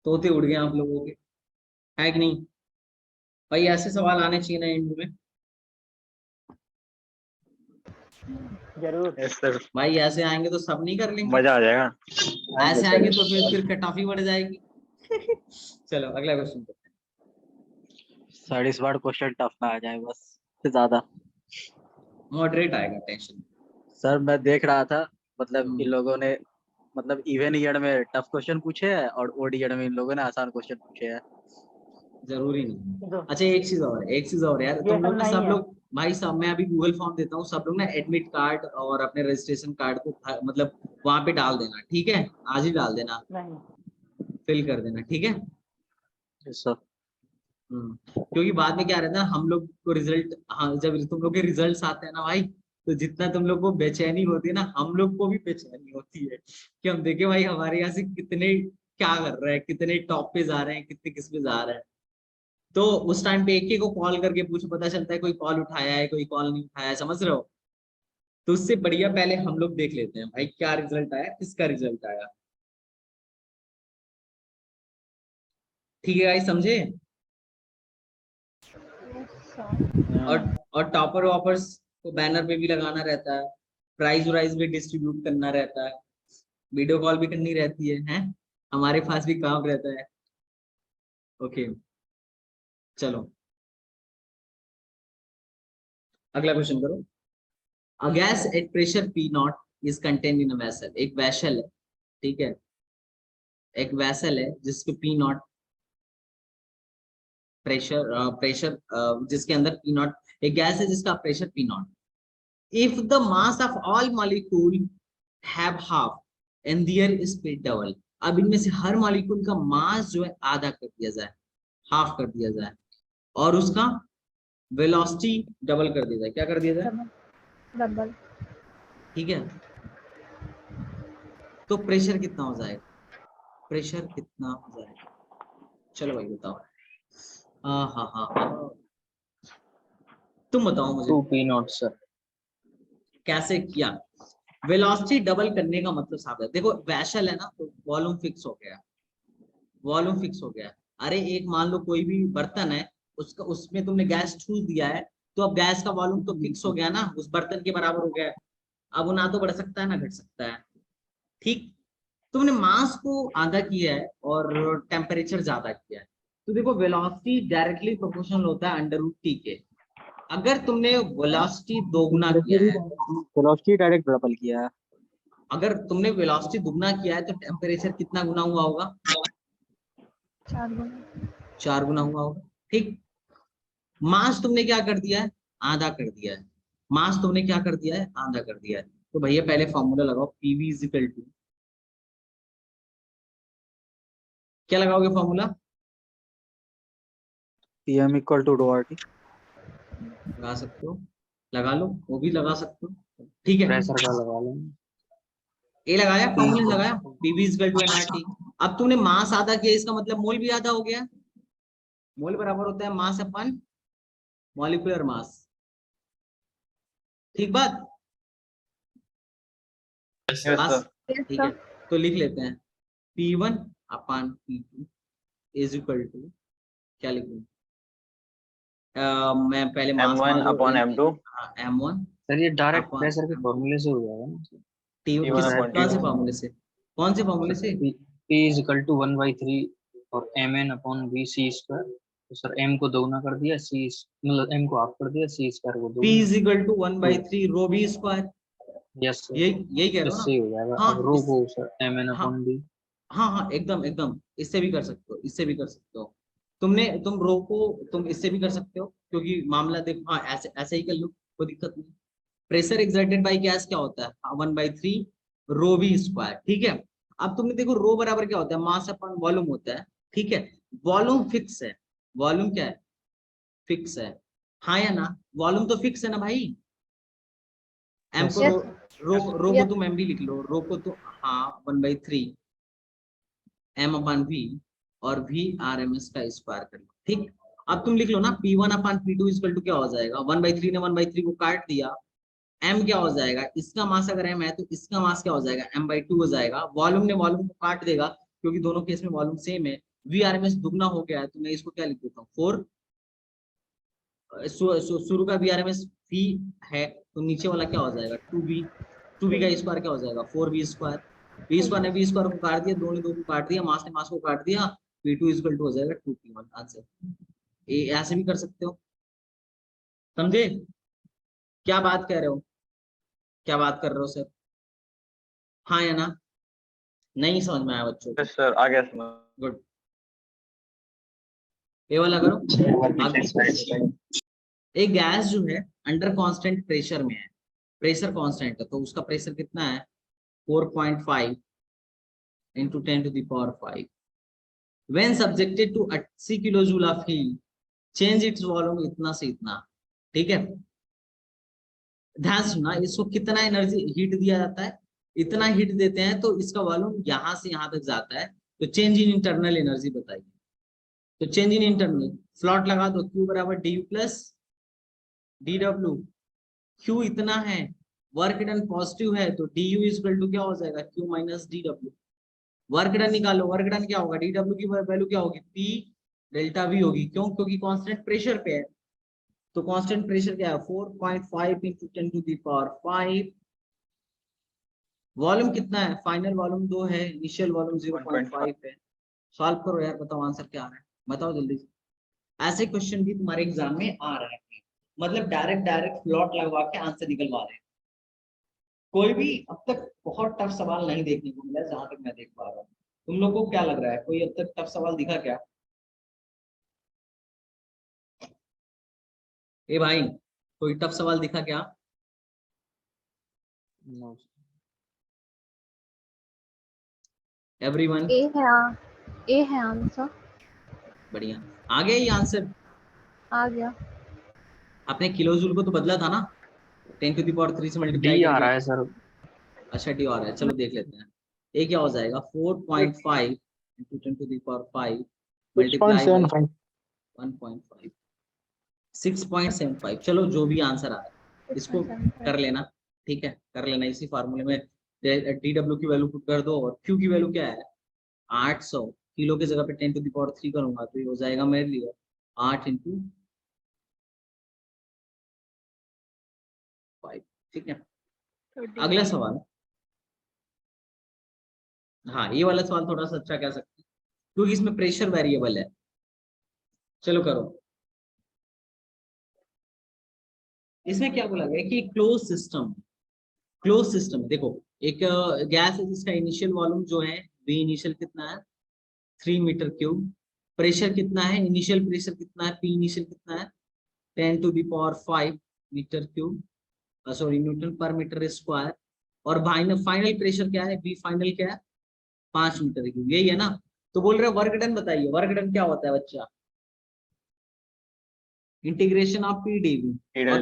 तोते उड़ गए आप लोगों के, है कि नहीं भाई? ऐसे सवाल आने चाहिए ना इंटरव्यू में जरूर। यस सर, भाई। ऐसे आएंगे तो सब नहीं कर लेंगे, मजा आ जाएगा। ऐसे आएंगे तो फिर कटऑफ ही बढ़ जाएगी। चलो अगला क्वेश्चन करते हैं। सर इस बार क्वेश्चन टफ ना आ जाए बस ज्यादा। मॉडरेट आएगा, टेंशन। सर मैं देख रहा था, मतलब इन लोगों ने मतलब इवन ईयर में टफ क्वेश्चन पूछे हैं और ओड ईयर में इन लोगों ने आसान क्वेश्चन पूछे हैं। जरूरी नहीं। अच्छा एक चीज और यार, ये तुम लोग सब ना नहीं सब है। लोग भाई साहब, मैं अभी गूगल फॉर्म देता हूँ, सब लोग ना एडमिट कार्ड और अपने रजिस्ट्रेशन कार्ड को मतलब वहां पे डाल देना, ठीक है? आज ही डाल देना, नहीं फिल कर देना, ठीक है? सर क्योंकि बाद में क्या रहता है, हम लोग को रिजल्ट, हाँ जब तुम लोग के रिजल्ट्स आते हैं ना भाई, तो जितना तुम लोग को बेचैनी होती है ना, हम लोग को भी बेचैनी होती है कि हम देखे भाई हमारे यहाँ से कितने क्या कर रहे हैं, कितने टॉप पे जा रहे हैं, कितने किस पे जा रहे हैं। तो उस टाइम पे एक को कॉल करके पूछ, पता चलता है कोई कॉल उठाया है, कोई कॉल नहीं उठाया है, समझ रहे हो? तो उससे बढ़िया पहले हम लोग देख लेते हैं भाई क्या रिजल्ट आया, किसका रिजल्ट आया। ठीक है भाई, समझे? और टॉपर वॉपर्स को बैनर पे भी लगाना रहता है, प्राइज वाइज भी डिस्ट्रीब्यूट करना रहता है, वीडियो कॉल भी करनी रहती है, हैं? हमारे पास भी काम रहता है। ओके चलो अगला क्वेश्चन करो। A gas at pressure P0 is contained in a vessel. एक वेसल है, ठीक है, एक वेसल है जिसके P0 प्रेशर जिसके अंदर P0, एक गैस है जिसका pressure P0। If the mass of all molecule have half and there is split double. अब इनमें से हर मॉलिक्यूल का मास जो है आधा कर दिया जाए, हाफ कर दिया जाए, और उसका वेलोसिटी डबल कर दिया जाए। क्या कर दिया जाए? डबल। ठीक है, तो प्रेशर कितना हो जाएगा? प्रेशर कितना हो जाएगा? चलो भाई बताओ। हाँ तुम बताओ मुझे 2p0 सर। कैसे किया। वेलोसिटी डबल करने का मतलब साहब है, देखो वेसल है ना, तो वॉल्यूम फिक्स हो गया, वॉल्यूम फिक्स हो गया। अरे एक मान लो कोई भी बर्तन है, उसका उसमें तुमने गैस छू दिया है, तो अब गैस का वॉल्यूम तो फिक्स हो गया ना, उस बर्तन के बराबर हो गया। अब वो ना तो बढ़ सकता है ना घट सकता है, ठीक? तुमने मास को आधा किया है और टेम्परेचर ज्यादा किया है, तो देखो वेलोसिटी डायरेक्टली प्रोपोर्शनल होता है √T के। अगर तुमने वेलोसिटी दोगुना किया है, वेलोसिटी डायरेक्ट डबल किया है। अगर तुमने वेलोसिटी दुगना किया है, तो टेम्परेचर कितना गुना हुआ होगा? 4 गुना। 4 गुना हुआ होगा, ठीक? मास तुमने क्या कर दिया है? आधा कर दिया है। मास तुमने क्या कर दिया है? आधा कर दिया है। तो भैया पहले फॉर्मूला लगाओ, पीवी इज इक्वल टू, क्या लगाओगे formula? Pm equal to √RT। लगा सकते हो, लगा लो, वो भी लगा सकते हो, ठीक है? प्रेशर का लगा लें। ए लगाया, फॉर्मूला लगाया, PV is equal to NRT. अब तूने मास आधा किया, इसका मतलब मोल भी आधा हो गया। मोल बराबर होता है मास अपन मॉलिक्यूलर मास। ठीक बात? Yes, yes sir. Sir. Yes, ठीक है, sir. तो लिख लेते हैं P1 upon P2 is equal to, क्या लिखूं? मैं पहले मास M1 मान लो अपॉन M2 M1 सर ये डायरेक्ट अपन प्रेशर के फॉर्मूले से हो जाएगा ना। T1 T1 किस अपॉन कौन से T2 फॉर्मूले से, कौन से फॉर्मूले से? P इज इक्वल टू 1/3 और mn upon v c square. तो सर m को दोगुना कर दिया, c मतलब m को हाफ कर दिया, c स्क्वायर को P दोगुना। Is equal to 1/3 rho B square. Yes sir, यही कह रहे हो इससे ना? हो जाएगा। हाँ अब रो को सर mn हाँ अपॉन v। हाँ हाँ, एकदम एकदम, इससे भी कर सकते हो, इससे भी कर सकते हो। तुम रो को तुम इससे भी कर सकते हो, क्योंकि मामला देखो, हाँ ऐसे ऐसे ही कर लो, कोई दिक्कत नहीं। प्रेशर एक्सर्टेड बाय गैस क्या होता है? 1/3 रो वी स्क्वायर। ठीक है, अब तुमने देखो रो बराबर क्या होता है? मास अपॉन वॉल्यूम होता है। ठीक है, वॉल्यूम फिक्स है, वॉल्यूम क्या है? फिक्स है, हाँ या ना? वॉल्यूम तो फिक्स है ना भाई? एम को Yes, रो को yes. तुम एम भी लिख लो, रो को तो हाँ 1/3 एम अपान वी और वी आर एम एस का स्क्वायर कर लो। ठीक, अब तुम लिख लो ना P1 upon P2 equal to क्या हो जाएगा? 1/3 ने 1/3 को काट दिया, m क्या हो जाएगा? इसका मास अगर m है तो इसका मास क्या हो जाएगा? m/2 हो जाएगा। वॉल्यूम ने वॉल्यूम को काट देगा, क्योंकि दोनों केस में वॉल्यूम सेम है। वी आर एम एस दुगना हो गया है, तो मैं इसको क्या लिख देता हूँ 4। शुरू का V R M S v है, तो नीचे वाला क्या हो जाएगा? 2v। 2v का स्क्वायर क्या हो जाएगा? 4v square. v स्क्वायर ने v स्क्वायर को काट दिया, 2 ने 2 को काट दिया, मास ने मास को काट दिया, P2 इक्वल टू हो जाएगा 2P1। आंसर ये ऐसे भी कर सकते हो। समझे क्या बात कह रहे हो? क्या बात कर रहे हो सर? हाँ या ना? नहीं समझ में आया बच्चों को? यस सर, आ गया समझ। गुड, ये वाला करो। एक गैस जो है अंडर कांस्टेंट प्रेशर में है, प्रेशर कांस्टेंट है, तो उसका प्रेशर कितना है? 4.5 into 10 to the power 5 when subjected to 80 kilojoule of heat change its volume इतना से इतना। ठीक है, ध्यान सुनना, इसको कितना एनर्जी हीट दिया जाता है? इतना हीट देते हैं, तो इसका वॉल्यूम यहाँ से यहाँ तक जाता है, तो चेंज इन इंटरनल एनर्जी बताइए। तो चेंज इन इंटरनल फ्लॉट लगा दो, Q बराबर du प्लस dw। Q इतना है, वर्क डन पॉजिटिव है, तो du इक्वल टू क्या हो जाएगा? Q minus dw। Work done निकालो, वर्क डन क्या होगा? dw की वैल्यू क्या होगी? P डेल्टा V होगी। क्यों? क्योंकि कांस्टेंट प्रेशर पे है, तो कांस्टेंट प्रेशर क्या है? 4.5 into 10 to the power 5। Volume कितना है? फाइनल वॉल्यूम 2 है, इनिशियल वॉल्यूम 0.5 है। सॉल्व करो यार, बताओ आंसर क्या आ रहा है, बताओ जल्दी से। ऐसे क्वेश्चन भी तुम्हारे एग्जाम में आ रहा है, मतलब डायरेक्ट प्लॉट लगवा के आंसर निकलवा रहे हैं। कोई भी अब तक बहुत टफ सवाल नहीं देखने को मिला, जहां तक मैं देख पा रहा हूँ। तुम लोग को क्या लग रहा है, कोई अब तक टफ सवाल दिखा क्या? ए भाई, कोई टफ सवाल दिखा क्या? No, everyone? A है आंसर। बढ़िया, आ गया ये आंसर। आ गया। आपने किलोजूल को तो बदला था ना, 10 to the power 3 से मल्टीप्लाई D आ करके। रहा है सर। अच्छा डी आ रहा है, चलो देख लेते हैं। ये क्या हो जाएगा? 4.5 into 10 to the power 5 multiply by 1.5 6.75। चलो जो भी आंसर आ रहा है इसको कर लेना। ठीक है, कर लेना, इसी फार्मूले में DW की वैल्यू पुट कर दो, और Q की वैल्यू क्या है? 800। किलो की जगह पे 10 to the power 3 करूंगा, तो ये हो जाएगा मेरे लिए 8 into 5। ठीक है, अगला सवाल। हाँ, ये वाला सवाल थोड़ा सा अच्छा कह सकते हैं, क्योंकि इसमें प्रेशर वेरिएबल है। चलो करो। इसमें क्या बोला गया कि क्लोज सिस्टम देखो, एक गैस है जिसका इनिशियल वॉल्यूम जो है V इनिशियल कितना है? 3 मीटर क्यूब। प्रेशर कितना है? इनिशियल प्रेशर कितना है? P इनिशियल कितना है? 10 to the power 5 metre cube, sorry newton पर मीटर स्क्वायर। और फाइनल प्रेशर क्या है? V फाइनल क्या है? 5 मीटर क्यूब। यही है ना? तो बोल रहे वर्क डन बताइए, वर्क डन क्या होता है बच्चा? Integration of P dV। और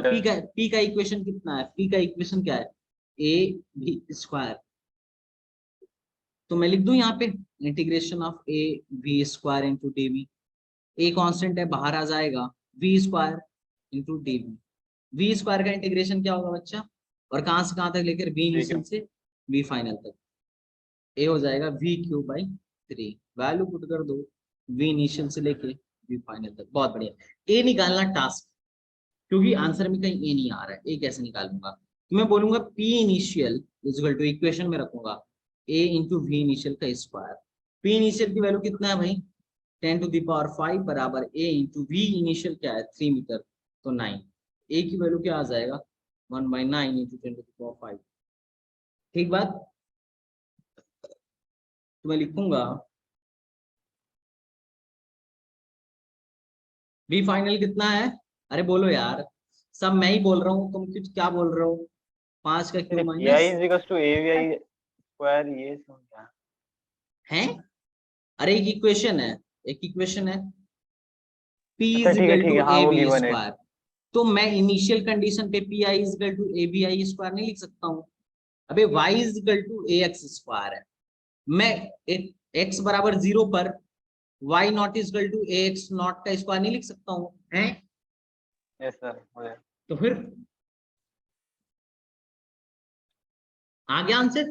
P का इक्वेशन कितना है? P का इक्वेशन क्या है? A V square. तो मैं लिख दूं यहाँ पे integration of A V square into D V. A constant है, बाहर आ जाएगा, V square into D V. V square का इंटीग्रेशन क्या होगा बच्चा, और कहां से कहां तक लेकर वी इनिशियल से वी फाइनल तक। ए हो जाएगा V cube by 3, value put कर दो वी इनिशियल से लेके वी फाइनल तक। बहुत बढ़िया। ए निकालना टास्क, क्योंकि आंसर में कहीं ए नहीं आ रहा है, ए कैसे निकालूंगा, तो मैं बोलूंगा P initial equal to, equation में रखूंगा ए इंटू वी इनिशियल का स्क्वायर। पी इनिशियल की वैल्यू कितना है भाई, 10 टू द पावर 5 बराबर ए इंटू वी इनिशियल क्या है 3 मीटर, तो 9। ए की वैल्यू क्या आ जाएगा 1/9 इंटू 10 टू द पावर 5। ठीक बात, तो मैं लिखूंगा वी फाइनल कितना है, अरे बोलो यार, सब मैं ही बोल रहा हूँ, तुम कुछ क्या बोल रहे हो, 5 का cube PI minus is equals to AVI square, ये सब क्या है, अरे एक इक्वेशन है, एक इक्वेशन है, P अच्छा, इज ठीक है इक्वल ठीक टू है, हाँ ए वो बी गिवन है। स्क्वायर। तो मैं इनिशियल कंडीशन पे Pi is equal to A B I square नहीं लिख सकता हूँ, अबे y is equal to A X square है। मैं x बराबर 0 पर y not is equal to A X not का स्क्वायर नहीं लिख सकता हूँ, है? यस सर, हो गया। तो फिर आ गया answer,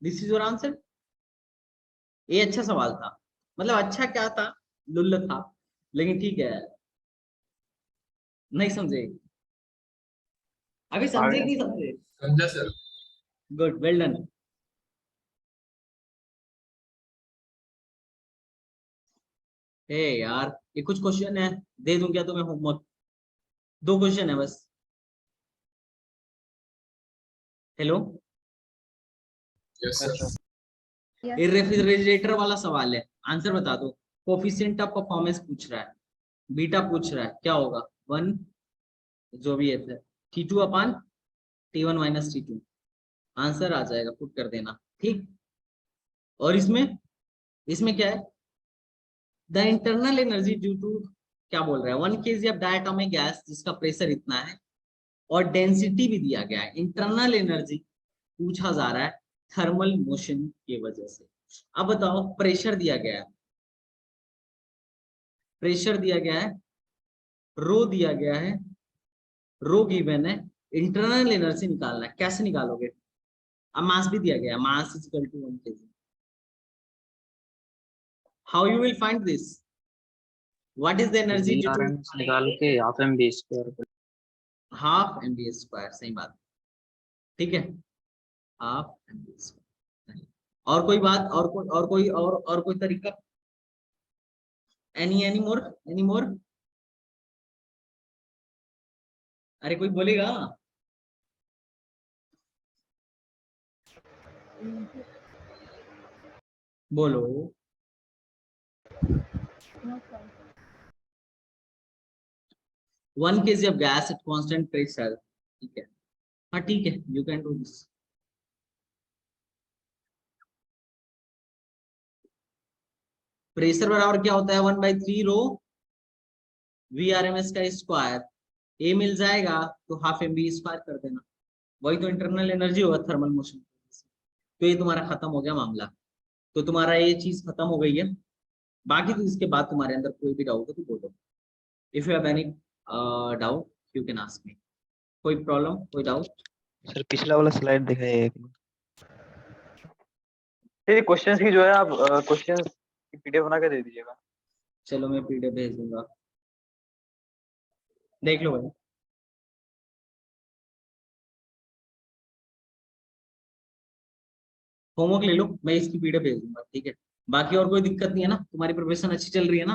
this is your answer. ये अच्छा सवाल था, मतलब अच्छा क्या था, लुल्ल था, लेकिन ठीक है। नहीं समझे अभी, समझे कि नहीं समझे? समझा sir. Good, well done. Hey यार, ये कुछ क्वेश्चन है, दे दूं क्या तुम्हें होमवर्क? 2 क्वेश्चन है बस। Hello, yes yes sir. Sir. ये रेफ्रिजरेटर वाला सवाल है, आंसर बता दो। कोफिशिएंट ऑफ परफॉर्मेंस पूछ रहा है, बीटा पूछ रहा है, क्या होगा 1 जो भी है T2 अपान T1 माइनस T2। आंसर आ जाएगा, पुट कर देना, ठीक। और इसमें इसमें क्या है, the internal energy due to, क्या बोल रहा है, 1 kg ऑफ डायटोमिक गैस जिसका प्रेशर इतना है और डेंसिटी भी दिया गया है, इंटरनल एनर्जी पूछा जा रहा है थर्मल मोशन की वजह से। अब बताओ, प्रेशर दिया गया है, प्रेशर दिया गया है, रो दिया गया है, रो गिवन है, इंटरनल एनर्जी निकालना है, कैसे निकालोगे? अब मास भी दिया गया है, mass is equal to 1 kg। How you will find this, what is the energy due to, VRMS निकाल के half MB square. Half mv square, सही बात, ठीक है, हाफ mv स्क्वायर। और कोई बात, और कोई तरीका, एनी मोर? अरे कोई बोलेगा? बोलो। 1 kg of gas at constant pressure, ठीक है, हाँ ठीक है, you can do this. Pressure बराबर क्या होता है 1/3 रो VRMS का स्क्वायर, ए मिल जाएगा तो हाफ mv स्क्वायर कर देना, वही तो इंटरनल एनर्जी होगा थर्मल मोशन। तो ये तुम्हारा खत्म हो गया मामला, तो तुम्हारा ये चीज खत्म हो गई है। बाकी तो इसके बाद तुम्हारे अंदर कोई भी डाउट हो तो बोलो, if you have any doubt you can ask me. कोई प्रॉब्लम, कोई डाउट? सर पिछला वाला स्लाइड दिखाइए एक बार। ठीक, क्वेश्चंस की जो है आप क्वेश्चंस की पीडीएफ बना के दे दीजिएगा। चलो मैं पीडीएफ भेज दूंगा, देख लो भाई। होमवर्क ले लो, मैं इसकी पीडीएफ भेज दूंगा, ठीक है। बाकी और कोई दिक्कत नहीं है ना, तुम्हारी प्रिपरेशन अच्छी चल रही है ना?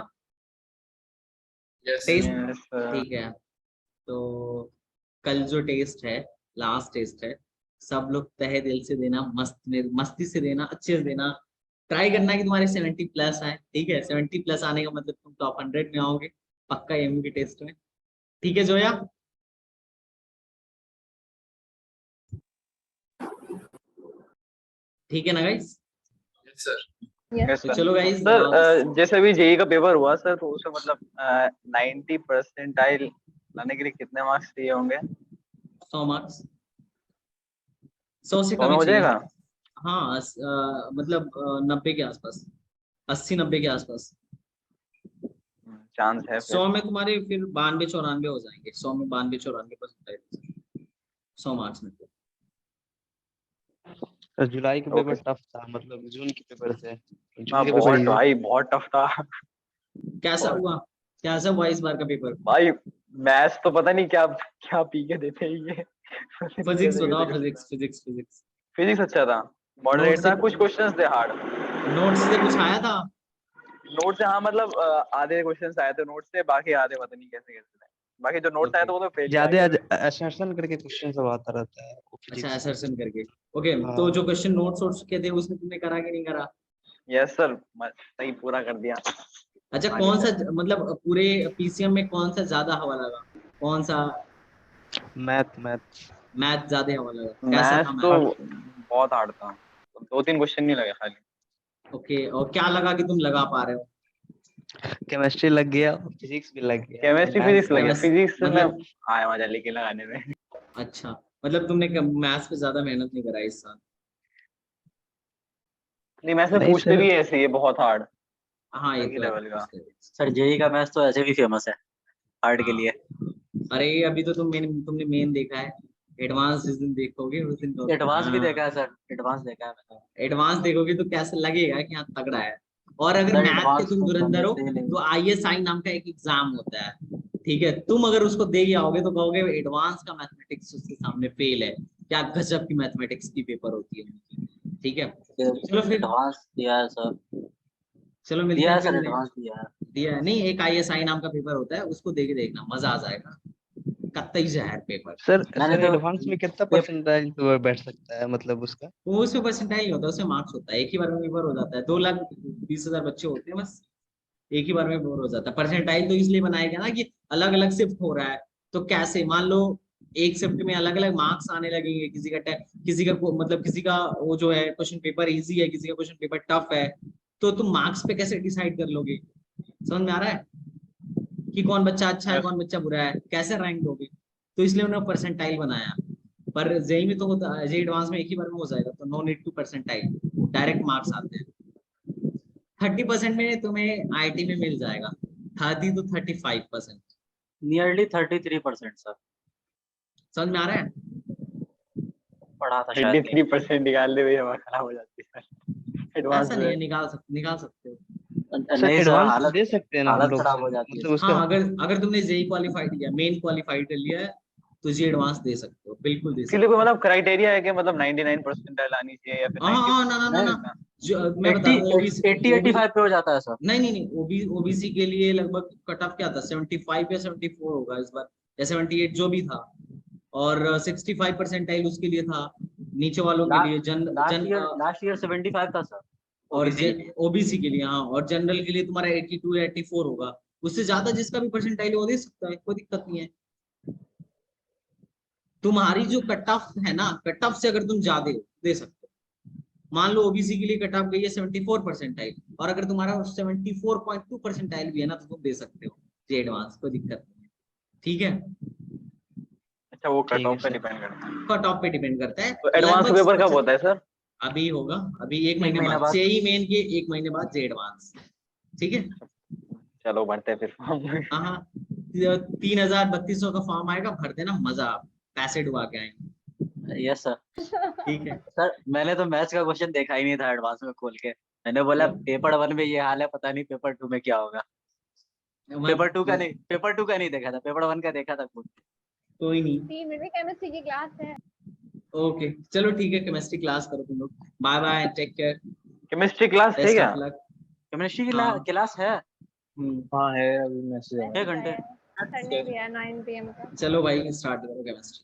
Yes test, yes sir. ठीक है। तो कल जो टेस्ट है, लास्ट टेस्ट है, सब लोग तहे दिल से देना, मस्ती से देना, अच्छे से देना, ट्राई करना कि तुम्हारे 70 प्लस आए, ठीक है। 70 प्लस आने का मतलब तुम टॉप 100 में आओगे पक्का एमयू के टेस्ट में, ठीक है जोया? ठीक है ना गाइस? Yes sir. यस तो सर। चलो गाइस, सर जैसे अभी जेई का पेपर हुआ सर, तो उसमें मतलब 90 परसेंटाइल लाने के लिए कितने मार्क्स चाहिए होंगे? 100 मार्क्स, 100 से 100 में कम हो चाहिए, जाएगा? हाँ मतलब 90 के आसपास, 80-90 के आसपास। चांस है 100 में तुम्हारे फिर 92-94 हो जाएंगे, 100 में 92-94% 100 मार्क्स में। सर जुलाई के पेपर ओके टफ था, मतलब जून के पेपर से। हाँ जून के पेपर बहुत easy भाई बहुत टफ था कैसा और हुआ, कैसा हुआ इस बार का पेपर? भाई मैथ्स तो पता नहीं क्या क्या पी के देते हैं ये फिजिक्स बताओ, फिजिक्स फिजिक्स फिजिक्स। फिजिक्स अच्छा था, नोट मॉडरेट से था, कुछ क्वेश्चंस थे हार्ड। नोट से कुछ आया था? नोट से हाँ मतलब आधे क्वेश्चंस आए थे नोट से, बाकी आधे पता नहीं कैसे कैसे थे। बाकी जो नोट्स आए ओके, थे वो तो फेल जा ज्यादा गए। असर्शन करके क्वेश्चन सब आता रहता है वो अच्छा फिजिक्स में। असर्शन करके। ओके, तो हाँ जो क्वेश्चन नोट्स वोट्स के थे उसमें तुमने करा कि नहीं करा? यस सर, सही पूरा कर दिया। अच्छा आगे कौन सा चल मतलब पूरे पीसीएम में कौन सा ज्यादा हवा लगा, कौन सा मैथ मैथ मैथ ज्यादा हवा लगा, कैसा था मैथ्स तो मैथ? बहुत हार्ड था, 2-3 क्वेश्चन नहीं लगे खाली। ओके, और क्या लगा कि तुम लगा पा रहे हो? केमिस्ट्री लग गया, फिजिक्स भी लग गया, केमिस्ट्री मैथ फिजिक्स लगे, केमिस्ट फिजिक्स में मतलब, आया मजा लेके लगाने में। अच्छा मतलब तुमने मैथ्स पे ज्यादा मेहनत नहीं करा इस साल? नहीं मैथ्स में नहीं पूछते सर। भी ऐसे ही है बहुत हार्ड, हाँ ये अलग ही तो है लेवल का। सर जेई का मैथ्स तो ऐसे भी फेमस है हार्ड के हाँ लिए। अरे अभी तो तुमने मेन देखा है, एडवांस जिस दिन देखोगे उस दिन तो एडवांस भी देखा हाँ, है सर, एडवांस देखा है मैंने। एडवांस देखोगे तो कैसा लगेगा कि हाँ तगड़ा है। और अगर सर मैथ के एडवांस तुम तो धुरंधर मैंने हो दे नहीं। तो आईएसआई नाम का एक एग्जाम होता है, ठीक है, तुम अगर उसको दे आओगे तो कहोगे एडवांस का मैथमेटिक्स उसके सामने फेल है, क्या गजब की मैथमेटिक्स की पेपर होती है उनकी। ठीक है, चलो फिर, एडवांस दिया है सर, चलो मिलते दिया हैं है फिर सर, एडवांस दिया है। दिया है नहीं, एक आईएसआई नाम का पेपर होता है, उसको दे के देखना मजा आ जाएगा, कतई जहर पेपर। सर मैंने सर तो एडवांस में कितना परसेंटाइल पे बैठ सकता है, मतलब उसका? वो उसमें परसेंटाइल नहीं होता, उसमें मार्क्स होता है, एक ही बार में पेपर हो जाता है, 2,20,000 बच्चे होते हैं बस, एक ही बार में पेपर हो जाता है। परसेंटाइल तो इसलिए बनाया गया ना कि अलग अलग शिफ्ट हो रहा है, तो कैसे मान लो एक शिफ्ट में अलग अलग मार्क्स आने लगेंगे, किसी का मतलब किसी का वो जो है क्वेश्चन पेपर इजी है, किसी का क्वेश्चन पेपर टफ है, तो तुम मार्क्स पे कैसे डिसाइड कर लोगे? समझ में आ रहा है कि कौन बच्चा अच्छा है यस कौन बच्चा बुरा है, कैसे रैंक दोगे? तो इसलिए उन्होंने परसेंटाइल बनाया। पर जेई में तो होता है, जेई एडवांस में एक ही बार में हो जाएगा, तो no need to percentile, direct marks आते हैं। 30% में तुम्हें आईटी में मिल जाएगा, 30 to 35%। नियरली 33% सर, समझ में आ रहा है? पढ़ा था शायद कहीं। 33% निकालने में हवा खराब हो जाती है सर एडवांस ऐसा नहीं में। है, निकाल सकते हो। सर नहीं सर, एडवांस हालत दे सकते हैं ना हम हालत लोग खराब सर, हो जाती है मतलब सर। उसका? हाँ अगर तुमने जेई क्वालिफाइड किया, मेन क्वालिफाइड कर लिया है, तो जी एडवांस दे सकते हो, बिल्कुल दे इसके लिए कोई सकते हो। मतलब क्राइटेरिया है कि मतलब 99 परसेंटाइल आनी चाहिए या फिर हाँ 90 हाँ, ना ना ना नहीं, ना, मैं बता 80 रहा हूँ ओबीसी 85 पे हो जाता है सर। नहीं नहीं नहीं, ओबीसी के लिए लगभग कट ऑफ क्या था, 75 या 74 होगा इस बार, या 78 जो भी था, और 65 परसेंटाइल उसके लिए था, नीचे वालों के लिए लास्ट ईयर 75 था सर और ओबीसी के लिए। ओबीसी के लिए, हाँ, और जनरल के लिए तुम्हारा 82 या 84 होगा, उससे ज्यादा जिसका भी परसेंटाइल वो दे सकता है, कोई दिक्कत नहीं है। तुम्हारी जो कट ऑफ है ना, कट ऑफ से अगर तुम ज्यादा हो दे सकते हो। मान लो ओबीसी के लिए कट ऑफ गई है 74 परसेंटाइल, और अगर तुम्हारा 74.2 परसेंटाइल भी है ना, तो तुम दे सकते हो जे एडवांस, कोई दिक्कत नहीं है। ठीक है, अच्छा वो कट ठीक है ऑफ पे सर। डिपेंड करता है। कट ऑफ पे डिपेंड करता है तो एडवांस लगभग पेपर कब 75। होता है सर? अभी होगा, अभी एक एक महीने महीना बाद, बाद। जेई मेन के एक महीने बाद जे एडवांस। ठीक है, चलो बढ़ते हैं फिर हाँ हाँ, 3,000-3,200 का फॉर्म आएगा, भर देना, मजा, पैसे डुबा के आएंगे। Yes sir. ठीक है, सर मैंने तो मैथ्स का क्वेश्चन देखा ही नहीं था एडवांस में खोल के, मैंने बोला पेपर 1 में ये हाल है, पता नहीं पेपर 2 में क्या होगा। पेपर 2 का नहीं, पेपर 2 का नहीं देखा था, पेपर 1 का देखा था खुद। कोई नहीं, 3 मिनट में केमिस्ट्री की क्लास है। ओके चलो ठीक है, केमिस्ट्री क्लास करो तुम लोग, bye bye, take care, chemistry class है बेस्ट क्या? Of luck. केमिस्ट्री की हाँ क्लास है हाँ है, अभी मैसेज आया। 6 घंटे। संडे भी है 9 PM का। चलो भाई स्टार्ट करो केमिस्ट्री।